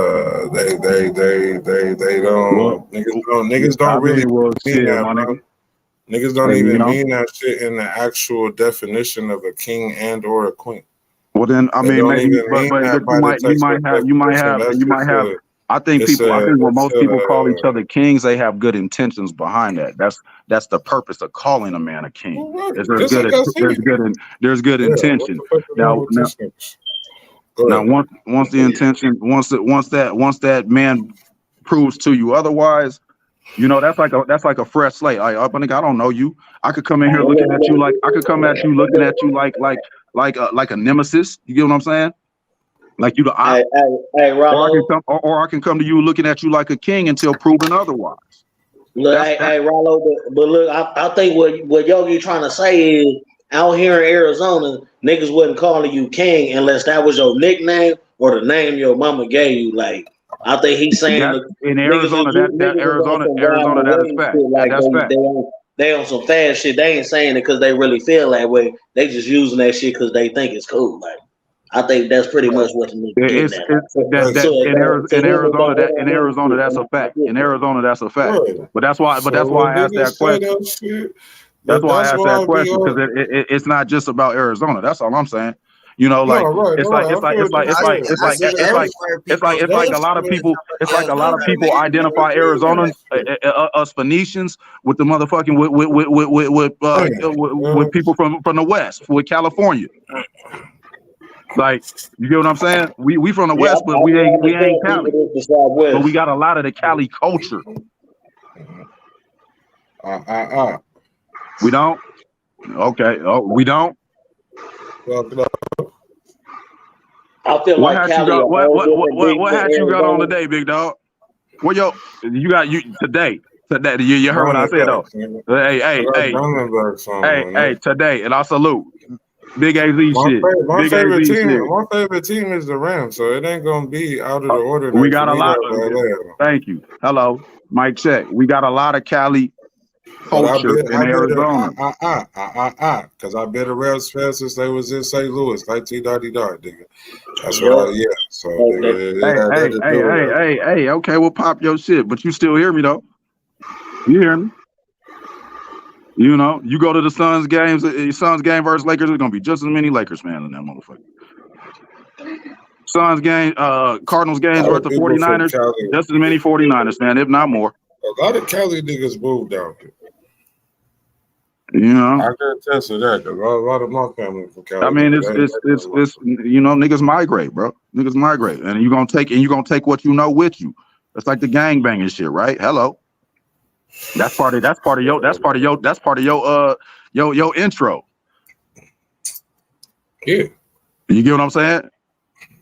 Speaker 19: don't. Niggas don't really mean
Speaker 22: shit,
Speaker 19: that,
Speaker 22: my
Speaker 19: bro.
Speaker 22: nigga.
Speaker 19: Niggas don't
Speaker 22: Hey,
Speaker 19: even mean that shit in the actual definition of a king and or a queen.
Speaker 22: Well, then I
Speaker 19: They
Speaker 22: mean
Speaker 19: don't
Speaker 22: maybe,
Speaker 19: even
Speaker 22: but
Speaker 19: mean that by the textbook definition. That's
Speaker 22: you might
Speaker 19: just
Speaker 22: have.
Speaker 19: a.
Speaker 22: I think
Speaker 19: It's
Speaker 22: when
Speaker 19: it's
Speaker 22: most people call each other kings, they have good intentions behind that. That's the purpose of calling a man a king. Is there's
Speaker 19: just
Speaker 22: good
Speaker 19: like I said.
Speaker 22: there's good
Speaker 19: Yeah, what
Speaker 22: intention.
Speaker 19: the fuck is wrong with this nigga? Go
Speaker 22: Now
Speaker 19: ahead.
Speaker 22: once the intention once that man proves to you otherwise, you know that's like a fresh slate. Like I don't know you. I could come in here looking at you like like a nemesis. You get what I'm saying? Like you the op.
Speaker 8: Hey, Rollo.
Speaker 22: Or I can come to you looking at you like a king until proven otherwise.
Speaker 8: Look, hey, Rollo, but look, I think what Yogi trying to say is out here in Arizona, niggas wasn't calling you king unless that was your nickname or the name your mama gave you. Like, I think he's saying
Speaker 22: in
Speaker 8: niggas
Speaker 22: Arizona,
Speaker 8: niggas is on some
Speaker 22: Arizona,
Speaker 8: wild
Speaker 22: that is
Speaker 8: way
Speaker 22: fact.
Speaker 8: shit. Like
Speaker 22: That's fact.
Speaker 8: they on some fast shit. They ain't saying it because they really feel that way. They just using that shit because they think it's cool. Like, I think that's pretty much what the nigga getting at.
Speaker 22: In Arizona, that's a fact. In Arizona, that's a fact. But that's why I asked that question. That's why I asked that question because it's not just about Arizona. That's all I'm saying. You know, like it's like a lot of people. It's like a lot of people identify Arizonans, us Phoenicians, with the motherfucking with people from the West, with California. Like, you get what I'm saying? We from the West, but we ain't Cali. But we got a lot of the Cali culture. We don't? Okay. Oh, we don't?
Speaker 8: I feel
Speaker 22: what
Speaker 8: like
Speaker 22: hat
Speaker 8: Cali.
Speaker 22: What hat you got on today, big dog? What you got today? Today. You heard what I said though. Hey, today, and I salute. Big AZ shit.
Speaker 19: My favorite team is the Rams, so it ain't gonna be out of the ordinary.
Speaker 22: We got a lot. Thank you. Hello, Mike check. We got a lot of Cali culture in Arizona.
Speaker 19: Because I've been to Rams fans since they was in St. Louis, 1999, nigga. That's what So
Speaker 22: hey, okay, we'll pop your shit, but you still hear me though. You hear me? You know, you go to the Suns game versus Lakers, there's gonna be just as many Lakers fans in that motherfucker. Suns game, Cardinals games versus the 49ers, just as many 49ers fans, if not more.
Speaker 19: A lot of Cali niggas moved down here.
Speaker 22: You know,
Speaker 19: I can attest to that because a lot of my family from Cali.
Speaker 22: I mean, it's you know, niggas migrate, bro. Niggas migrate, and you gonna take what you know with you. It's like the gang banging shit, right? Hello. That's part of your intro.
Speaker 19: Yeah.
Speaker 22: You get what I'm saying?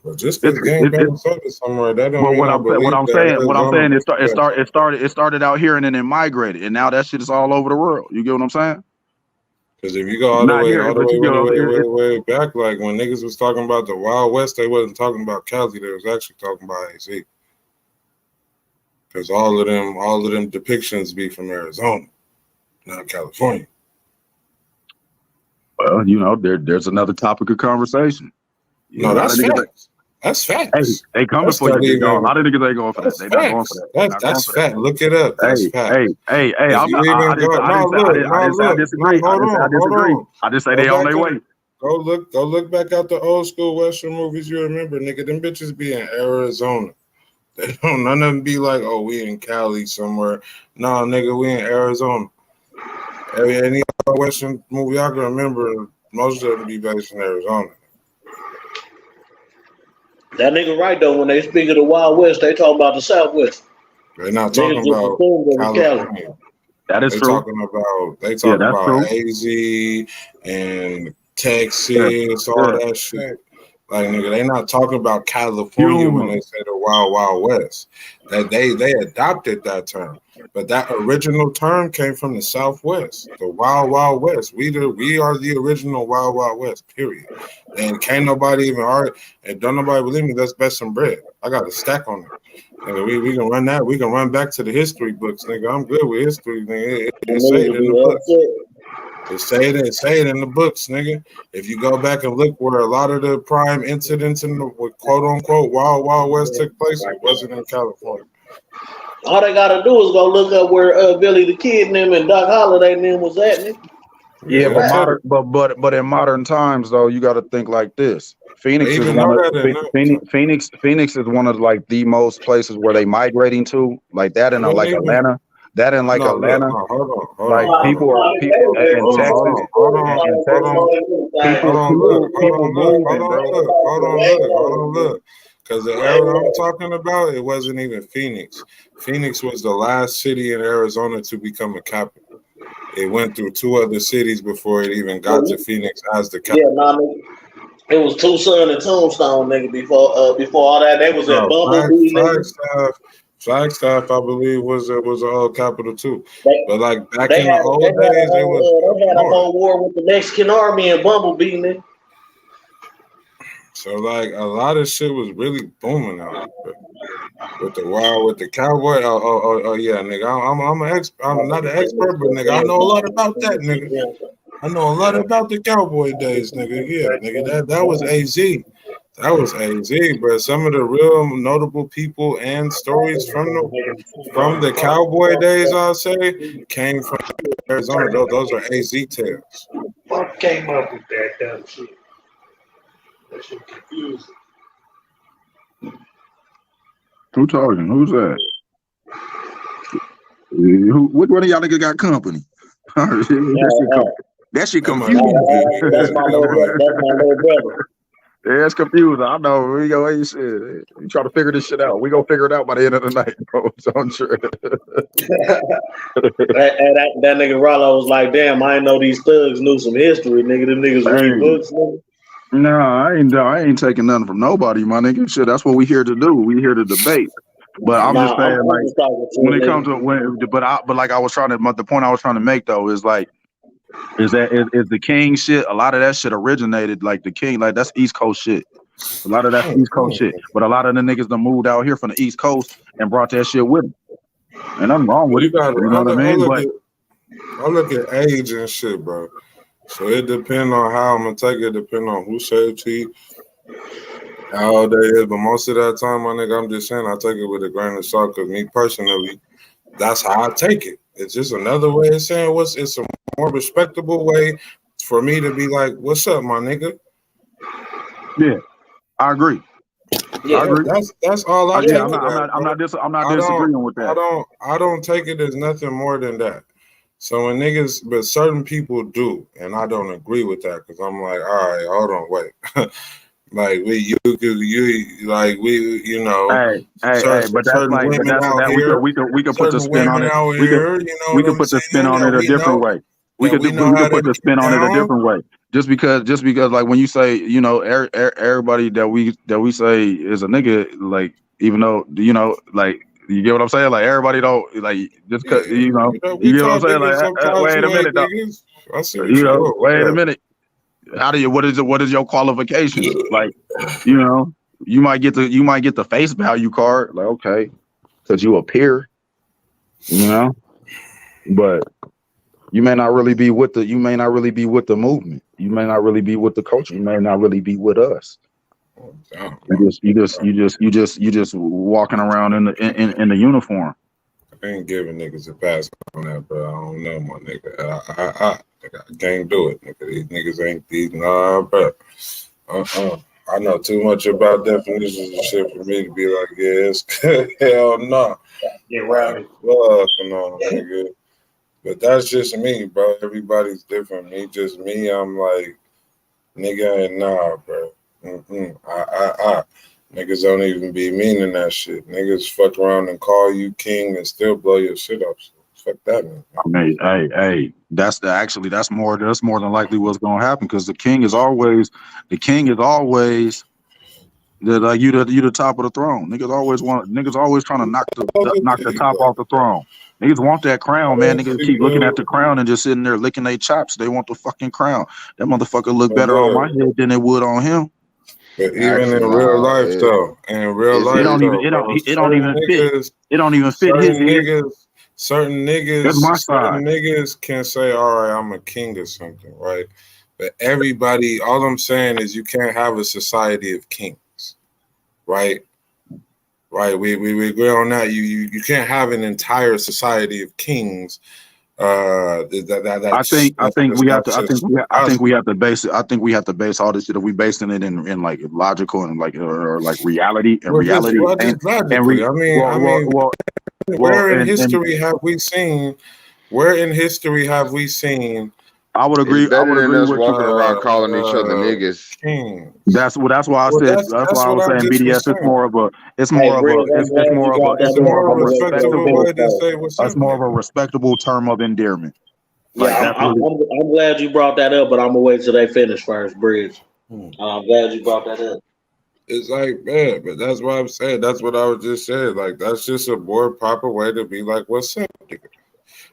Speaker 19: Well, just because gang bang started somewhere, that don't mean
Speaker 22: what I'm saying, it started out here and then it migrated, and now that shit is all over the world. You get what I'm saying?
Speaker 19: Because if you go all the way back, like when niggas was talking about the Wild West, they wasn't talking about Cali. They was actually talking about AZ. Because all of them depictions be from Arizona, not California.
Speaker 22: Well, you know, there's another topic of conversation.
Speaker 19: No, that's facts. That's
Speaker 9: Hey,
Speaker 19: facts.
Speaker 9: they coming
Speaker 19: That's
Speaker 9: for you,
Speaker 19: not
Speaker 9: big dog. A
Speaker 19: even.
Speaker 9: lot of niggas ain't going for that.
Speaker 19: That's
Speaker 9: They not going for
Speaker 19: facts.
Speaker 9: that. They not going
Speaker 19: That's
Speaker 9: for that.
Speaker 19: fact. Look it up. That's fact.
Speaker 9: Hey.
Speaker 19: If
Speaker 9: I'm
Speaker 19: you
Speaker 9: not,
Speaker 19: even go, no, look,
Speaker 9: I
Speaker 19: no,
Speaker 9: didn't say I
Speaker 19: look, no,
Speaker 9: disagree. I
Speaker 19: hold
Speaker 9: didn't say I
Speaker 19: on, hold
Speaker 9: disagree.
Speaker 19: on.
Speaker 9: I just say
Speaker 19: Go
Speaker 9: they on
Speaker 19: back
Speaker 9: their way.
Speaker 19: to go look back at the old school Western movies. You remember, nigga, them bitches be in Arizona. They don't none of them be like, oh, we in Cali somewhere. No, nigga, we in Arizona. Any Western movie I can remember, most of them be based in Arizona.
Speaker 8: That nigga right though. When they speak of the Wild West, they talk about the Southwest.
Speaker 19: They're not
Speaker 8: Niggas
Speaker 19: talking
Speaker 8: just
Speaker 19: about
Speaker 8: assumed it was Cali.
Speaker 19: California.
Speaker 9: That is
Speaker 19: They
Speaker 9: true.
Speaker 19: talking about
Speaker 9: Yeah, that's true.
Speaker 19: AZ and Texas,
Speaker 9: Yeah.
Speaker 19: all that shit. Like nigga, they not talking about California when they say the Wild Wild West. That they adopted that term, but that original term came from the Southwest, the Wild Wild West. We are the original Wild Wild West. Period. And can't nobody even argue. And don't nobody believe me. That's best some bread. I got a stack on it. Nigga, we can run that. We can run back to the history books, nigga. I'm good with history, nigga. It say it in the books. It say it in the books, nigga. If you go back and look where a lot of the prime incidents in the quote unquote Wild Wild West took place, it wasn't in California.
Speaker 8: All they gotta do is go look up where Billy the Kid and them and Doc Holliday and them was at, nigga.
Speaker 9: Yeah, but in modern times though, you got to think like this. Phoenix is one of like the most places where they migrating to, like that in like Atlanta. That in like Atlanta, like people in Texas, people moving, bro.
Speaker 19: Hold on, look. Because the area I'm talking about, it wasn't even Phoenix. Phoenix was the last city in Arizona to become a capital. It went through two other cities before it even got to Phoenix as the capital.
Speaker 8: Yeah, nah, nigga. It was Tucson and Tombstone, nigga. Before all that, they was at Bumblebee, nigga.
Speaker 19: Flagstaff, I believe, was a old capital too. But like back in the old days, it was.
Speaker 8: They had a whole war with the Mexican army and Bumblebee, nigga.
Speaker 19: So like a lot of shit was really booming out here. With the cowboy. Oh yeah, nigga. I'm not an expert, but nigga, I know a lot about that, nigga. I know a lot about the cowboy days, nigga. Yeah, nigga. That was AZ. That was AZ, bro. Some of the real notable people and stories from the cowboy days, I'll say, came from Arizona. Those are AZ tales.
Speaker 21: Fuck came up with that dumb shit. That shit confusing.
Speaker 22: Who talking? Who's that? Which one of y'all niggas got company? That shit confusing.
Speaker 8: That's my little brother.
Speaker 22: Yeah, it's confusing. I know. We go. You shit. You try to figure this shit out. We gonna figure it out by the end of the night, bro. So I'm sure.
Speaker 8: that nigga Rollo was like, "Damn, I didn't know these thugs knew some history, nigga. Them niggas read books, nigga."
Speaker 22: No, I ain't taking nothing from nobody, my nigga. Shit, that's what we here to do. We here to debate. But I'm just saying, like, when it comes to but like I was trying to, the point I was trying to make though is like, is the king shit. A lot of that shit originated like the king, like that's East Coast shit. A lot of that's East Coast shit. But a lot of the niggas that moved out here from the East Coast and brought that shit with them. And nothing wrong with it. You know what I mean?
Speaker 19: I look at age and shit, bro. So it depends on how I'm gonna take it. Depending on who said to you, how old they is. But most of that time, my nigga, I'm just saying I take it with a grain of salt. Cause me personally, that's how I take it. It's just another way of saying it's a more respectable way for me to be like, "What's up, my nigga?"
Speaker 22: Yeah, I agree.
Speaker 19: Yeah, I agree. That's all I take.
Speaker 22: I'm not disagreeing with that.
Speaker 19: I don't take it as nothing more than that. So when niggas, but certain people do, and I don't agree with that because I'm like, all right, hold on, wait. Like you know,
Speaker 22: hey, but that's like, but that's that we can put the spin on it. We can put the spin on it a different way. We could put the spin on it a different way. Just because like when you say, you know, everybody that we say is a nigga, like even though, you know, like you get what I'm saying, like everybody don't like just cause you know, you get what I'm saying, like wait a minute,
Speaker 19: I see what
Speaker 22: you know, wait a minute. How do you? What is your qualification? Like, you know, you might get the face value card, like okay, because you appear, you know, but you may not really be with the movement. You may not really be with the culture. You may not really be with us.
Speaker 9: You just walking around in the uniform.
Speaker 19: I ain't giving niggas a pass on that, bro. I don't know, my nigga. I can't do it, nigga. These niggas ain't these, nah, bro. I know too much about definitions and shit for me to be like, yeah, it's hell no.
Speaker 8: Get rowdy.
Speaker 19: Fuck no, nigga. But that's just me, bro. Everybody's different. Me, just me. I'm like, nigga, and nah, bro. Niggas don't even be meaning that shit. Niggas fuck around and call you king and still blow your shit up. So fuck that, man.
Speaker 9: Hey, that's more than likely what's gonna happen because the king is always you the top of the throne. Niggas always trying to knock the top off the throne. Niggas want that crown, man. Niggas keep looking at the crown and just sitting there licking their chops. They want the fucking crown. That motherfucker look better on my head than it would on him.
Speaker 19: But even in real life, though,
Speaker 9: it don't even fit. It don't even fit his head.
Speaker 19: Certain niggas can say, all right, I'm a king or something, right? But everybody, all I'm saying is you can't have a society of kings, right? Right. We agree on that. You can't have an entire society of kings. I think we have to base all this shit. If we basing it in like logical and like or like reality and reality. Where in history have we seen?
Speaker 9: I would agree.
Speaker 17: It's better than us walking around calling each other niggas.
Speaker 19: Kings.
Speaker 9: That's why I said. That's why I was saying BDS. It's more of a respectable term of endearment.
Speaker 8: Yeah, I'm glad you brought that up, but I'm gonna wait till they finish first, Bridge. I'm glad you brought that up.
Speaker 19: It's like, man, but that's what I'm saying. That's what I was just saying. Like, that's just a more proper way to be like, what's up, nigga?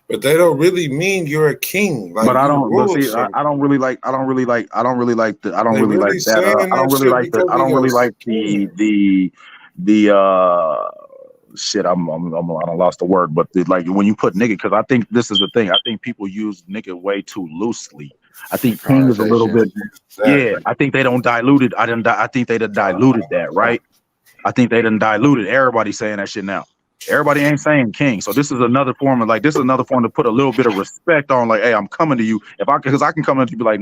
Speaker 19: But they don't really mean you're a king. Like,
Speaker 9: but I don't. But see, I don't really like the shit. I don't lost the word, but like when you put nigga, because I think this is the thing. I think people use nigga way too loosely. I think king is a little bit. Yeah, I think they don't dilute it. I think they done diluted that, right? I think they done diluted. Everybody saying that shit now. Everybody ain't saying king. So this is another form to put a little bit of respect on, like, hey, I'm coming to you. Because I can come to you be like,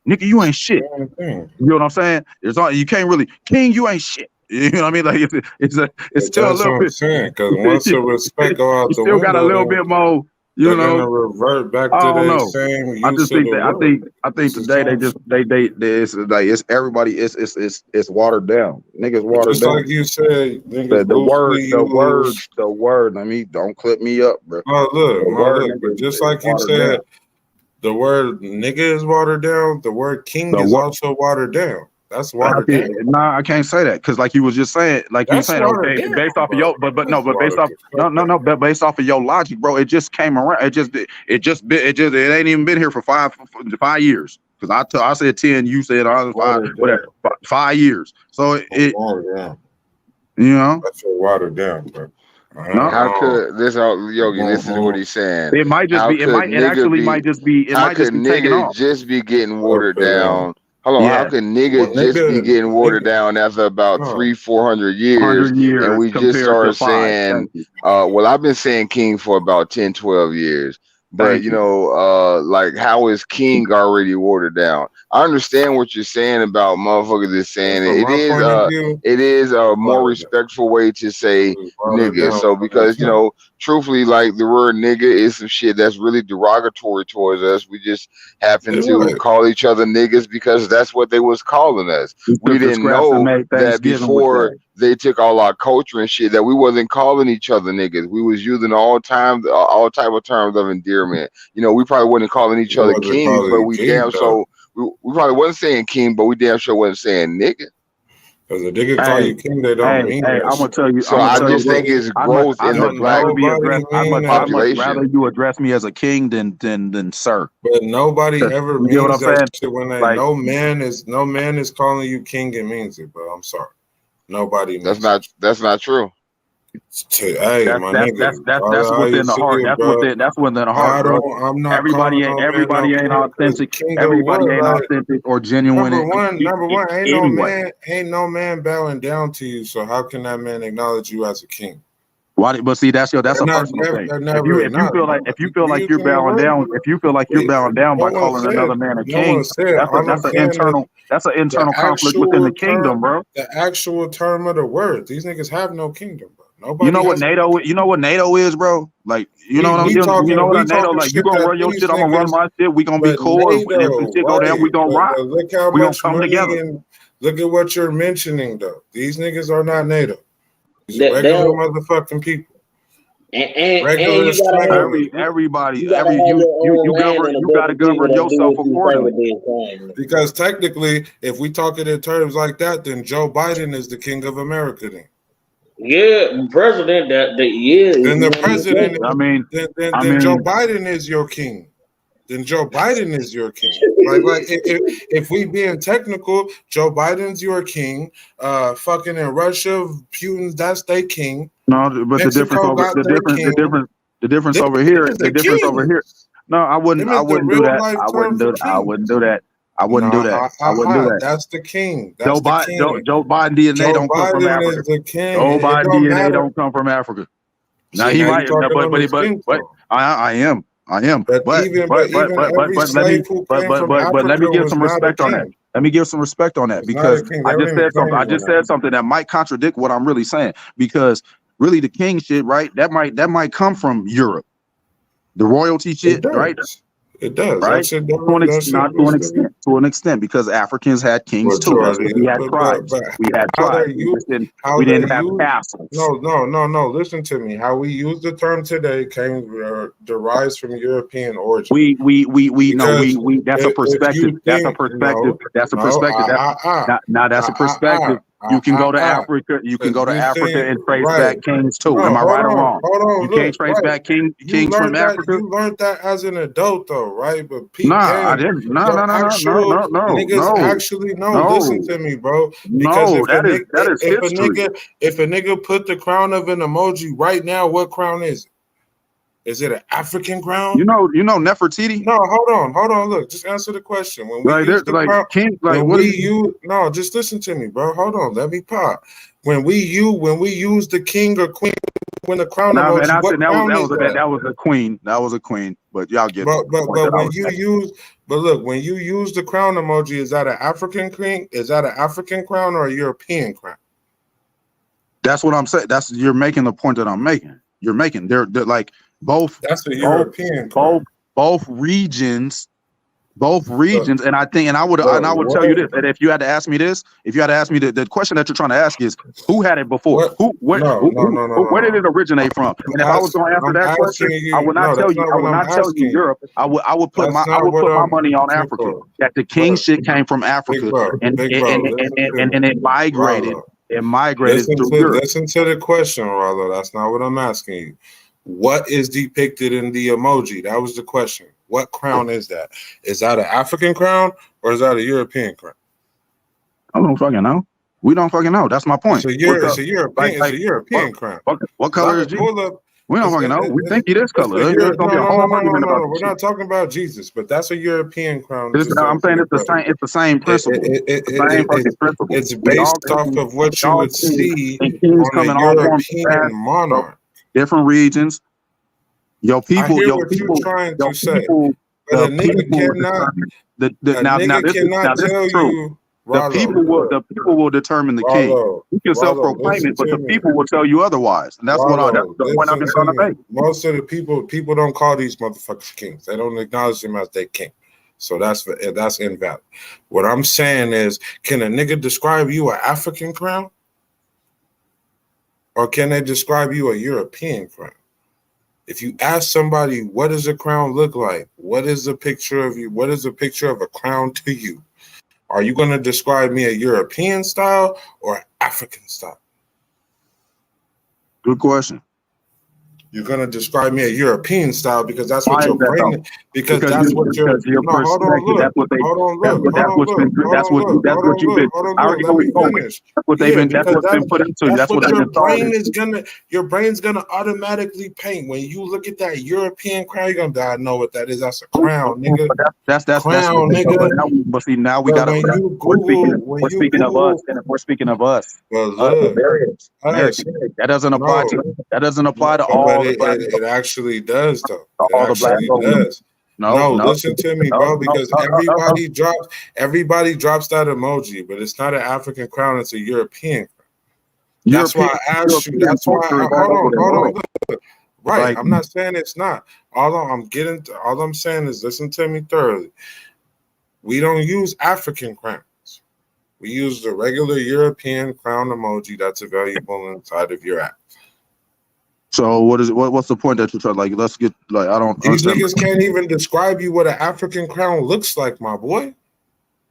Speaker 9: nigga, you ain't shit. You know what I'm saying? You can't really, king, you ain't shit. You know what I mean? Like it's still a little bit.
Speaker 19: Because once the respect go out the window,
Speaker 9: got a little bit more. You know,
Speaker 19: gonna revert back to the same use
Speaker 9: I just think that
Speaker 19: word.
Speaker 9: I think today it's like it's everybody it's watered down. Niggas watered
Speaker 19: just
Speaker 9: down.
Speaker 19: Like you said, niggas
Speaker 9: the word. I mean, don't clip me up, bro.
Speaker 19: Look, but just like you said, the word nigga is watered down. The word king is also watered down. That's watered down.
Speaker 9: Nah, I can't say that because, like you was just saying, okay, based off of your, but based off of your logic, bro, it just came around. It ain't even been here for 5 years. Because I said 10, you said 5, whatever, 5 years. So
Speaker 19: you know, that's watered down, bro.
Speaker 17: How could this Yogi? Listen to what he's saying.
Speaker 9: It might just be. It might just be taken off.
Speaker 17: Just be getting watered down? Hold on, how can niggas just be getting watered down after about 300-400 years? And we just started saying, well, I've been saying king for about 10-12 years. But like, how is king already watered down? I understand what you're saying about motherfuckers is saying it is a more respectful way to say nigga. So because truthfully, like the word nigga is some shit that's really derogatory towards us. We just happen to call each other niggas because that's what they was calling us. We didn't know that before they took all our culture and shit that we wasn't calling each other niggas. We was using all type of terms of endearment. We probably wasn't calling each other kings, but we we probably wasn't saying king, but we damn sure wasn't saying nigga.
Speaker 19: Because a nigga call you king, they don't mean that.
Speaker 9: I'm gonna tell you.
Speaker 17: So I just think it's growth in the black population.
Speaker 9: I'd much rather you address me as a king than sir.
Speaker 19: But nobody ever means that shit when they no man is calling you king and means it, bro. I'm sorry. Nobody means
Speaker 17: that's not true.
Speaker 19: Hey, my nigga,
Speaker 9: That's
Speaker 19: how you
Speaker 9: within the
Speaker 19: see
Speaker 9: heart.
Speaker 19: it,
Speaker 9: That's
Speaker 19: bro?
Speaker 9: within the heart,
Speaker 19: I
Speaker 9: bro.
Speaker 19: don't. I'm not
Speaker 9: Everybody
Speaker 19: calling
Speaker 9: ain't
Speaker 19: no man no king.
Speaker 9: authentic.
Speaker 19: King of
Speaker 9: Everybody
Speaker 19: what?
Speaker 9: ain't
Speaker 19: Like,
Speaker 9: authentic or genuine
Speaker 19: number one,
Speaker 9: anyway.
Speaker 19: ain't no man bowing down to you. So how can that man acknowledge you as a king?
Speaker 9: Why? But see, that's a personal thing. If you feel like you're bowing down, by
Speaker 19: one
Speaker 9: calling
Speaker 19: said.
Speaker 9: another man a
Speaker 19: No one
Speaker 9: king,
Speaker 19: said. All I'm
Speaker 9: that's an
Speaker 19: saying is
Speaker 9: internal
Speaker 19: the
Speaker 9: conflict within the kingdom, bro.
Speaker 19: the actual term of the word. These niggas have no kingdom, bro.
Speaker 9: You
Speaker 19: Nobody
Speaker 9: know what
Speaker 19: has.
Speaker 9: NATO? You know what NATO is, bro? Like, you know what I'm doing? You know what
Speaker 19: We
Speaker 9: a NATO?
Speaker 19: talking
Speaker 9: Like, you
Speaker 19: shit
Speaker 9: gonna
Speaker 19: that
Speaker 9: run your
Speaker 19: these
Speaker 9: shit, I'm gonna run
Speaker 19: niggas.
Speaker 9: my shit. We gonna be
Speaker 19: But
Speaker 9: cool, and if the
Speaker 19: NATO,
Speaker 9: shit go down, we gonna rock.
Speaker 19: But look how
Speaker 9: We gonna
Speaker 19: much
Speaker 9: come
Speaker 19: money
Speaker 9: together.
Speaker 19: and look at what you're mentioning, though. These niggas are not NATO. These
Speaker 8: They
Speaker 19: regular
Speaker 8: don't-
Speaker 19: motherfucking people.
Speaker 8: And
Speaker 19: Regular
Speaker 8: you gotta have
Speaker 9: Everybody,
Speaker 8: you gotta have your own land and a
Speaker 9: you
Speaker 8: bunch
Speaker 9: gotta
Speaker 8: of people
Speaker 9: govern
Speaker 8: that do
Speaker 9: yourself
Speaker 8: what you say
Speaker 9: accordingly.
Speaker 8: with their time.
Speaker 19: Because technically, if we talk it in terms like that, then Joe Biden is the king of America. Then
Speaker 8: President
Speaker 19: then the
Speaker 8: one of
Speaker 19: president.
Speaker 8: the
Speaker 19: Then Joe Biden is your king. Then Joe Biden is your king. Like if we being technical, Joe Biden's your king. Fucking in Russia, Putin, that's their king.
Speaker 9: No, but
Speaker 19: Mexico got their king.
Speaker 9: the difference over here. The difference over here. No, I wouldn't do that. I wouldn't do that. I wouldn't do that.
Speaker 19: That's the king.
Speaker 9: Joe Biden DNA
Speaker 19: Joe
Speaker 9: don't come from
Speaker 19: Biden
Speaker 9: Africa.
Speaker 19: is the king.
Speaker 9: Joe
Speaker 19: It
Speaker 9: Biden
Speaker 19: don't
Speaker 9: DNA
Speaker 19: matter.
Speaker 9: don't come from Africa. Now
Speaker 19: See,
Speaker 9: he
Speaker 19: now
Speaker 9: might,
Speaker 19: you're talking on his skin
Speaker 9: but
Speaker 19: tone.
Speaker 9: I am. But
Speaker 19: even every
Speaker 9: let me
Speaker 19: slave who came from
Speaker 9: let me
Speaker 19: Africa
Speaker 9: give
Speaker 19: was
Speaker 9: some
Speaker 19: not a
Speaker 9: respect on that.
Speaker 19: king.
Speaker 9: Let me give some respect on that
Speaker 19: Was not a
Speaker 9: because
Speaker 19: king. They
Speaker 9: I
Speaker 19: don't
Speaker 9: just
Speaker 19: even
Speaker 9: said something.
Speaker 19: claim
Speaker 9: I just
Speaker 19: one.
Speaker 9: said something that might contradict what I'm really saying because really the king shit, right? That might come from Europe. The royalty shit, right?
Speaker 19: It does.
Speaker 9: Right?
Speaker 19: That shit
Speaker 9: To an extent, because Africans had kings too. That's what we had tribes. We had tribes. We didn't have castles.
Speaker 19: No. Listen to me. How we use the term today derives from European origin.
Speaker 9: We. That's a perspective. That's a perspective. That's a perspective. Now that's a perspective. You can go to Africa. You can go to Africa and trace back kings too. Am I right or wrong? You can't trace back kings from Africa.
Speaker 19: You learned that as an adult, though, right? But
Speaker 9: I didn't. No.
Speaker 19: Niggas actually no. Listen to me, bro. Because
Speaker 9: if
Speaker 19: a nigga put the crown of an emoji right now, what crown is it? Is it an African crown?
Speaker 9: You know Nefertiti?
Speaker 19: No, hold on. Look, just answer the question. When we use the crown, just listen to me, bro. Hold on, let me pop. When we use the king or queen, when the crown emoji,
Speaker 9: that was a queen. That was a queen. But y'all get.
Speaker 19: But when you use the crown emoji, is that an African queen? Is that an African crown or a European crown?
Speaker 9: That's what I'm saying. You're making the point that I'm making. You're making they're like both.
Speaker 19: That's the European crown.
Speaker 9: Both regions, and I would tell you this. That if you had to ask me this, the question that you're trying to ask is who had it before? Where did it originate from? And if I was going to answer that question, I would not tell you. I would not tell you Europe. I would put my money on Africa. That the king shit came from Africa, and it migrated. It migrated through Europe.
Speaker 19: Listen to the question, Rollo. That's not what I'm asking you. What is depicted in the emoji? That was the question. What crown is that? Is that an African crown or is that a European crown?
Speaker 9: I don't fucking know. We don't fucking know. That's my point.
Speaker 19: It's a European crown.
Speaker 9: What color is Jesus? We don't fucking know. We think he is color. There's gonna be a whole argument about this.
Speaker 19: We're not talking about Jesus, but that's a European crown.
Speaker 9: I'm saying it's the same. It's the same principle.
Speaker 19: It's based off of what you would see on a European monarch.
Speaker 9: Different regions. Your people.
Speaker 19: I hear what you're trying to say. But a nigga cannot.
Speaker 9: This is true. The people will determine the king. You can self-proclaim it, but the people will tell you otherwise. And that's the point I'm trying to make.
Speaker 19: Most of the people don't call these motherfuckers kings. They don't acknowledge them as their king. So that's invalid. What I'm saying is, can a nigga describe you an African crown? Or can they describe you a European crown? If you ask somebody, what does a crown look like? What is a picture of you? What is a picture of a crown to you? Are you going to describe me a European style or African style?
Speaker 9: Good question.
Speaker 19: you're gonna describe me a European style because that's what
Speaker 22: Why is
Speaker 19: your
Speaker 22: that
Speaker 19: brain.
Speaker 22: though?
Speaker 19: Because
Speaker 22: Because
Speaker 19: that's what your.
Speaker 22: your
Speaker 19: No, hold on,
Speaker 22: perspective.
Speaker 19: look.
Speaker 22: That's what they.
Speaker 19: Hold on,
Speaker 22: That's
Speaker 19: look.
Speaker 22: what.
Speaker 19: Hold
Speaker 22: That's
Speaker 19: on,
Speaker 22: what's
Speaker 19: look.
Speaker 22: been.
Speaker 19: Hold
Speaker 22: That's
Speaker 19: on,
Speaker 22: what.
Speaker 19: look.
Speaker 22: That's
Speaker 19: Hold
Speaker 22: what
Speaker 19: on,
Speaker 22: you've
Speaker 19: look.
Speaker 22: been.
Speaker 19: Hold on,
Speaker 22: I
Speaker 19: look.
Speaker 22: already know
Speaker 19: Let
Speaker 22: where
Speaker 19: me
Speaker 22: you're going with.
Speaker 19: finish.
Speaker 22: That's what they've
Speaker 19: Yeah,
Speaker 22: been. That's
Speaker 19: because
Speaker 22: what's been put into you.
Speaker 19: that's
Speaker 22: That's what
Speaker 19: what
Speaker 22: they've
Speaker 19: your
Speaker 22: been taught
Speaker 19: brain is
Speaker 22: into.
Speaker 19: gonna. Your brain's gonna automatically paint when you look at that European crown. You're gonna be, I know what that is. That's a crown, nigga.
Speaker 22: But that's
Speaker 19: Crown,
Speaker 22: but
Speaker 19: nigga.
Speaker 22: now we
Speaker 19: But
Speaker 22: gotta.
Speaker 19: when you Google,
Speaker 22: We're speaking of us. And we're speaking of us.
Speaker 19: well, look, us,
Speaker 22: Americans. That doesn't apply
Speaker 19: no,
Speaker 22: to. That doesn't apply
Speaker 19: no,
Speaker 22: to
Speaker 19: but
Speaker 22: all the black.
Speaker 19: it actually does though. It
Speaker 22: All the black
Speaker 19: actually
Speaker 22: folk.
Speaker 19: does.
Speaker 22: No,
Speaker 19: No,
Speaker 22: no,
Speaker 19: listen to me,
Speaker 22: no,
Speaker 19: bro,
Speaker 22: no,
Speaker 19: because
Speaker 22: no, no, no, no.
Speaker 19: everybody drops that emoji, but it's not an African crown, it's a European crown. That's why
Speaker 22: European,
Speaker 19: I asked you.
Speaker 22: European
Speaker 19: That's why
Speaker 22: culture is all
Speaker 19: hold
Speaker 22: over
Speaker 19: on,
Speaker 22: the
Speaker 19: hold on,
Speaker 22: world.
Speaker 19: look. Right.
Speaker 22: Like,
Speaker 19: I'm not saying it's not. All I'm saying is listen to me thoroughly. We don't use African crowns. We use the regular European crown emoji that's available inside of your app.
Speaker 22: so what is it? What's the point that you're trying? Like, let's get like I don't
Speaker 19: These
Speaker 22: understand.
Speaker 19: niggas can't even describe you what an African crown looks like, my boy.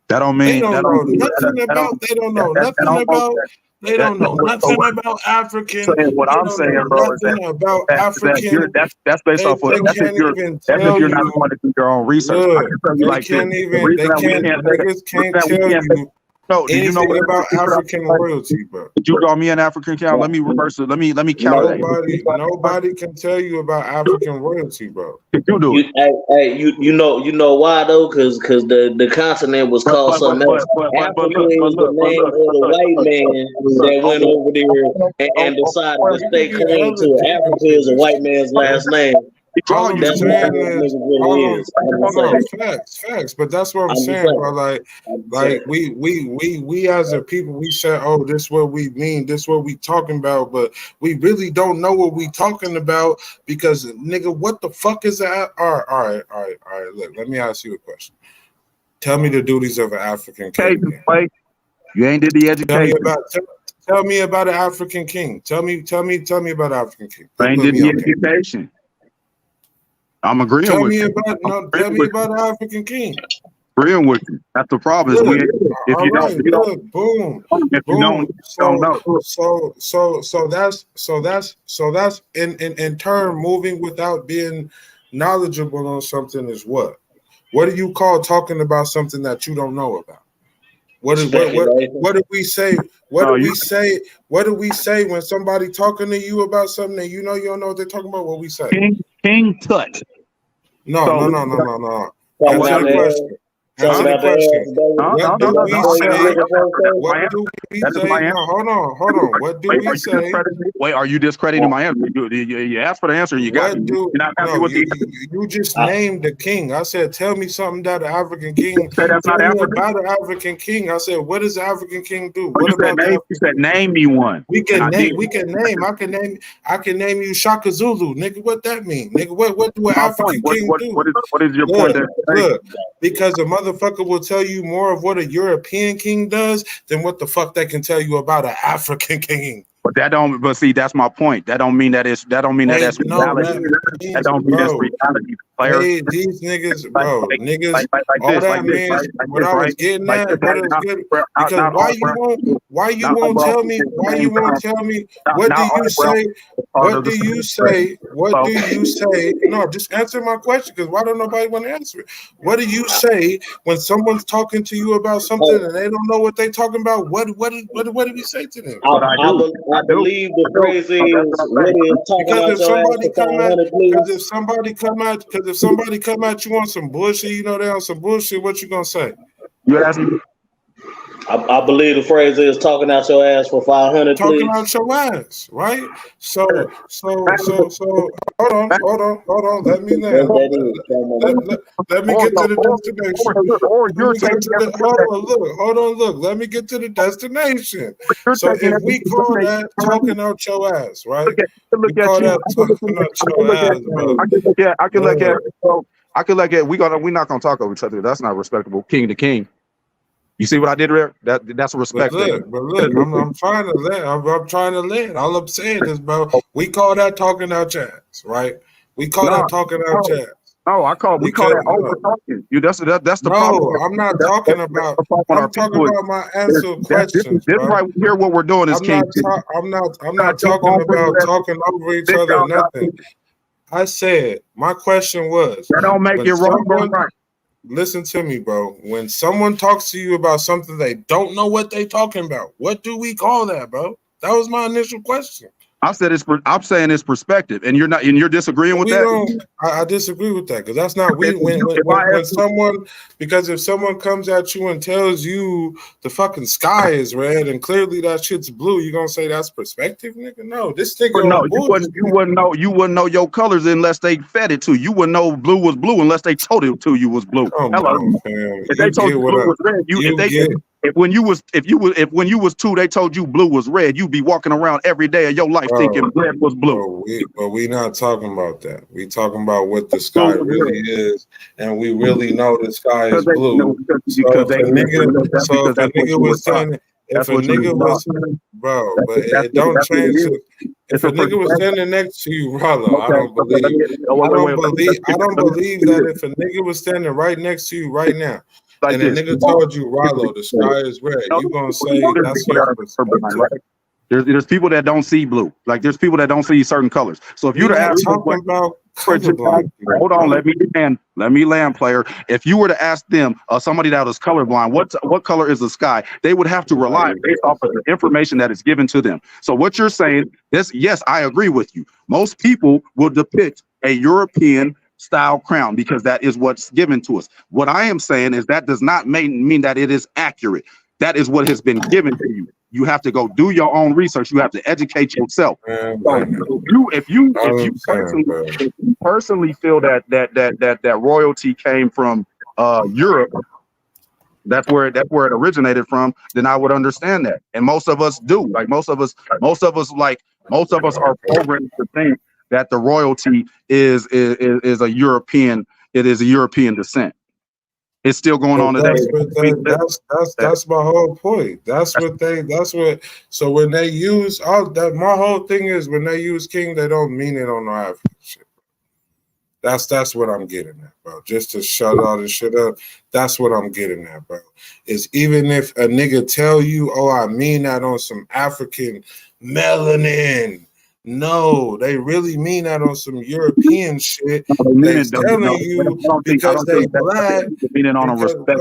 Speaker 22: That don't
Speaker 19: They
Speaker 22: mean
Speaker 19: don't
Speaker 22: that
Speaker 19: know
Speaker 22: don't mean
Speaker 19: nothing
Speaker 22: that
Speaker 19: about.
Speaker 22: don't
Speaker 19: They don't
Speaker 22: that,
Speaker 19: know
Speaker 22: that, that
Speaker 19: nothing
Speaker 22: don't
Speaker 19: about. They
Speaker 22: that,
Speaker 19: don't know nothing about African.
Speaker 22: saying what
Speaker 19: They
Speaker 22: I'm
Speaker 19: don't
Speaker 22: saying,
Speaker 19: know
Speaker 22: bro, is
Speaker 19: nothing about
Speaker 22: that you're
Speaker 19: African.
Speaker 22: that's based off of
Speaker 19: They can't even
Speaker 22: that's if
Speaker 19: tell
Speaker 22: you're not
Speaker 19: you.
Speaker 22: going to do your own research. I
Speaker 19: Look,
Speaker 22: can tell you
Speaker 19: they
Speaker 22: like this.
Speaker 19: can't
Speaker 22: The
Speaker 19: even.
Speaker 22: reason
Speaker 19: They
Speaker 22: that we
Speaker 19: can't.
Speaker 22: can't say that,
Speaker 19: Niggas
Speaker 22: the reason
Speaker 19: can't
Speaker 22: that we
Speaker 19: tell
Speaker 22: can't say
Speaker 19: you
Speaker 22: no, do you know
Speaker 19: anything
Speaker 22: what
Speaker 19: about
Speaker 22: African crown
Speaker 19: African
Speaker 22: looks like?
Speaker 19: royalty, bro.
Speaker 22: Did you draw me an African crown? Let me reverse it. Let me counter that.
Speaker 19: Nobody can tell you about African royalty, bro.
Speaker 22: You do it.
Speaker 8: You know why though? Because the continent was called something else. Africa is the name of the white man that went over there and decided to stake claim to it. Africa is a white man's last name.
Speaker 19: All I'm
Speaker 8: That's what
Speaker 19: saying
Speaker 8: this
Speaker 19: is,
Speaker 8: nigga really is.
Speaker 19: facts. But that's what I'm saying,
Speaker 8: saying.
Speaker 19: bro. Like we as a people, we say, oh, this is what we mean, this is what we talking about, but we really don't know what we talking about because, nigga, what the fuck is that? All right. Look, let me ask you a question. Tell me the duties of an African king.
Speaker 22: You ain't did the education.
Speaker 19: Tell me about an African king. Tell me about an African king.
Speaker 22: You ain't did the education. I'm agreeing
Speaker 19: Tell
Speaker 22: with
Speaker 19: me
Speaker 22: you.
Speaker 19: tell me about an African king.
Speaker 22: Agreeing with you. That's the problem.
Speaker 19: Look,
Speaker 22: If you don't,
Speaker 19: boom.
Speaker 22: If you don't, know.
Speaker 19: So that's in turn moving without being knowledgeable on something is what? What do you call talking about something that you don't know about? What do we say? What do we say when somebody talking to you about something and you don't know what they're talking about? What we say?
Speaker 22: King Tut.
Speaker 19: No. Answer the question. What do we say? What do we say? No, hold on. What do we say?
Speaker 22: Wait, are you discrediting my answer? You asked for the answer and you got it. You're not happy with the answer.
Speaker 19: You just named the king. I said, tell me something that an African king.
Speaker 22: That's not African.
Speaker 19: About an African king. I said, what does the African king do?
Speaker 22: What about name? You said name me one.
Speaker 19: We can name. I can name you Shaka Zulu, nigga. What that mean, nigga? What do an African king do?
Speaker 22: What is your point?
Speaker 19: Look, because a motherfucker will tell you more of what a European king does than what the fuck they can tell you about an African king.
Speaker 22: But see, that's my point. That don't mean that's reality. That don't mean that's reality.
Speaker 19: Hey, these niggas, bro, all that means what I was getting at, but it's good because why you won't tell me what do you say? What do you say? No, just answer my question because why don't nobody want to answer it? What do you say when someone's talking to you about something and they don't know what they're talking about? What do we say to them?
Speaker 8: I believe the phrase is what is talking
Speaker 19: because
Speaker 8: about
Speaker 19: if somebody come at you on some bullshit, they on some bullshit, what you gonna say?
Speaker 22: You asking?
Speaker 8: I believe the phrase is talking out your ass for 500.
Speaker 19: Talking out your ass, right? So hold on. Let me land. Let me get to the destination. Hold on. Look. Let me get to the destination. So if we call that talking out your ass, right? We call that talking out your ass, bro.
Speaker 22: I could look at. We're not gonna talk over each other. That's not respectable. King to king. You see what I did there? That's a respect.
Speaker 19: But look, I'm trying to let. I'm trying to let. All I'm saying is, bro, we call that talking out your ass, right? We call that talking out your ass.
Speaker 9: Oh, we call that over talking. That's the problem.
Speaker 19: No, I'm not talking about. I'm talking about my answer questions,
Speaker 9: This
Speaker 19: bro.
Speaker 9: right here. What we're doing is
Speaker 19: I'm not talking about talking over each
Speaker 9: Think
Speaker 19: other or
Speaker 9: y'all-
Speaker 19: nothing. I said my question was.
Speaker 9: That don't make
Speaker 19: when
Speaker 9: it wrong or
Speaker 19: someone-
Speaker 9: right.
Speaker 19: Listen to me, bro. When someone talks to you about something they don't know what they talking about, what do we call that, bro? That was my initial question.
Speaker 9: I'm saying it's perspective, and you're disagreeing with that.
Speaker 19: I disagree with that because that's not when someone, because if someone comes at you and tells you the fucking sky is red and clearly that shit's blue, you gonna say that's perspective, nigga? No, this nigga on bullshit.
Speaker 9: You wouldn't know your colors unless they fed it to you. You wouldn't know blue was blue unless they told it to you was blue.
Speaker 19: Come on, fam.
Speaker 9: If they told you blue was red, if when you was 2, they told you blue was red, you'd be walking around every day of your life thinking red was blue.
Speaker 19: But we not talking about that. We talking about what the sky really is, and we really know the sky is blue. So if a nigga was standing, bro, but it don't change. If a nigga was standing next to you, Rollo, I don't believe that if a nigga was standing right next to you right now, and a nigga told you, Rollo, the sky is red, you gonna say that's your perspective.
Speaker 9: There's people that don't see blue. Like there's people that don't see certain colors. So if you were to ask
Speaker 19: talking about colorblind,
Speaker 9: hold on, let me land, player. If you were to ask them, somebody that is colorblind, what color is the sky? They would have to rely based off of the information that is given to them. So what you're saying is, yes, I agree with you. Most people will depict a European style crown because that is what's given to us. What I am saying is that does not mean that it is accurate. That is what has been given to you. You have to go do your own research. You have to educate yourself. So if you personally feel that royalty came from Europe, that's where it originated from, then I would understand that. And most of us do. Like most of us are programmed to think that the royalty is a European. It is a European descent. It's still going on today.
Speaker 19: That's my whole point. So when they use all that, my whole thing is when they use king, they don't mean it on no African shit. That's what I'm getting at, bro. Just to shut all this shit up. That's what I'm getting at, bro. Is even if a nigga tell you, oh, I mean that on some African melanin. No, they really mean that on some European shit. They telling you because they black.
Speaker 9: Meaning on a respect.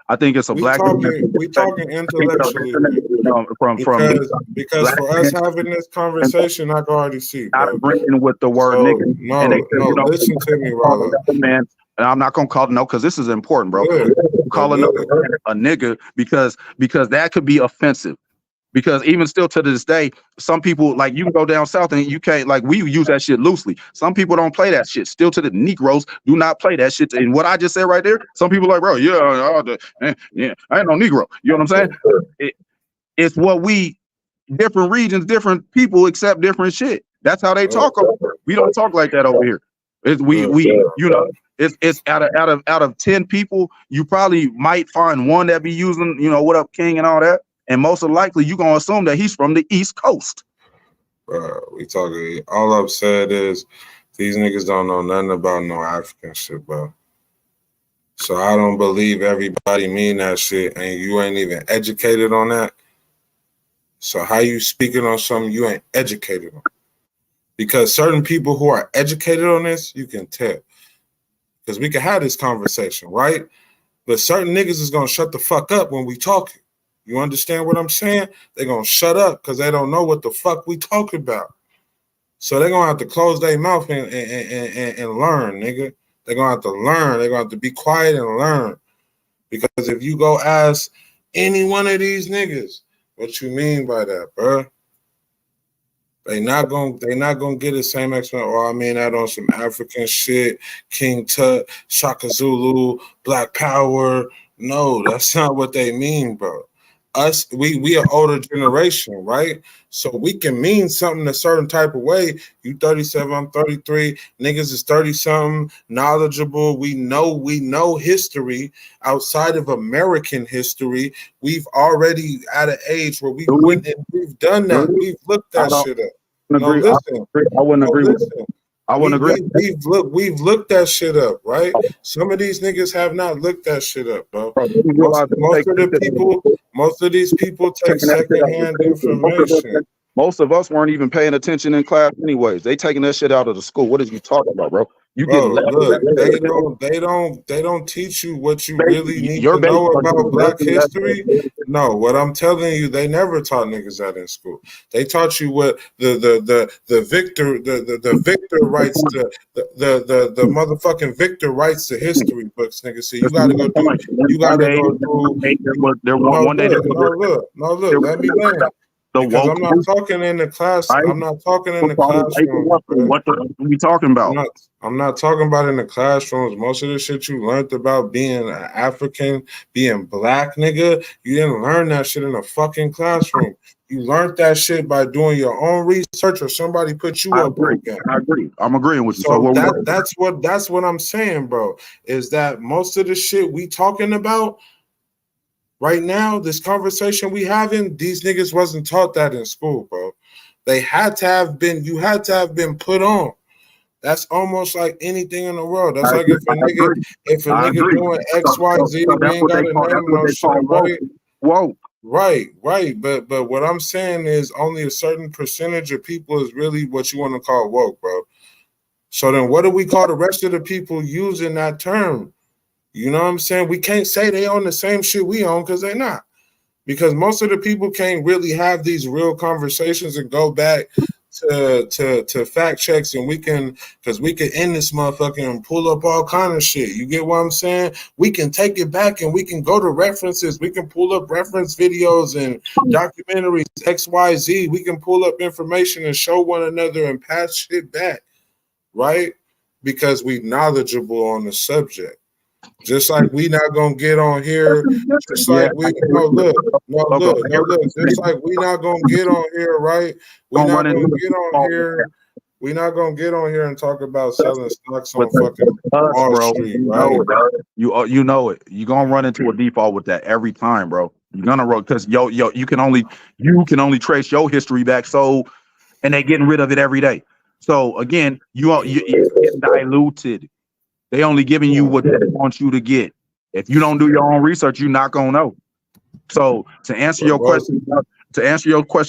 Speaker 9: I think it's a black.
Speaker 19: We talking intellectually. Because for us having this conversation, I can already see.
Speaker 9: Not agreeing with the word nigga.
Speaker 19: No, listen to me, Rollo.
Speaker 9: Man, and I'm not gonna call it no because this is important, bro. Calling a nigga because that could be offensive. Because even still to this day, some people, like, you can go down south and you can't, like, we use that shit loosely. Some people don't play that shit. Still to the Negroes do not play that shit. And what I just said right there, some people are like, bro, I ain't no Negro. You know what I'm saying? It's what different regions, different people accept different shit. That's how they talk over here. We don't talk like that over here. It's out of 10 people, you probably might find one that be using, what up, king and all that. And most likely, you're going to assume that he's from the East Coast.
Speaker 19: We talking, all I've said is these niggas don't know nothing about no African shit, bro. So I don't believe everybody mean that shit and you ain't even educated on that. So how you speaking on something you ain't educated on? Because certain people who are educated on this, you can tell. Because we can have this conversation, right? But certain niggas is going to shut the fuck up when we talking. You understand what I'm saying? They're going to shut up because they don't know what the fuck we talking about. So they're going to have to close their mouth and learn, nigga. They're going to have to learn. They're going to have to be quiet and learn. Because if you go ask any one of these niggas, what you mean by that, bro? They not gonna get the same explanation. Or I mean that on some African shit, King Tut, Shaka Zulu, Black Power. No, that's not what they mean, bro. We are older generation, right? So we can mean something a certain type of way. You 37, I'm 33. Niggas is 30-something, knowledgeable. We know history outside of American history. We've already at an age where we went and we've done that. We've looked that shit up.
Speaker 9: I wouldn't agree with that.
Speaker 22: I wouldn't agree.
Speaker 19: We've looked that shit up, right? Some of these niggas have not looked that shit up, bro. Most of these people take secondhand information.
Speaker 22: Most of us weren't even paying attention in class anyways. They taking that shit out of the school. What are you talking about, bro? You
Speaker 19: Bro,
Speaker 22: getting
Speaker 19: look, they don't teach you what you really need to know about Black history. No, what I'm telling you, they never taught niggas that in school. They taught you what the victor writes the motherfucking victor writes the history books, nigga. So you gotta go through. No, look. Let me land. Because I'm not talking in the class. I'm not talking in the classroom.
Speaker 22: What are we talking about?
Speaker 19: I'm not talking about in the classrooms. Most of the shit you learned about being an African, being Black, nigga, you didn't learn that shit in a fucking classroom. You learned that shit by doing your own research or somebody put you up on game.
Speaker 22: I agree. I'm agreeing with you.
Speaker 19: So that's what I'm saying, bro. Is that most of the shit we talking about right now, this conversation we having, these niggas wasn't taught that in school, bro. They had to have been, you had to have been put on. That's almost like anything in the world. That's like if a nigga doing XYZ, we ain't gotta name no shit, right?
Speaker 22: Whoa.
Speaker 19: Right. But what I'm saying is only a certain percentage of people is really what you want to call woke, bro. So then what do we call the rest of the people using that term? You know what I'm saying? We can't say they on the same shit we on because they're not. Because most of the people can't really have these real conversations and go back to fact checks, and we can end this motherfucker and pull up all kind of shit. You get what I'm saying? We can take it back and we can go to references. We can pull up reference videos and documentaries, XYZ. We can pull up information and show one another and pass shit back, right? Because we knowledgeable on the subject. Just like we not gonna get on here, just like we look. Just like we not gonna get on here, right? We not gonna get on here. We not gonna get on here and talk about selling stocks on fucking Wall Street, right?
Speaker 22: You know it. You're gonna run into a default with that every time, bro. You're gonna run because you can only trace your history back. So, and they getting rid of it every day. So again, you getting diluted. They only giving you what they want you to get. If you don't do your own research, you're not gonna know. So to answer your question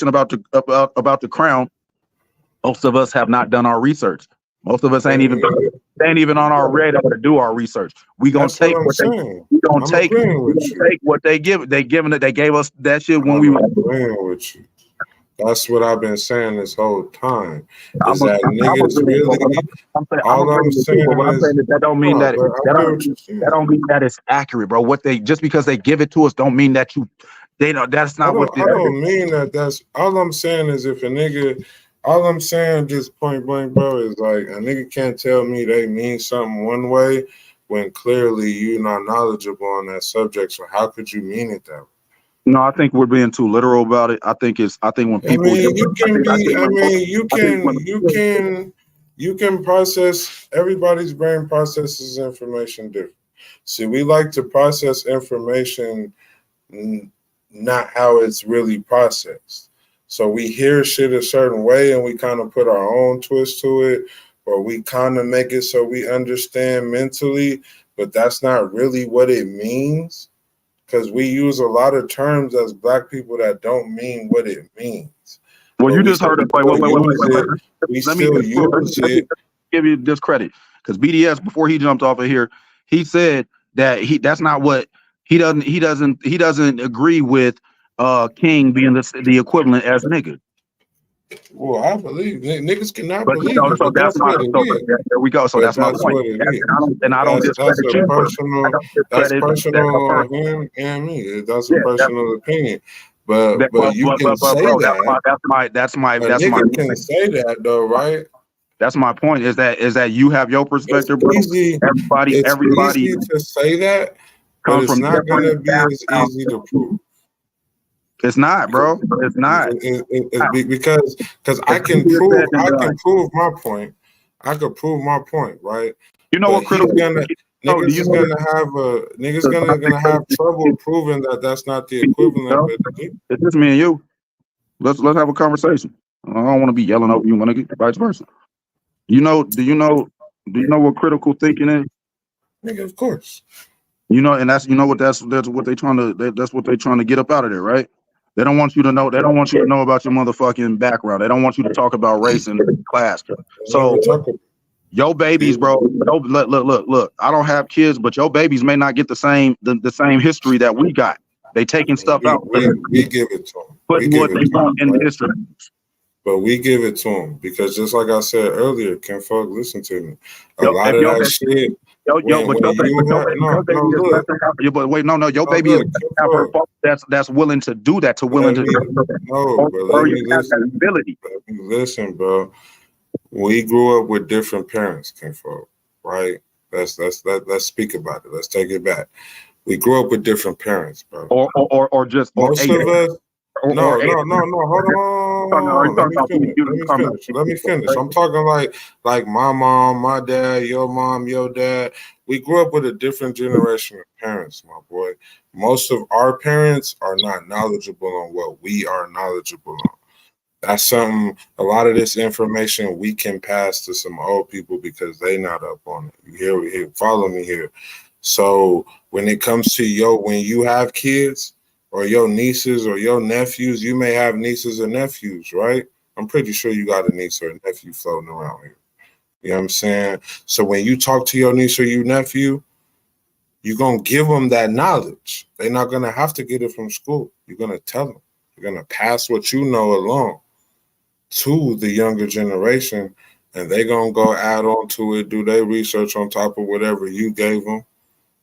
Speaker 22: about the crown, most of us have not done our research. Most of us ain't even on our radar to do our research. We gonna take what they give. They gave us that shit when we were
Speaker 19: agreeing with you. That's what I've been saying this whole time. Is that niggas really? All I'm saying is
Speaker 22: that don't mean that don't mean that it's accurate, bro. What they just because they give it to us don't mean that that's not what.
Speaker 19: I don't mean that. That's all I'm saying is if a nigga. All I'm saying, just point blank, bro, is like a nigga can't tell me they mean something one way when clearly you're not knowledgeable on that subject. So how could you mean it that way?
Speaker 22: No, I think we're being too literal about it. I think when people
Speaker 19: you can process, everybody's brain processes information different. See, we like to process information not how it's really processed. So we hear shit a certain way and we kind of put our own twist to it, or we kind of make it so we understand mentally, but that's not really what it means. Because we use a lot of terms as Black people that don't mean what it means.
Speaker 22: Well, you just heard it. Wait.
Speaker 19: We still use it.
Speaker 22: Give you this credit because BDS before he jumped off of here, he said that that's not what he doesn't agree with. King being the equivalent as nigga.
Speaker 19: Well, I believe niggas cannot believe it, but that's what it is.
Speaker 22: There we go. So that's my point. I don't discredit you.
Speaker 19: That's personal on him and me. That's a personal opinion. But you can say that.
Speaker 22: That's my
Speaker 19: nigga can say that though, right?
Speaker 22: That's my point. Is that you have your perspective, bro? Everybody
Speaker 19: easy to say that, but it's not gonna be as easy to prove.
Speaker 22: It's not, bro. It's not.
Speaker 19: Because I can prove my point. I could prove my point, right?
Speaker 22: You know what critical
Speaker 19: niggas is gonna have trouble proving that that's not the equivalent.
Speaker 22: It's just me and you. Let's have a conversation. I don't want to be yelling over you, my nigga. Vice versa.
Speaker 9: You know? Do you know? Do you know what critical thinking is?
Speaker 19: Nigga, of course.
Speaker 9: You know, and that's that's what they trying to that's what they trying to get up out of there, right? They don't want you to know. They don't want you to know about your motherfucking background. They don't want you to talk about race and class. So your babies, bro. Look. I don't have kids, but your babies may not get the same history that we got. They taking stuff out.
Speaker 19: We give it to them.
Speaker 9: Putting what they want in the history.
Speaker 19: But we give it to them because just like I said earlier, Ken Folk, listen to me. A lot of that shit. But your baby is that's willing to do that. Listen, bro. We grew up with different parents, Ken Folk, right? Let's speak about it. Let's take it back. We grew up with different parents, bro.
Speaker 9: Or just
Speaker 19: most of us. No. Hold on. Let me finish. I'm talking like my mom, my dad, your mom, your dad. We grew up with a different generation of parents, my boy. Most of our parents are not knowledgeable on what we are knowledgeable on. That's something, a lot of this information we can pass to some old people because they not up on it. You hear, follow me here. So when it comes to when you have kids or your nieces or your nephews, you may have nieces or nephews, right? I'm pretty sure you got a niece or a nephew floating around here. You know what I'm saying? So when you talk to your niece or your nephew, you're going to give them that knowledge. They're not going to have to get it from school. You're going to tell them. You're going to pass what you know along to the younger generation, and they're going to go add on to it, do their research on top of whatever you gave them.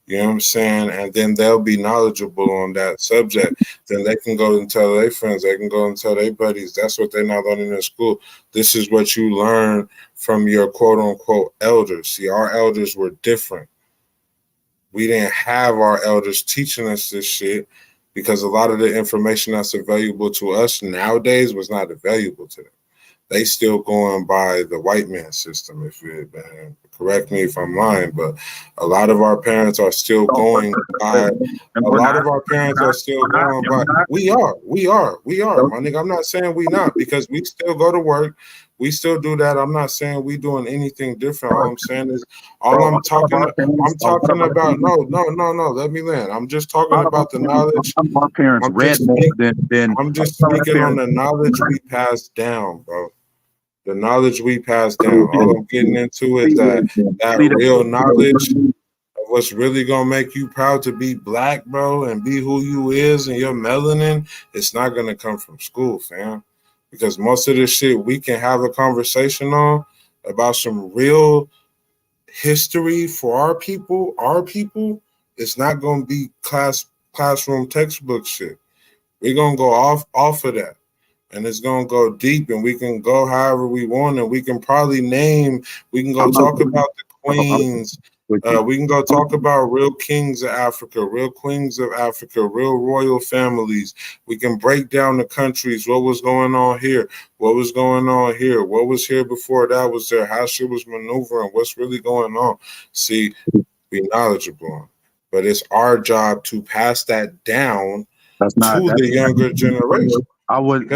Speaker 19: You know what I'm saying? And then they'll be knowledgeable on that subject. Then they can go and tell their friends. They can go and tell their buddies. That's what they're not learning in school. This is what you learn from your quote-unquote elders. See, our elders were different. We didn't have our elders teaching us this shit because a lot of the information that's available to us nowadays was not available to them. They still going by the white man system. Correct me if I'm lying, but a lot of our parents are still going by. A lot of our parents are still going by. We are, my nigga. I'm not saying we not because we still go to work. We still do that. I'm not saying we doing anything different. All I'm saying is, I'm talking about. No. Let me land. I'm just talking about the knowledge.
Speaker 9: Our parents read more than.
Speaker 19: I'm just speaking on the knowledge we passed down, bro. The knowledge we passed down. All I'm getting into is that real knowledge of what's really gonna make you proud to be black, bro, and be who you is and your melanin. It's not gonna come from school, fam. Because most of this shit we can have a conversation on about some real history for our people. It's not gonna be classroom textbook shit. We're gonna go off of that. And it's going to go deep, and we can go however we want, and we can probably we can go talk about the queens. We can go talk about real kings of Africa, real queens of Africa, real royal families. We can break down the countries, what was going on here, what was going on here, what was here before that was there, how shit was maneuvering, what's really going on. See, be knowledgeable on. But it's our job to pass that down to the younger generation.
Speaker 9: I would.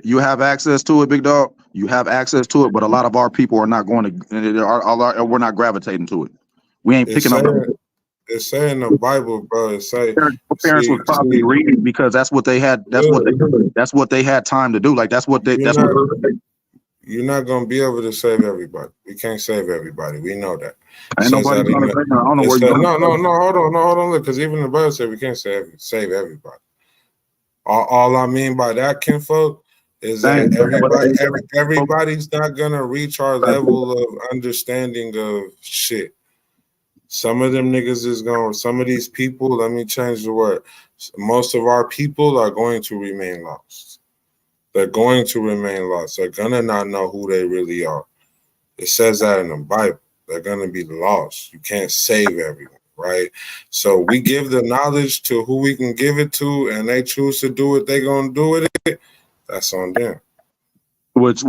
Speaker 9: You have access to it, big dog. You have access to it, but a lot of our people are not going to. We're not gravitating to it. We ain't picking up.
Speaker 19: It's saying the Bible, bro. It say
Speaker 9: parents was probably reading because that's what they had. That's what they had time to do. Like that's what they.
Speaker 19: You're not gonna be able to save everybody. We can't save everybody. We know that.
Speaker 9: Ain't nobody trying to I don't know where you're
Speaker 19: going. No, hold on. Look, because even the Bible said we can't save everybody. All I mean by that, kinfolk, is that everybody's not gonna reach our level of understanding of shit. Some of them niggas is going. Some of these people. Let me change the word. Most of our people are going to remain lost. They're going to remain lost. They're gonna not know who they really are. It says that in the Bible. They're gonna be lost. You can't save everyone, right? So we give the knowledge to who we can give it to, and they choose to do what they're gonna do with it. That's on them.
Speaker 9: But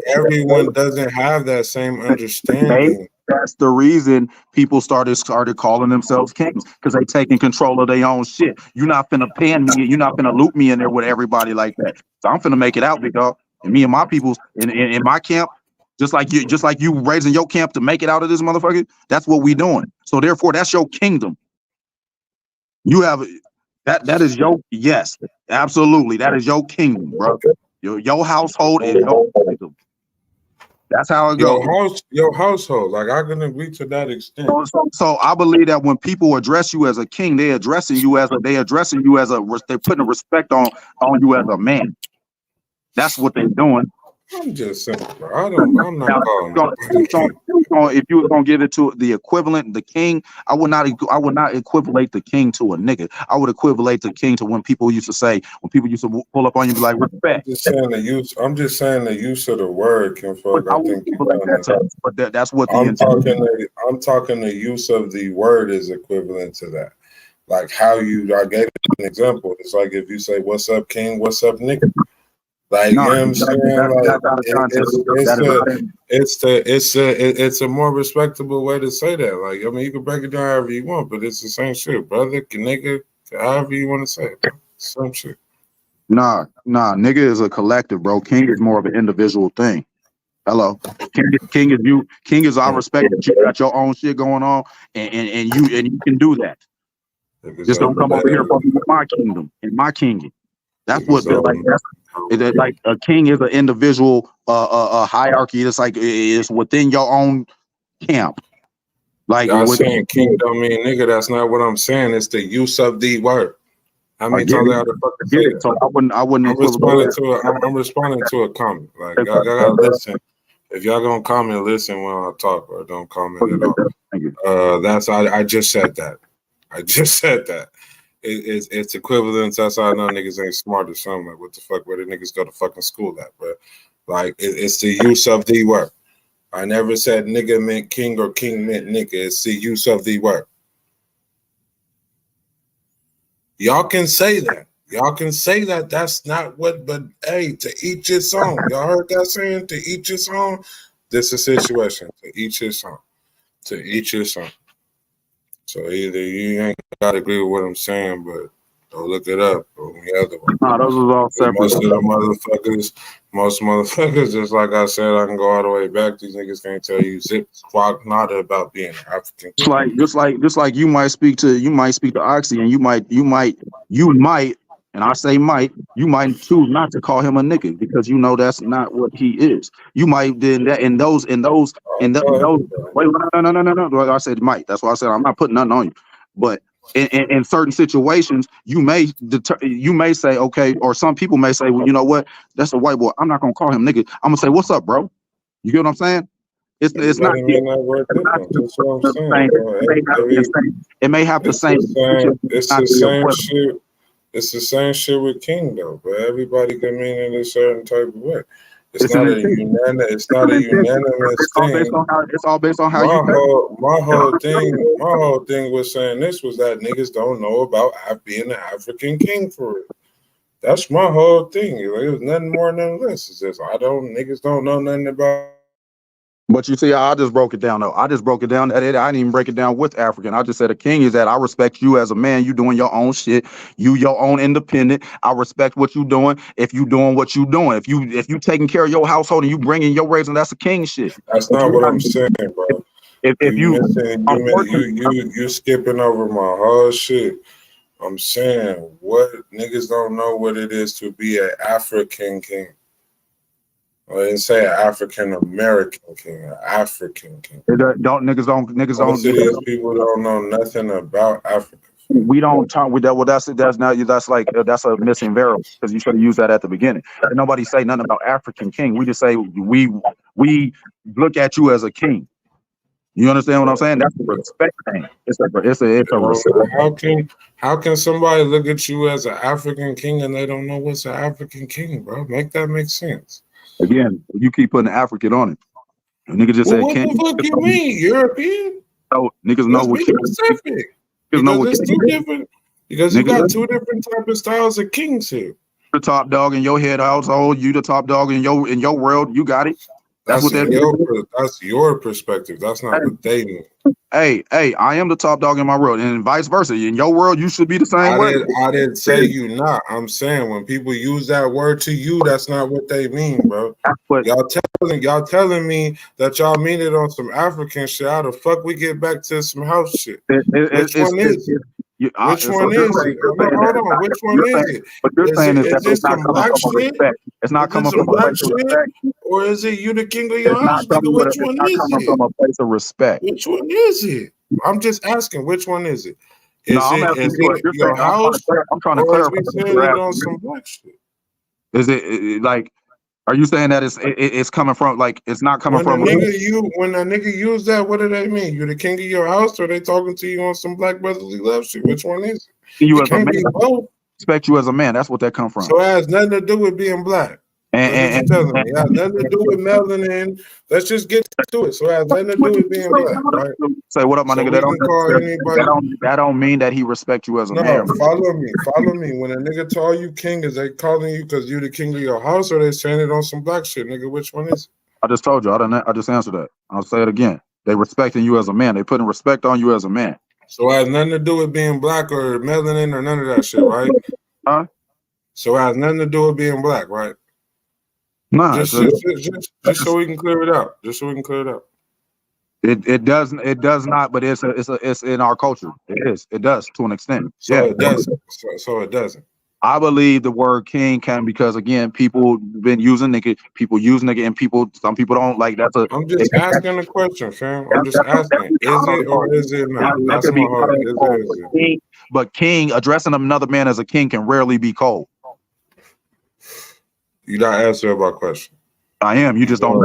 Speaker 19: everyone doesn't have that same understanding.
Speaker 9: That's the reason people started calling themselves kings, because they taking control of their own shit. You're not finna pan me. You're not finna loop me in there with everybody like that. So I'm finna make it out, big dog. And me and my peoples in my camp, just like you raising your camp to make it out of this motherfucker. That's what we doing. So therefore, that's your kingdom. You have that is your yes, absolutely. That is your kingdom, bro. Your household is your kingdom. That's how it goes.
Speaker 19: Your household. Like I can agree to that extent.
Speaker 9: So I believe that when people address you as a king, they're addressing you as they're putting a respect on you as a man. That's what they're doing.
Speaker 19: I'm just saying, bro. I'm not calling.
Speaker 9: If you were gonna give it to the equivalent, the king, I would not equivalate the king to a nigga. I would equivalate the king to when people used to pull up on you and be like, respect.
Speaker 19: I'm just saying the use of the word can fuck. I think
Speaker 9: but that's what
Speaker 19: I'm talking the use of the word is equivalent to that. Like how I gave an example. It's like if you say, "What's up, king? What's up, nigga?" Like, you know what I'm saying? It's a more respectable way to say that. Like, I mean, you can break it down however you want, but it's the same shit, brother. Nigga, however you want to say it, bro. Same shit.
Speaker 9: Nah, nigga is a collective, bro. King is more of an individual thing. Hello. King is you. King is I respect that you got your own shit going on, and you can do that. Just don't come over here fucking with my kingdom and my kingdom. That's what like a king is an individual hierarchy. It's like it's within your own camp. Like
Speaker 19: y'all saying king don't mean nigga. That's not what I'm saying. It's the use of the word. How many times I gotta fucking say it?
Speaker 9: So I wouldn't.
Speaker 19: I'm responding to a comment. Like y'all gotta listen. If y'all gonna comment, listen when I talk, or don't comment at all. I just said that. I just said that. It's equivalent. That's how I know niggas ain't smart or something. Like, what the fuck? Where the niggas go to fucking school at, bro? Like, it's the use of the word. I never said nigga meant king or king meant nigga. It's the use of the word. Y'all can say that. Y'all can say that. That's not what. But hey, to each his own. Y'all heard that saying? To each his own. This is a situation. To each his own. To each his own. So either you ain't gotta agree with what I'm saying, but go look it up or the other one.
Speaker 9: Nah, those are all separate.
Speaker 19: Most motherfuckers, just like I said, I can go all the way back. These niggas can't tell you zip squat nada about being African.
Speaker 9: Just like you might speak to Oxy, and you might, and I say might, you might choose not to call him a nigga because you know that's not what he is. You might then that in those wait, no. I said might. That's why I said I'm not putting nothing on you. But in certain situations, you may say, okay, or some people may say, well, you know what? That's a white boy. I'm not gonna call him nigga. I'm gonna say, what's up, bro? You get what I'm saying? It's not.
Speaker 19: That's what I'm saying.
Speaker 9: It may have the same.
Speaker 19: It's the same shit. It's the same shit with king though, but everybody can mean it a certain type of way. It's not a unanimous thing.
Speaker 9: It's all based on how
Speaker 19: my whole thing was saying this was that niggas don't know about being an African king for it. That's my whole thing. It was nothing more, nothing less. It's just niggas don't know nothing about.
Speaker 9: But you see, I just broke it down though. I didn't even break it down with African. I just said a king is that I respect you as a man. You doing your own shit. You your own independent. I respect what you doing. If you doing what you doing, if you taking care of your household and you bringing your raising, that's a king shit.
Speaker 19: That's not what I'm saying, bro. If you skipping over my whole shit. I'm saying what niggas don't know what it is to be an African king. I didn't say an African American king, an African king.
Speaker 9: Niggas don't.
Speaker 19: People don't know nothing about Africa.
Speaker 9: We don't talk with that. Well, that's a missing variable because you should have used that at the beginning. And nobody say nothing about African king. We just say we look at you as a king. You understand what I'm saying? That's a respect thing. It's a respect.
Speaker 19: How can somebody look at you as an African king and they don't know what's an African king, bro? Make that make sense.
Speaker 9: Again, you keep putting African on it. The nigga just said king.
Speaker 19: What the fuck you mean? European?
Speaker 9: No, niggas know what king.
Speaker 19: Specific. Because it's two different. Because you got two different type of styles of kings here.
Speaker 9: The top dog in your head household. You the top dog in your world. You got it.
Speaker 22: That's what they're
Speaker 19: That's your perspective. That's not what they mean.
Speaker 22: Hey, I am the top dog in my world, and vice versa. In your world, you should be the same way.
Speaker 19: I didn't say you not. I'm saying when people use that word to you, that's not what they mean, bro. Y'all telling me that y'all mean it on some African shit. How the fuck we get back to some house shit? Which one is it? Which one is it? Hold on. Which one is it?
Speaker 22: But you're saying
Speaker 19: is this some black shit?
Speaker 22: It's not coming from a place of respect.
Speaker 19: Or is it you the king of your house? Nigga, which one is it?
Speaker 22: From a place of respect.
Speaker 19: Which one is it? I'm just asking, which one is it? Is it your house?
Speaker 22: I'm trying to
Speaker 19: or
Speaker 22: clarify.
Speaker 19: is we saying it on some black shit?
Speaker 22: Is it like? Are you saying that it's coming from like it's not coming from?
Speaker 19: When a nigga use that, what do they mean? You the king of your house, or they talking to you on some black brotherly love shit? Which one is it?
Speaker 22: You
Speaker 19: it
Speaker 22: as a
Speaker 19: can't
Speaker 22: man,
Speaker 19: be both.
Speaker 22: Respect you as a man. That's what that come from.
Speaker 19: So it has nothing to do with being black. It has nothing to do with melanin. Let's just get to it. So it has nothing to do with being black, right?
Speaker 22: Say what up, my nigga. That don't mean that he respect you as a man.
Speaker 19: Follow me. When a nigga call you king, is they calling you because you the king of your house, or they saying it on some black shit, nigga? Which one is it?
Speaker 22: I just told you. I just answered that. I'll say it again. They respecting you as a man. They putting respect on you as a man.
Speaker 19: So it has nothing to do with being black or melanin or none of that shit, right?
Speaker 22: Huh?
Speaker 19: So it has nothing to do with being black, right?
Speaker 22: Nah,
Speaker 19: just so we can clear it out.
Speaker 22: It does not, but it's in our culture. It does to an extent.
Speaker 19: So it doesn't. So it doesn't.
Speaker 22: I believe the word king can because again, people been using nigga, people use nigga, and some people don't like that's a.
Speaker 19: I'm just asking a question, fam. I'm just asking, is it or is it not? That's my heart. Is it?
Speaker 22: But king addressing another man as a king can rarely be cold.
Speaker 19: You not answering my question.
Speaker 22: I am. You just don't.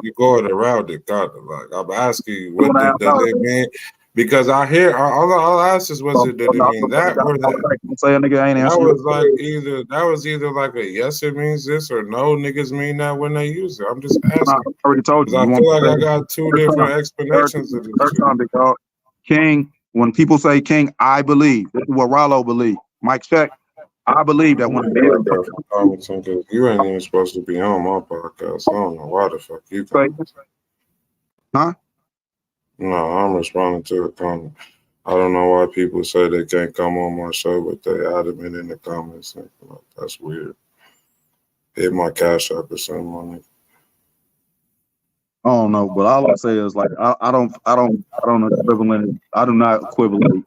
Speaker 19: You going around it, kind of like I'm asking you. What does it mean? Because I hear all I ask is, did it mean that or that?
Speaker 22: Say a nigga ain't answering.
Speaker 19: That was either like a yes, it means this, or no, niggas mean that when they use it. I'm just asking.
Speaker 22: I already told you.
Speaker 19: I feel like I got two different explanations of this shit.
Speaker 22: King. When people say king, I believe. This is what Rollo believe. Mike check. I believe that when
Speaker 19: you ain't even supposed to be on my podcast. I don't know why the fuck you commenting.
Speaker 22: Huh?
Speaker 19: No, I'm responding to a comment. I don't know why people say they can't come on my show, but they adamant in the comments. That's weird. Hit my cash app or something on it.
Speaker 22: I don't know, but all I say is like I don't equivalent. I do not equivalent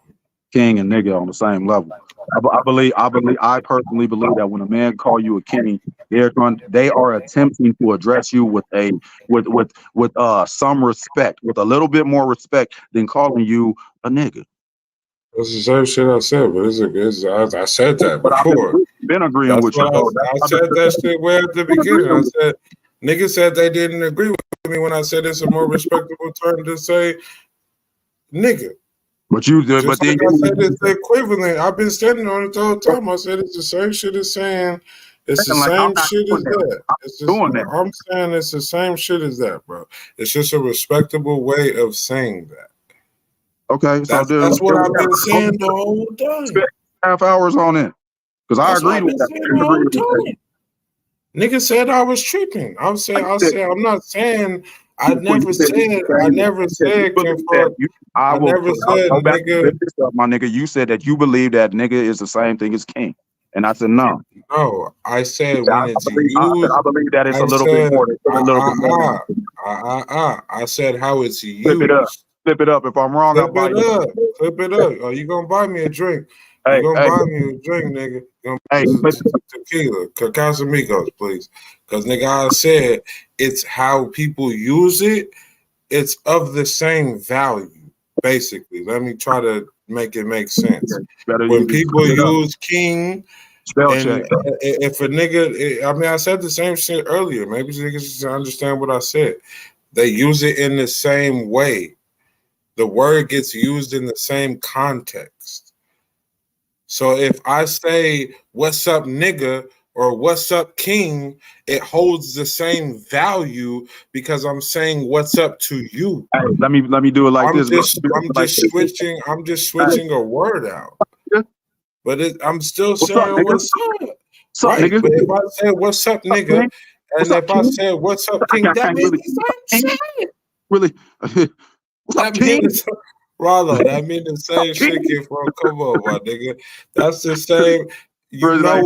Speaker 22: king and nigga on the same level. I personally believe that when a man call you a king, they are attempting to address you with some respect, with a little bit more respect than calling you a nigga.
Speaker 19: That's the same shit I said, but I said that before.
Speaker 22: Been agreeing with you.
Speaker 19: I said that shit way at the beginning. I said niggas said they didn't agree with me when I said it's a more respectable term to say nigga.
Speaker 22: But you did, but then
Speaker 19: I said it's the equivalent. I've been standing on it the whole time. I said it's the same shit as saying it's the same shit as that. I'm saying it's the same shit as that, bro. It's just a respectable way of saying that.
Speaker 22: Okay, so
Speaker 19: that's what I've been saying the whole time.
Speaker 22: Spend half hours on it because I agreed with that.
Speaker 19: Nigga said I was tripping. I said I'm not saying. I never said nigga.
Speaker 22: My nigga, you said that you believe that nigga is the same thing as king, and I said no.
Speaker 19: No, I said when it's used.
Speaker 22: I believe that it's a little bit more.
Speaker 19: I said how it's used.
Speaker 22: Flip it up. If I'm wrong, I'll buy you.
Speaker 19: Flip it up. Oh, you gonna buy me a drink? You gonna buy me a drink, nigga? Tequila, Casamigos, please. Because nigga, I said it's how people use it. It's of the same value, basically. Let me try to make it make sense. When people use king, and if a nigga, I mean, I said the same shit earlier. Maybe niggas just understand what I said. They use it in the same way. The word gets used in the same context. So if I say, what's up, nigga, or what's up, king, it holds the same value because I'm saying what's up to you.
Speaker 22: Hey, let me do it like this.
Speaker 19: I'm just switching a word out. But I'm still saying what's up. Right. But if I say what's up, nigga, And if I said, what's up, King, that means the same shit.
Speaker 9: Really? What's up,
Speaker 19: That
Speaker 9: King?
Speaker 19: means Rollo, that means the same shit, kid. From come on, my nigga. That's the same. You know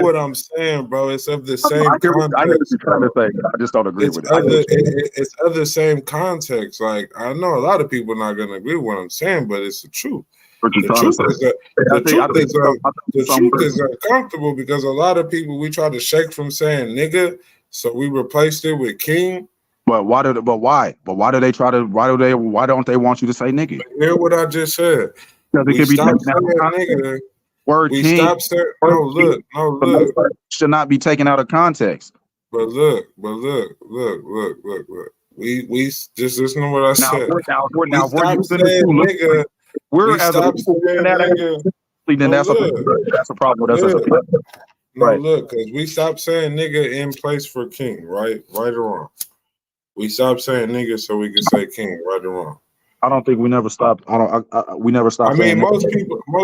Speaker 19: what I'm saying, bro. It's of the same
Speaker 9: I hear what
Speaker 19: context.
Speaker 9: you're trying to say. I just don't agree with it.
Speaker 19: It's of the same context. Like I know a lot of people not gonna agree with what I'm saying, but it's the truth. The truth is uncomfortable because a lot of people we try to shake from saying nigga, so we replaced it with king.
Speaker 9: But why? Why don't they want you to say nigga?
Speaker 19: Hear what I just said. We stopped saying nigga.
Speaker 9: Word
Speaker 19: we
Speaker 9: king.
Speaker 19: Stopped saying no look.
Speaker 9: Should not be taken out of context.
Speaker 19: But look. We just listen to what I said.
Speaker 9: Now we're using nigga. We're as a people nigga. Then that's a problem with us as a people.
Speaker 19: No, look, because we stopped saying nigga in place for king, right or wrong. We stopped saying nigga so we can say king, right or wrong.
Speaker 9: I don't think we never stopped. We never stopped.
Speaker 19: I mean, most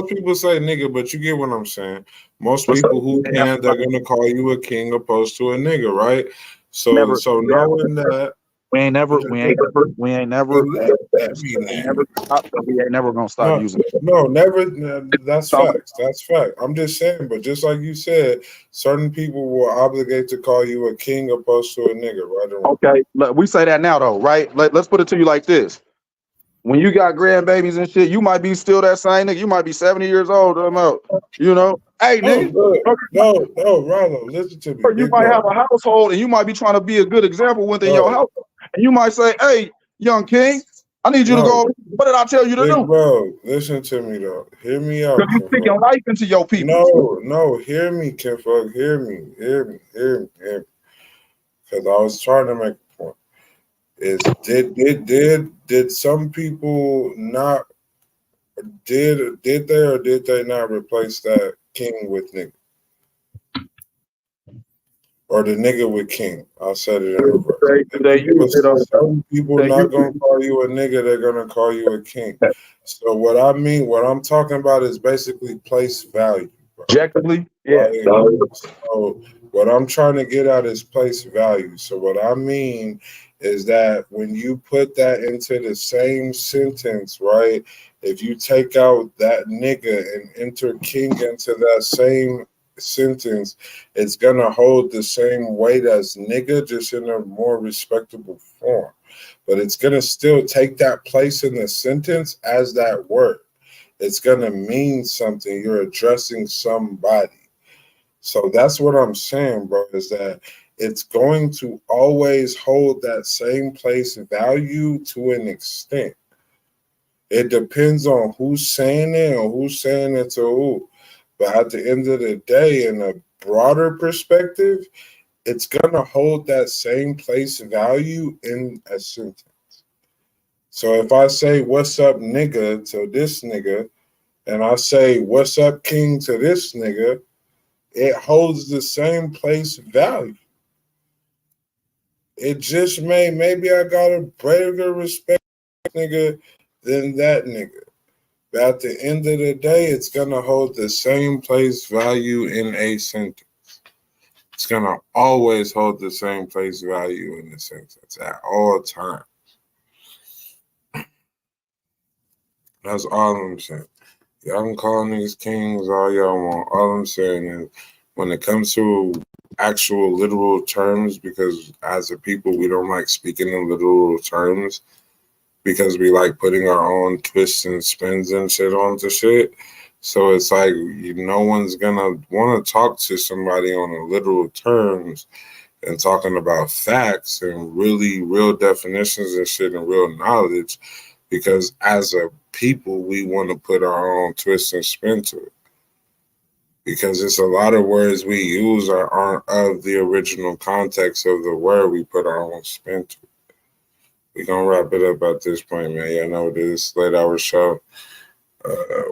Speaker 19: people say nigga, but you get what I'm saying. Most people who can, they're gonna call you a king opposed to a nigga, right? So knowing that
Speaker 9: we ain't never gonna stop using it.
Speaker 19: No, never. That's facts. That's fact. I'm just saying, but just like you said, certain people will obligate to call you a king opposed to a nigga, right or wrong.
Speaker 9: Okay, we say that now though, right? Let's put it to you like this. When you got grandbabies and shit, you might be still that same nigga. You might be 70 years old. You know, hey, nigga.
Speaker 19: No, Rollo, listen to me.
Speaker 9: You might have a household and you might be trying to be a good example within your house. And you might say, hey, young king, I need you to go. What did I tell you to do?
Speaker 19: Bro, listen to me though. Hear me out.
Speaker 9: Because you're speaking life into your people.
Speaker 19: No, hear me, Kinfolk. Hear me. Because I was trying to make a point. Did some people not did they or did they not replace that king with nigga? Or the nigga with king? I'll set it in reverse. Some people not gonna call you a nigga, they're gonna call you a king. So what I'm talking about is basically place value.
Speaker 9: Objectively, yeah.
Speaker 19: So what I'm trying to get at is place value. So what I mean is that when you put that into the same sentence, right? If you take out that nigga and enter king into that same sentence, it's gonna hold the same weight as nigga, just in a more respectable form. But it's gonna still take that place in the sentence as that word. It's gonna mean something. You're addressing somebody. So that's what I'm saying, bro, is that it's going to always hold that same place value to an extent. It depends on who's saying it or who's saying it to who. But at the end of the day, in a broader perspective, it's going to hold that same place value in a sentence. So if I say, what's up, nigga, to this nigga, and I say, what's up, king, to this nigga, it holds the same place value. It just maybe I got a greater respect nigga than that nigga. But at the end of the day, it's going to hold the same place value in a sentence. It's going to always hold the same place value in the sentence at all times. That's all I'm saying. Y'all can call niggas kings all y'all want. All I'm saying is when it comes to actual literal terms, because as a people, we don't like speaking in literal terms because we like putting our own twists and spins and shit onto shit. So it's like no one's gonna want to talk to somebody on a literal terms and talking about facts and really real definitions and shit and real knowledge, because as a people, we want to put our own twist and spin to it. Because it's a lot of words we use aren't of the original context of the word. We put our own spin to it. We're going to wrap it up at this point, man. Y'all know this late hour show.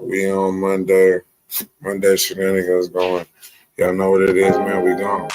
Speaker 19: We on Monday. Monday shenanigans going. Y'all know what it is, man. We gone.